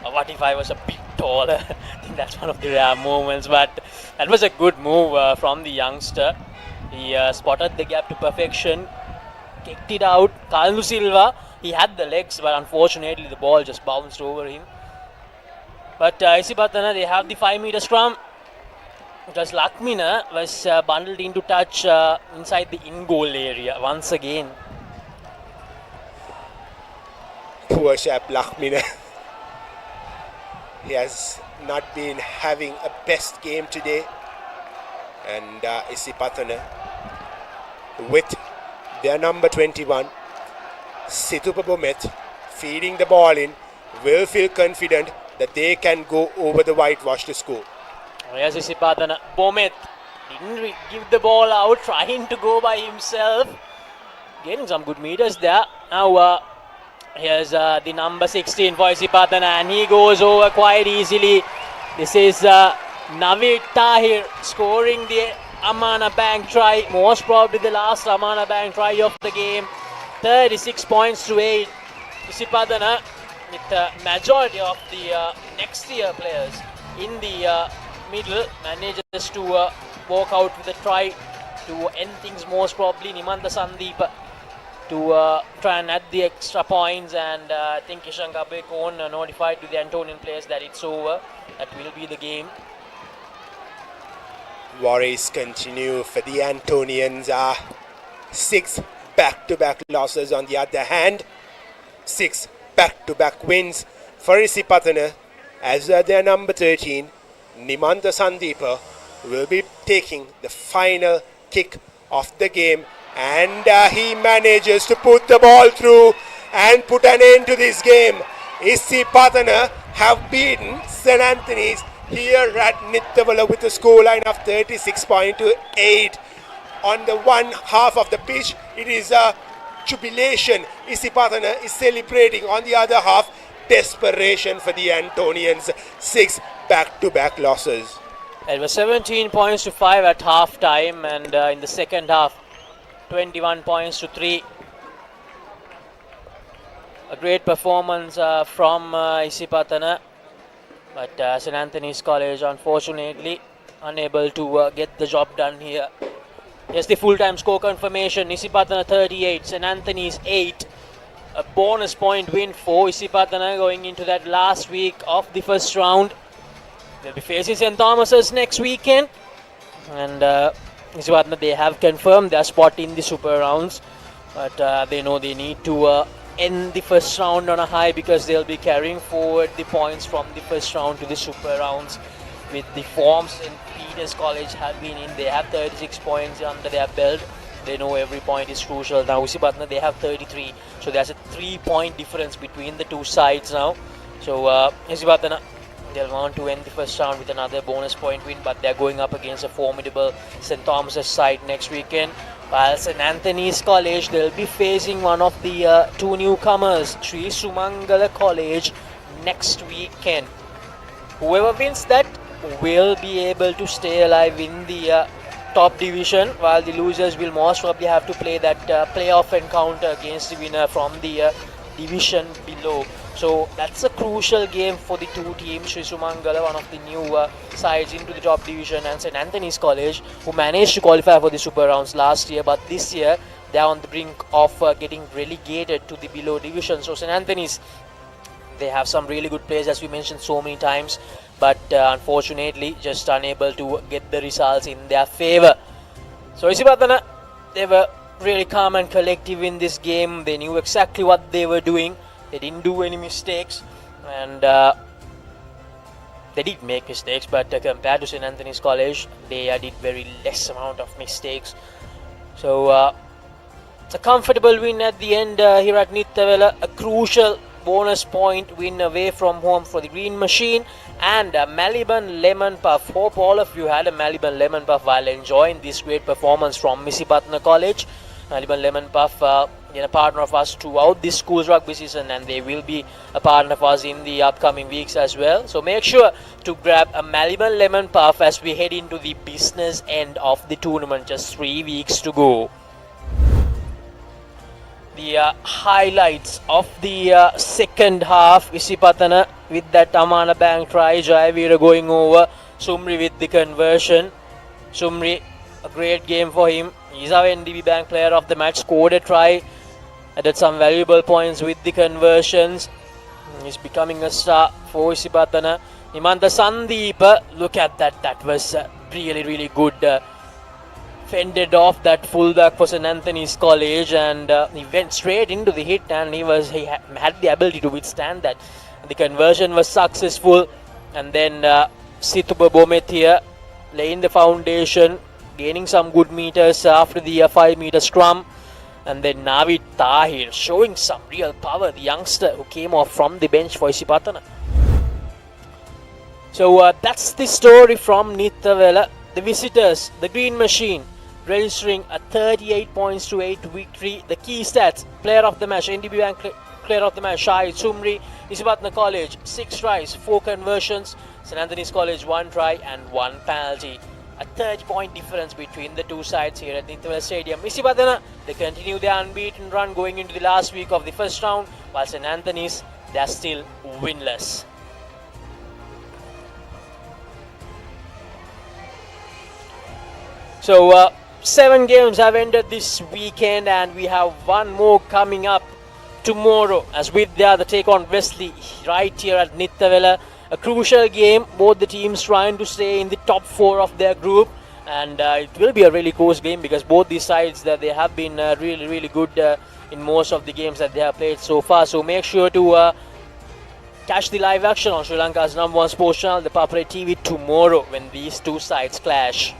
what if I was a bit taller? I think that's one of the rare moments, but that was a good move from the youngster. He spotted the gap to perfection, kicked it out. Kalindu Silva, he had the legs, but unfortunately the ball just bounced over him. But Isipathana, they have the 5-meter scrum. Because Lakmina was bundled into touch inside the in-goal area once again. Poor chap Lakmina. He has not been having a best game today. And Isipathana, with their number 21, Situpa Bomet, feeding the ball in, will feel confident that they can go over the whitewash to score. Yes, Isipathana. Bomet didn't give the ball out, trying to go by himself. Getting some good meters there. Now, here's the number 16 for Isipathana, and he goes over quite easily. This is Naveed Tahir scoring the Amana Bank try. Most probably the last Amana Bank try of the game. 36 points to 8. Isipathana, with the majority of the next year players in the middle, manages to walk out with a try to end things. Most probably Nimantha Sandeep to try and add the extra points, and I think Kishan Kabekon notified to the Antonian players that it's over. That will be the game. Worries continue for the Antonians. 6 back-to-back losses on the other hand. 6 back-to-back wins for Isipathana, as their number 13, Nimantha Sandeep, will be taking the final kick of the game, and he manages to put the ball through and put an end to this game. Isipathana have beaten St. Anthony's here at Nittawela with a scoreline of 36.8. On the one half of the pitch, it is a jubilation. Isipathana is celebrating. On the other half, desperation for the Antonians. 6 back-to-back losses. It was 17 points to 5 at half time, and in the second half, 21 points to 3. A great performance from Isipathana, but St. Anthony's College unfortunately unable to get the job done here. Yes, the full-time score confirmation: Isipathana 38, St. Anthony's 8. A bonus point win for Isipathana going into that last week of the first round. They'll be facing St. Thomas's next weekend, and Isipathana, they have confirmed their spot in the super rounds, but they know they need to end the first round on a high, because they'll be carrying forward the points from the first round to the super rounds. With the forms St. Peter's College have been in, they have 36 points under their belt. They know every point is crucial. Now Isipathana, they have 33, so there's a 3-point difference between the two sides now. So Isipathana, they'll want to end the first round with another bonus point win, but they're going up against a formidable St. Thomas's side next weekend. While St. Anthony's College, they'll be facing one of the two newcomers, Sri Sumangala College, next weekend. Whoever wins that will be able to stay alive in the top division, while the losers will most probably have to play that playoff encounter against the winner from the division below. So that's a crucial game for the two teams, Sri Sumangala, one of the new sides into the top division, and St. Anthony's College, who managed to qualify for the super rounds last year, but this year they are on the brink of getting relegated to the below division. So St. Anthony's, they have some really good players, as we mentioned so many times, but unfortunately just unable to get the results in their favour. So Isipathana, they were really calm and collective in this game. They knew exactly what they were doing. They didn't do any mistakes, and they did make mistakes, but compared to St. Anthony's College, they did very less amount of mistakes. So it's a comfortable win at the end here at Nittawela, a crucial bonus point win away from home for the Green Machine, and a Maliban Lemon Puff. Hope all of you had a Maliban Lemon Puff while enjoying this great performance from Isipathana College. Maliban Lemon Puff, a partner of us throughout this school's rugby season, and they will be a partner of us in the upcoming weeks as well. So make sure to grab a Maliban Lemon Puff as we head into the business end of the tournament. Just 3 weeks to go. The highlights of the second half: Isipathana with that Amana Bank try, Jayavira going over, Sumri with the conversion. Sumri, a great game for him. He's our NDB Bank player of the match, scored a try, added some valuable points with the conversions. He's becoming a star for Isipathana. Nimanta Sandeepa, look at that, that was really, really good. Fended off that fullback for St. Anthony's College, and he went straight into the hit, and he had the ability to withstand that. The conversion was successful, and then Situba Bomet here laying the foundation, gaining some good meters after the 5-meter scrum, and then Navid Tahir showing some real power, the youngster who came off from the bench for Isipathana. So that's the story from Nittawela. The visitors, the Green Machine, registering a 38 points to 8 victory. The key stats: player of the match, NDB Bank player of the match, Shahid Sumri. Isipathana College, 6 tries, 4 conversions. St. Anthony's College, 1 try and 1 penalty. A 30-point difference between the two sides here at Nittawela Stadium. Isipathana, they continue their unbeaten run going into the last week of the first round, while St. Anthony's, they are still winless. So 7 games have ended this weekend, and we have one more coming up tomorrow as with the take on Wesley right here at Nittawela. A crucial game, both the teams trying to stay in the top 4 of their group, and it will be a really close game because both these sides that they have been really good in most of the games that they have played so far. So make sure to Catch the live action on Sri Lanka's #1 sports channel, the Papare TV, tomorrow when these two sides clash.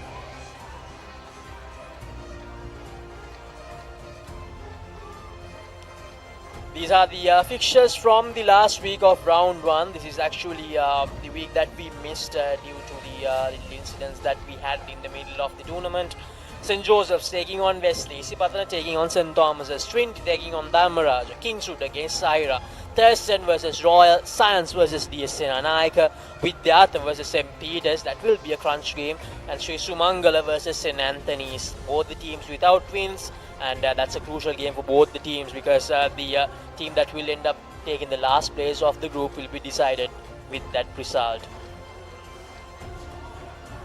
These are the fixtures from the last week of round 1. This is actually the week that we missed due to the little incidents that we had in the middle of the tournament. St. Joseph's taking on Wesley, Isipathana taking on St. Thomas's, Trinity taking on Dhamaraja, Kingswood against Saira, Thurston versus Royal, Science versus DSN Anayaka, Vidyartha versus St. Peter's, that will be a crunch game, and Sri Sumangala versus St. Anthony's, both the teams without wins, and that's a crucial game for both the teams because the team that will end up taking the last place of the group will be decided with that result.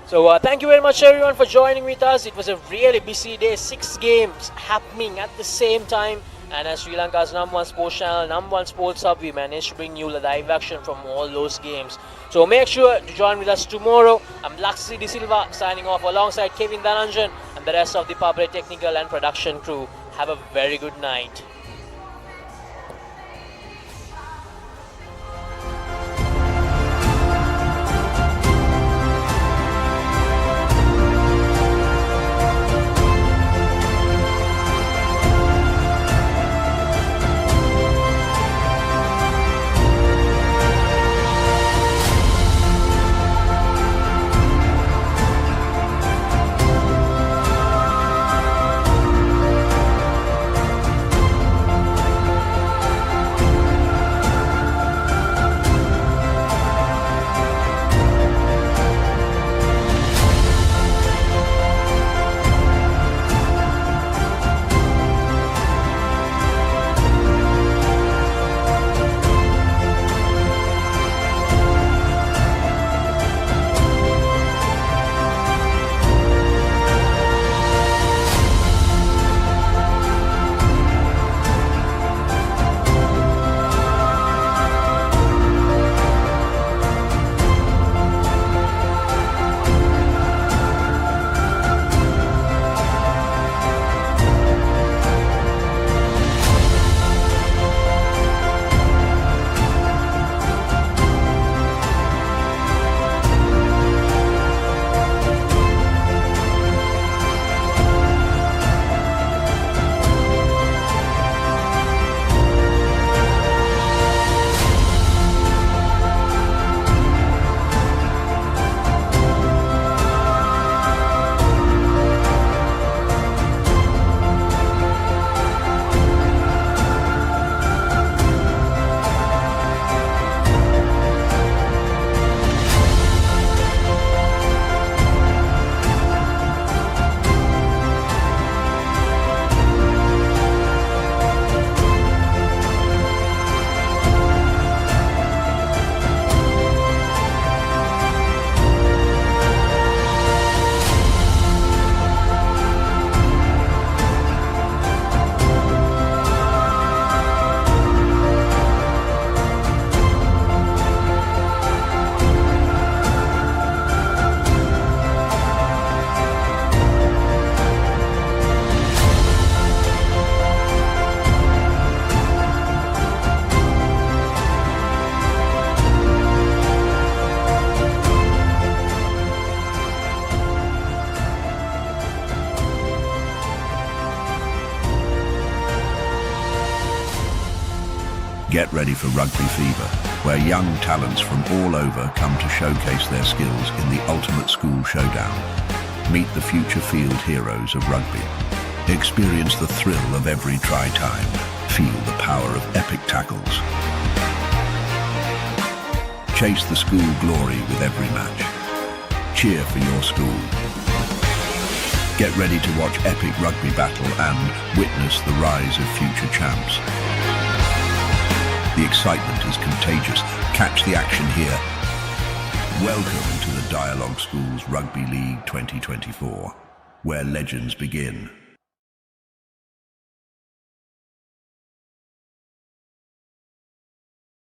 So thank you very much everyone for joining with us. It was a really busy day, 6 games happening at the same time, and as Sri Lanka's #1 sports channel, #1 sports hub, we managed to bring you the live action from all those games. So make sure to join with us tomorrow. I'm Laxi De Silva signing off alongside Kevin Dhananjan and the rest of the Papare technical and production crew. Have a very good night. Get ready for Rugby Fever, where young talents from all over come to showcase their skills in the ultimate school showdown. Meet the future field heroes of rugby. Experience the thrill of every try time. Feel the power of epic tackles. Chase the school glory with every match. Cheer for your school. Get ready to watch epic rugby battle and witness the rise of future champs. The excitement is contagious. Catch the action here. Welcome to the Dialog Schools Rugby League 2024, where legends begin.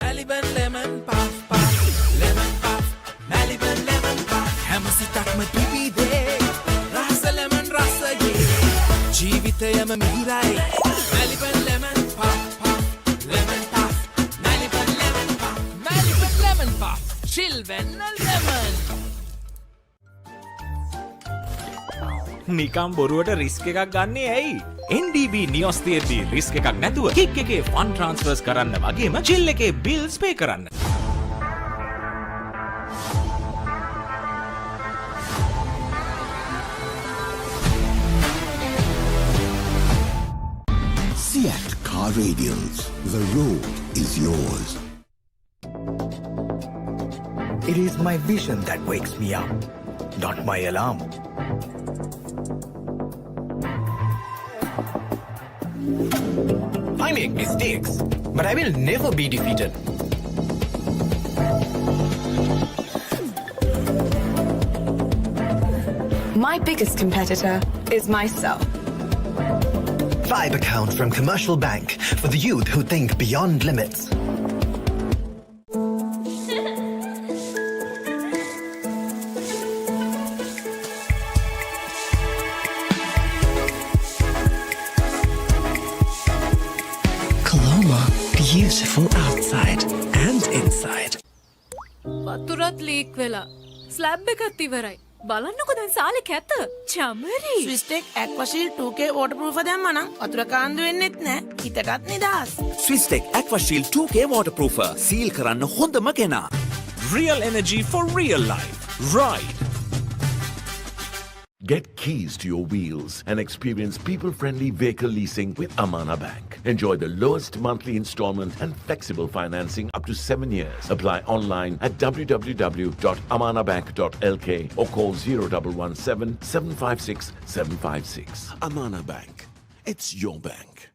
Maliban lemon puff puff, lemon puff, Maliban lemon puff. Hamasitakma pipide, rasa lemon rasa ye. Jeevithayama mihirai, Maliban lemon puff puff, lemon puff, Maliban lemon puff, Maliban. chill වෙන්න lemon. නිකම් බොරුවට risk එකක් ගන්නේ ඇයි? NDB නියොස් තියෙද්දී risk එකක් නැතුව kick එකේ ෆන් ට්‍රාන්ස්ෆර්ස් කරන්න වගේම චිල් එකේ බිල්ස් පේ කරන්න. Seat Car Radials. The road is yours. It is my vision that wakes me up, not my alarm. I make mistakes, but I will never be defeated. My biggest competitor is myself. 5 account from Commercial Bank for the youth who think beyond limits. Colombo, beautiful outside and inside. වතුරත් leak වෙලා slab එකත් ඉවරයි. බලන්නකො දැන් සාලේ කැත. Chamari. ස්විස්ටෙක් ඇක්වාෂීල්ඩ් 2K waterproof දැම්මා නම් වතුර කාන්දු වෙන්නෙත් නෑ. හිතටත් නිදහස්. Swistek Aquashield 2K waterproofer. සීල් කරන්න හොඳම කෙනා. Real energy for real life. Ride. Get keys to your wheels and experience people-friendly vehicle leasing with Amana Bank. Enjoy the lowest monthly installment and flexible financing up to 7 years. Apply online at www.amanabank.lk or call 0117 756 756. Amana Bank. It's your bank.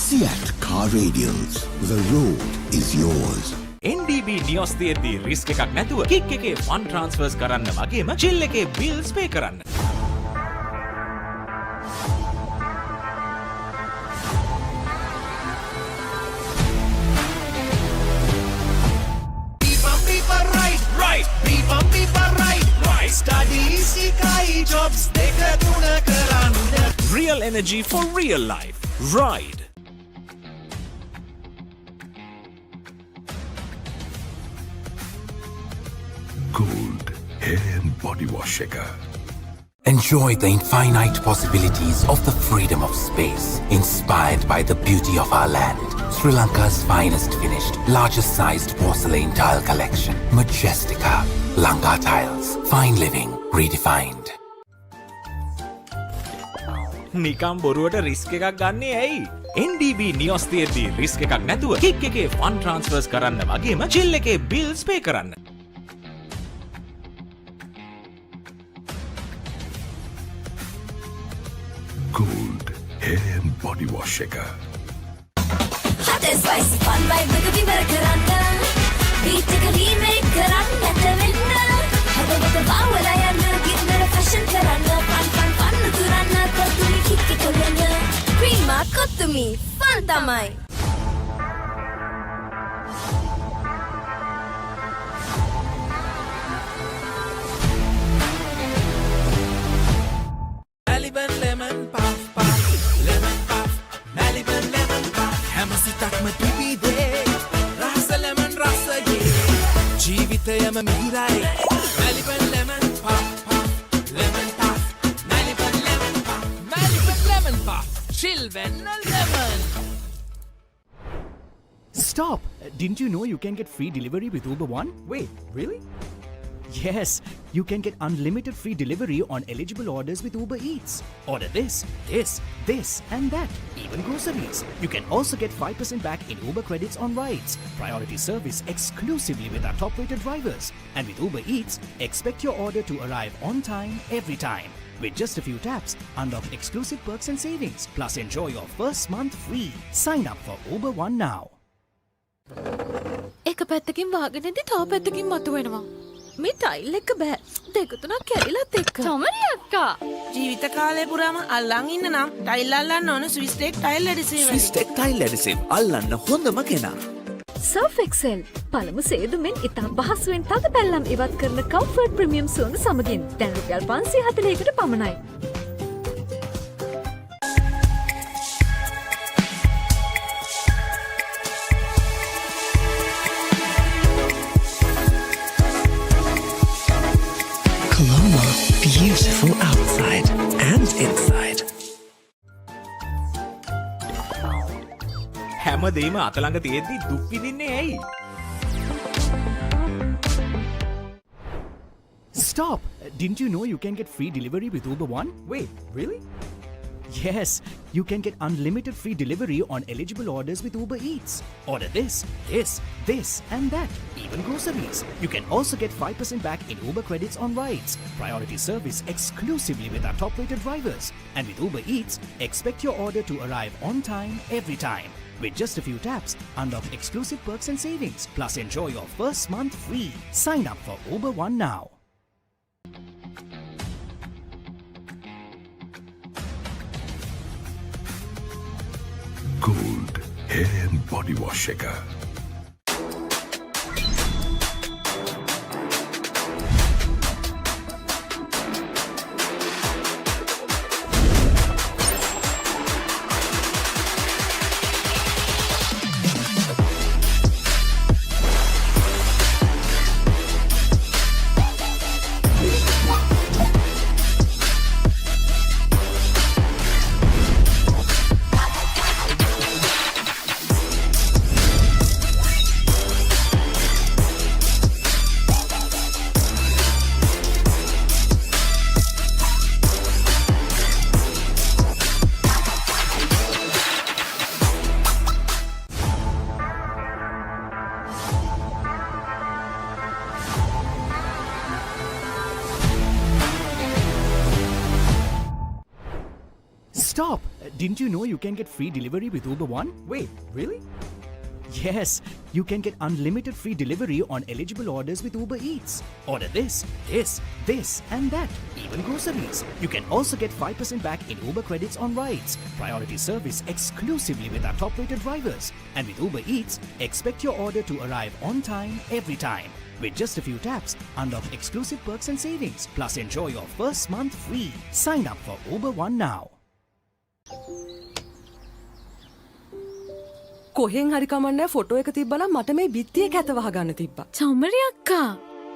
Seat Car Radials. The road is yours. NDB නියොස් තියෙද්දී risk එකක් නැතුව kick එකේ fun ට්‍රාන්ස්ෆර්ස් කරන්න වගේම chill එකේ bills පේ කරන්න. Real energy for real life. Ride. Gold hair and body wash shaker. Enjoy the infinite possibilities of the freedom of space, inspired by the beauty of our land. Sri Lanka's finest finished, largest sized porcelain tile collection. Majestica. Lanka Tiles. Fine living redefined. නිකම් බොරුවට risk එකක් ගන්නේ ඇයි? NDB නියොස් තියෙද්දී risk එකක් නැතුව kick එකේ fun ට්‍රාන්ස්ෆර්ස් කරන්න වගේම චිල් එකේ බිල්ස් පේ කරන්න. Gold hair and body wash shaker. Hot and spicy fun vibe with the beat කරන්න. Beat එක remake කරන්න Nittawela. හදවත බාවලා යන්න ගින්නර fashion කරන්න. Fun තුරන්න කොතුමි kick එක වෙන්න. Prima කොතුමි fun තමයි. Maliban lemon puff puff, lemon puff, Maliban lemon puff. හැමසිතක්ම පිපිදේ, රස lemon රසයේ. ජීවිතයම මිහිරයි. Maliban lemon puff puff, lemon puff, Maliban lemon puff, Maliban lemon puff. Chill වෙන්න lemon. Stop! Didn't you know you can get free delivery with Uber One? Wait, really? Yes, you can get unlimited free delivery on eligible orders with Uber Eats. Order this, and that, even groceries. You can also get 5% back in Uber credits on rides. Priority service exclusively with our top-rated drivers. And with Uber Eats, expect your order to arrive on time, every time. With just a few taps, unlock exclusive perks and savings. Plus enjoy your first month free. Sign up for Uber One now. එක පැත්තකින් වාගෙනදී තව පැත්තකින් මතුවෙනවා. මේ tile එක බෑ. දෙක තුනක් කැඩිලත් එක්ක. චමරි අක්කා. ජීවිත කාලය පුරාම අල්ලන් ඉන්න නම් ටයිල් අල්ලන්න ඕන Swiss tech tile adhesive. Swiss tech tile adhesive අල්ලන්න හොඳම කෙනා. සර්ෆ් එක්සෙල් පළමු සේදුමෙන් ඉතා පහසුවෙන් තද පැල්ලම් ඉවත් කරන කම්ෆර්ට් ප්‍රීමියම් සුවඳ සමගින් දැන් රුපියල් 540කට පමණයි. Colombo, beautiful outside and inside. හැමදේම අතළඟ තියෙද්දි දුක් විඳින්නේ ඇයි? Stop! Didn't you know you can get free delivery with Uber One? Wait, really? Yes, you can get unlimited free delivery on eligible orders with Uber Eats. Order this, and that, even groceries. You can also get 5% back in Uber credits on rides. Priority service exclusively with our top-rated drivers. And with Uber Eats, expect your order to arrive on time, every time. With just a few taps, unlock exclusive perks and savings. Plus enjoy your first month free. Sign up for Uber One now. Gold hair and body wash shaker. Stop! Didn't you know you can get free delivery with Uber One? Wait, really? Yes, you can get unlimited free delivery on eligible orders with Uber Eats. Order this, and that, even groceries. You can also get 5% back in Uber credits on rides. Priority service exclusively with our top-rated drivers. And with Uber Eats, expect your order to arrive on time, every time. With just a few taps, unlock exclusive perks and savings. Plus enjoy your first month free. Sign up for Uber One now. කොහෙන් හරි කමන්නේ photo එක තිබ්බනම් මට මේ බිත්තිය කැත වහගන්න තිබ්බා. චමරි අක්කා.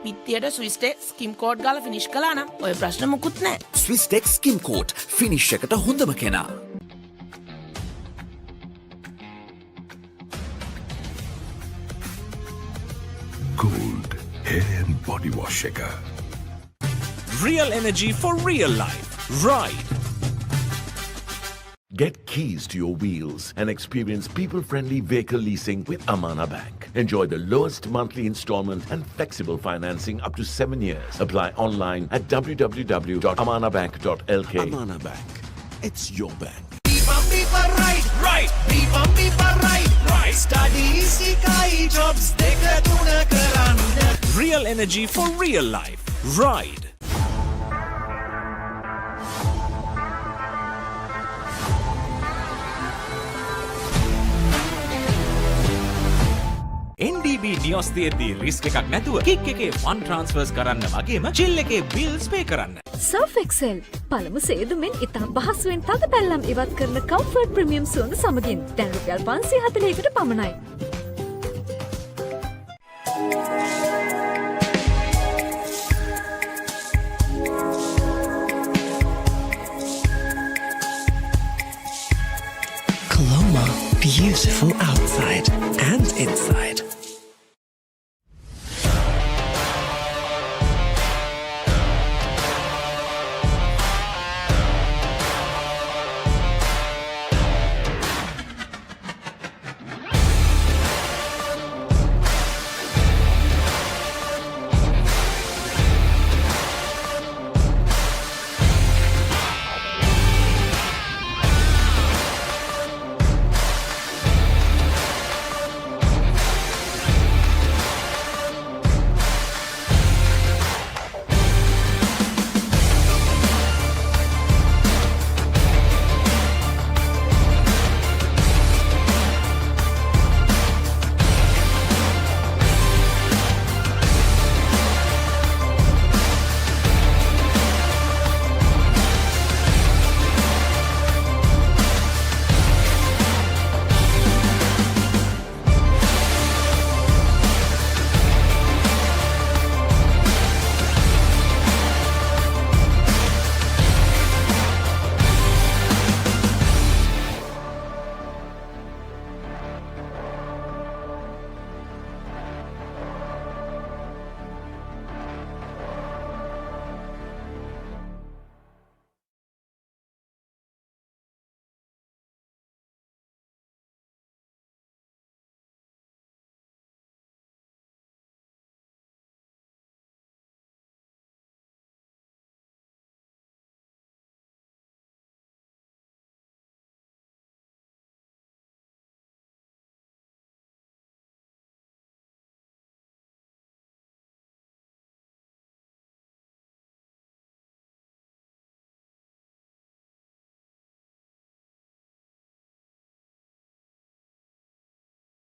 පිටියට ස්විස් ටෙක් ස්කිම් කෝඩ් ගාලා ෆිනිෂ් කළා නම් ඔය ප්‍රශ්න මුකුත් නැහැ. ස්විස් ටෙක් ස්කිම් කෝට් ෆිනිෂ් එකට හොඳම කෙනා. Gold hair and body wash shaker. Real energy for real life. Ride. Get keys to your wheels and experience people-friendly vehicle leasing with Amana Bank. Enjoy the lowest monthly installment and flexible financing up to 7 years. Apply online at www.amanabank.lk. Amana Bank. It's your bank. Right. Study easy jobs dekaduna karanna. Real energy for real life. Ride. NDB නියොස් තියෙද්දී risk එකක් නැතුව kick එකේ fun ට්‍රාන්ස්ෆර්ස් කරන්න වගේම chill එකේ bills පේ කරන්න. Surf Excel පළමු සේදුමෙන් ඉතා පහසුවෙන් තද පැල්ලම් ඉවත් කරන කම්ෆර්ට් ප්‍රීමියම් සුවඳ සමගින් දැන් රුපියල් 540කට පමණයි. Colombo, beautiful outside and inside.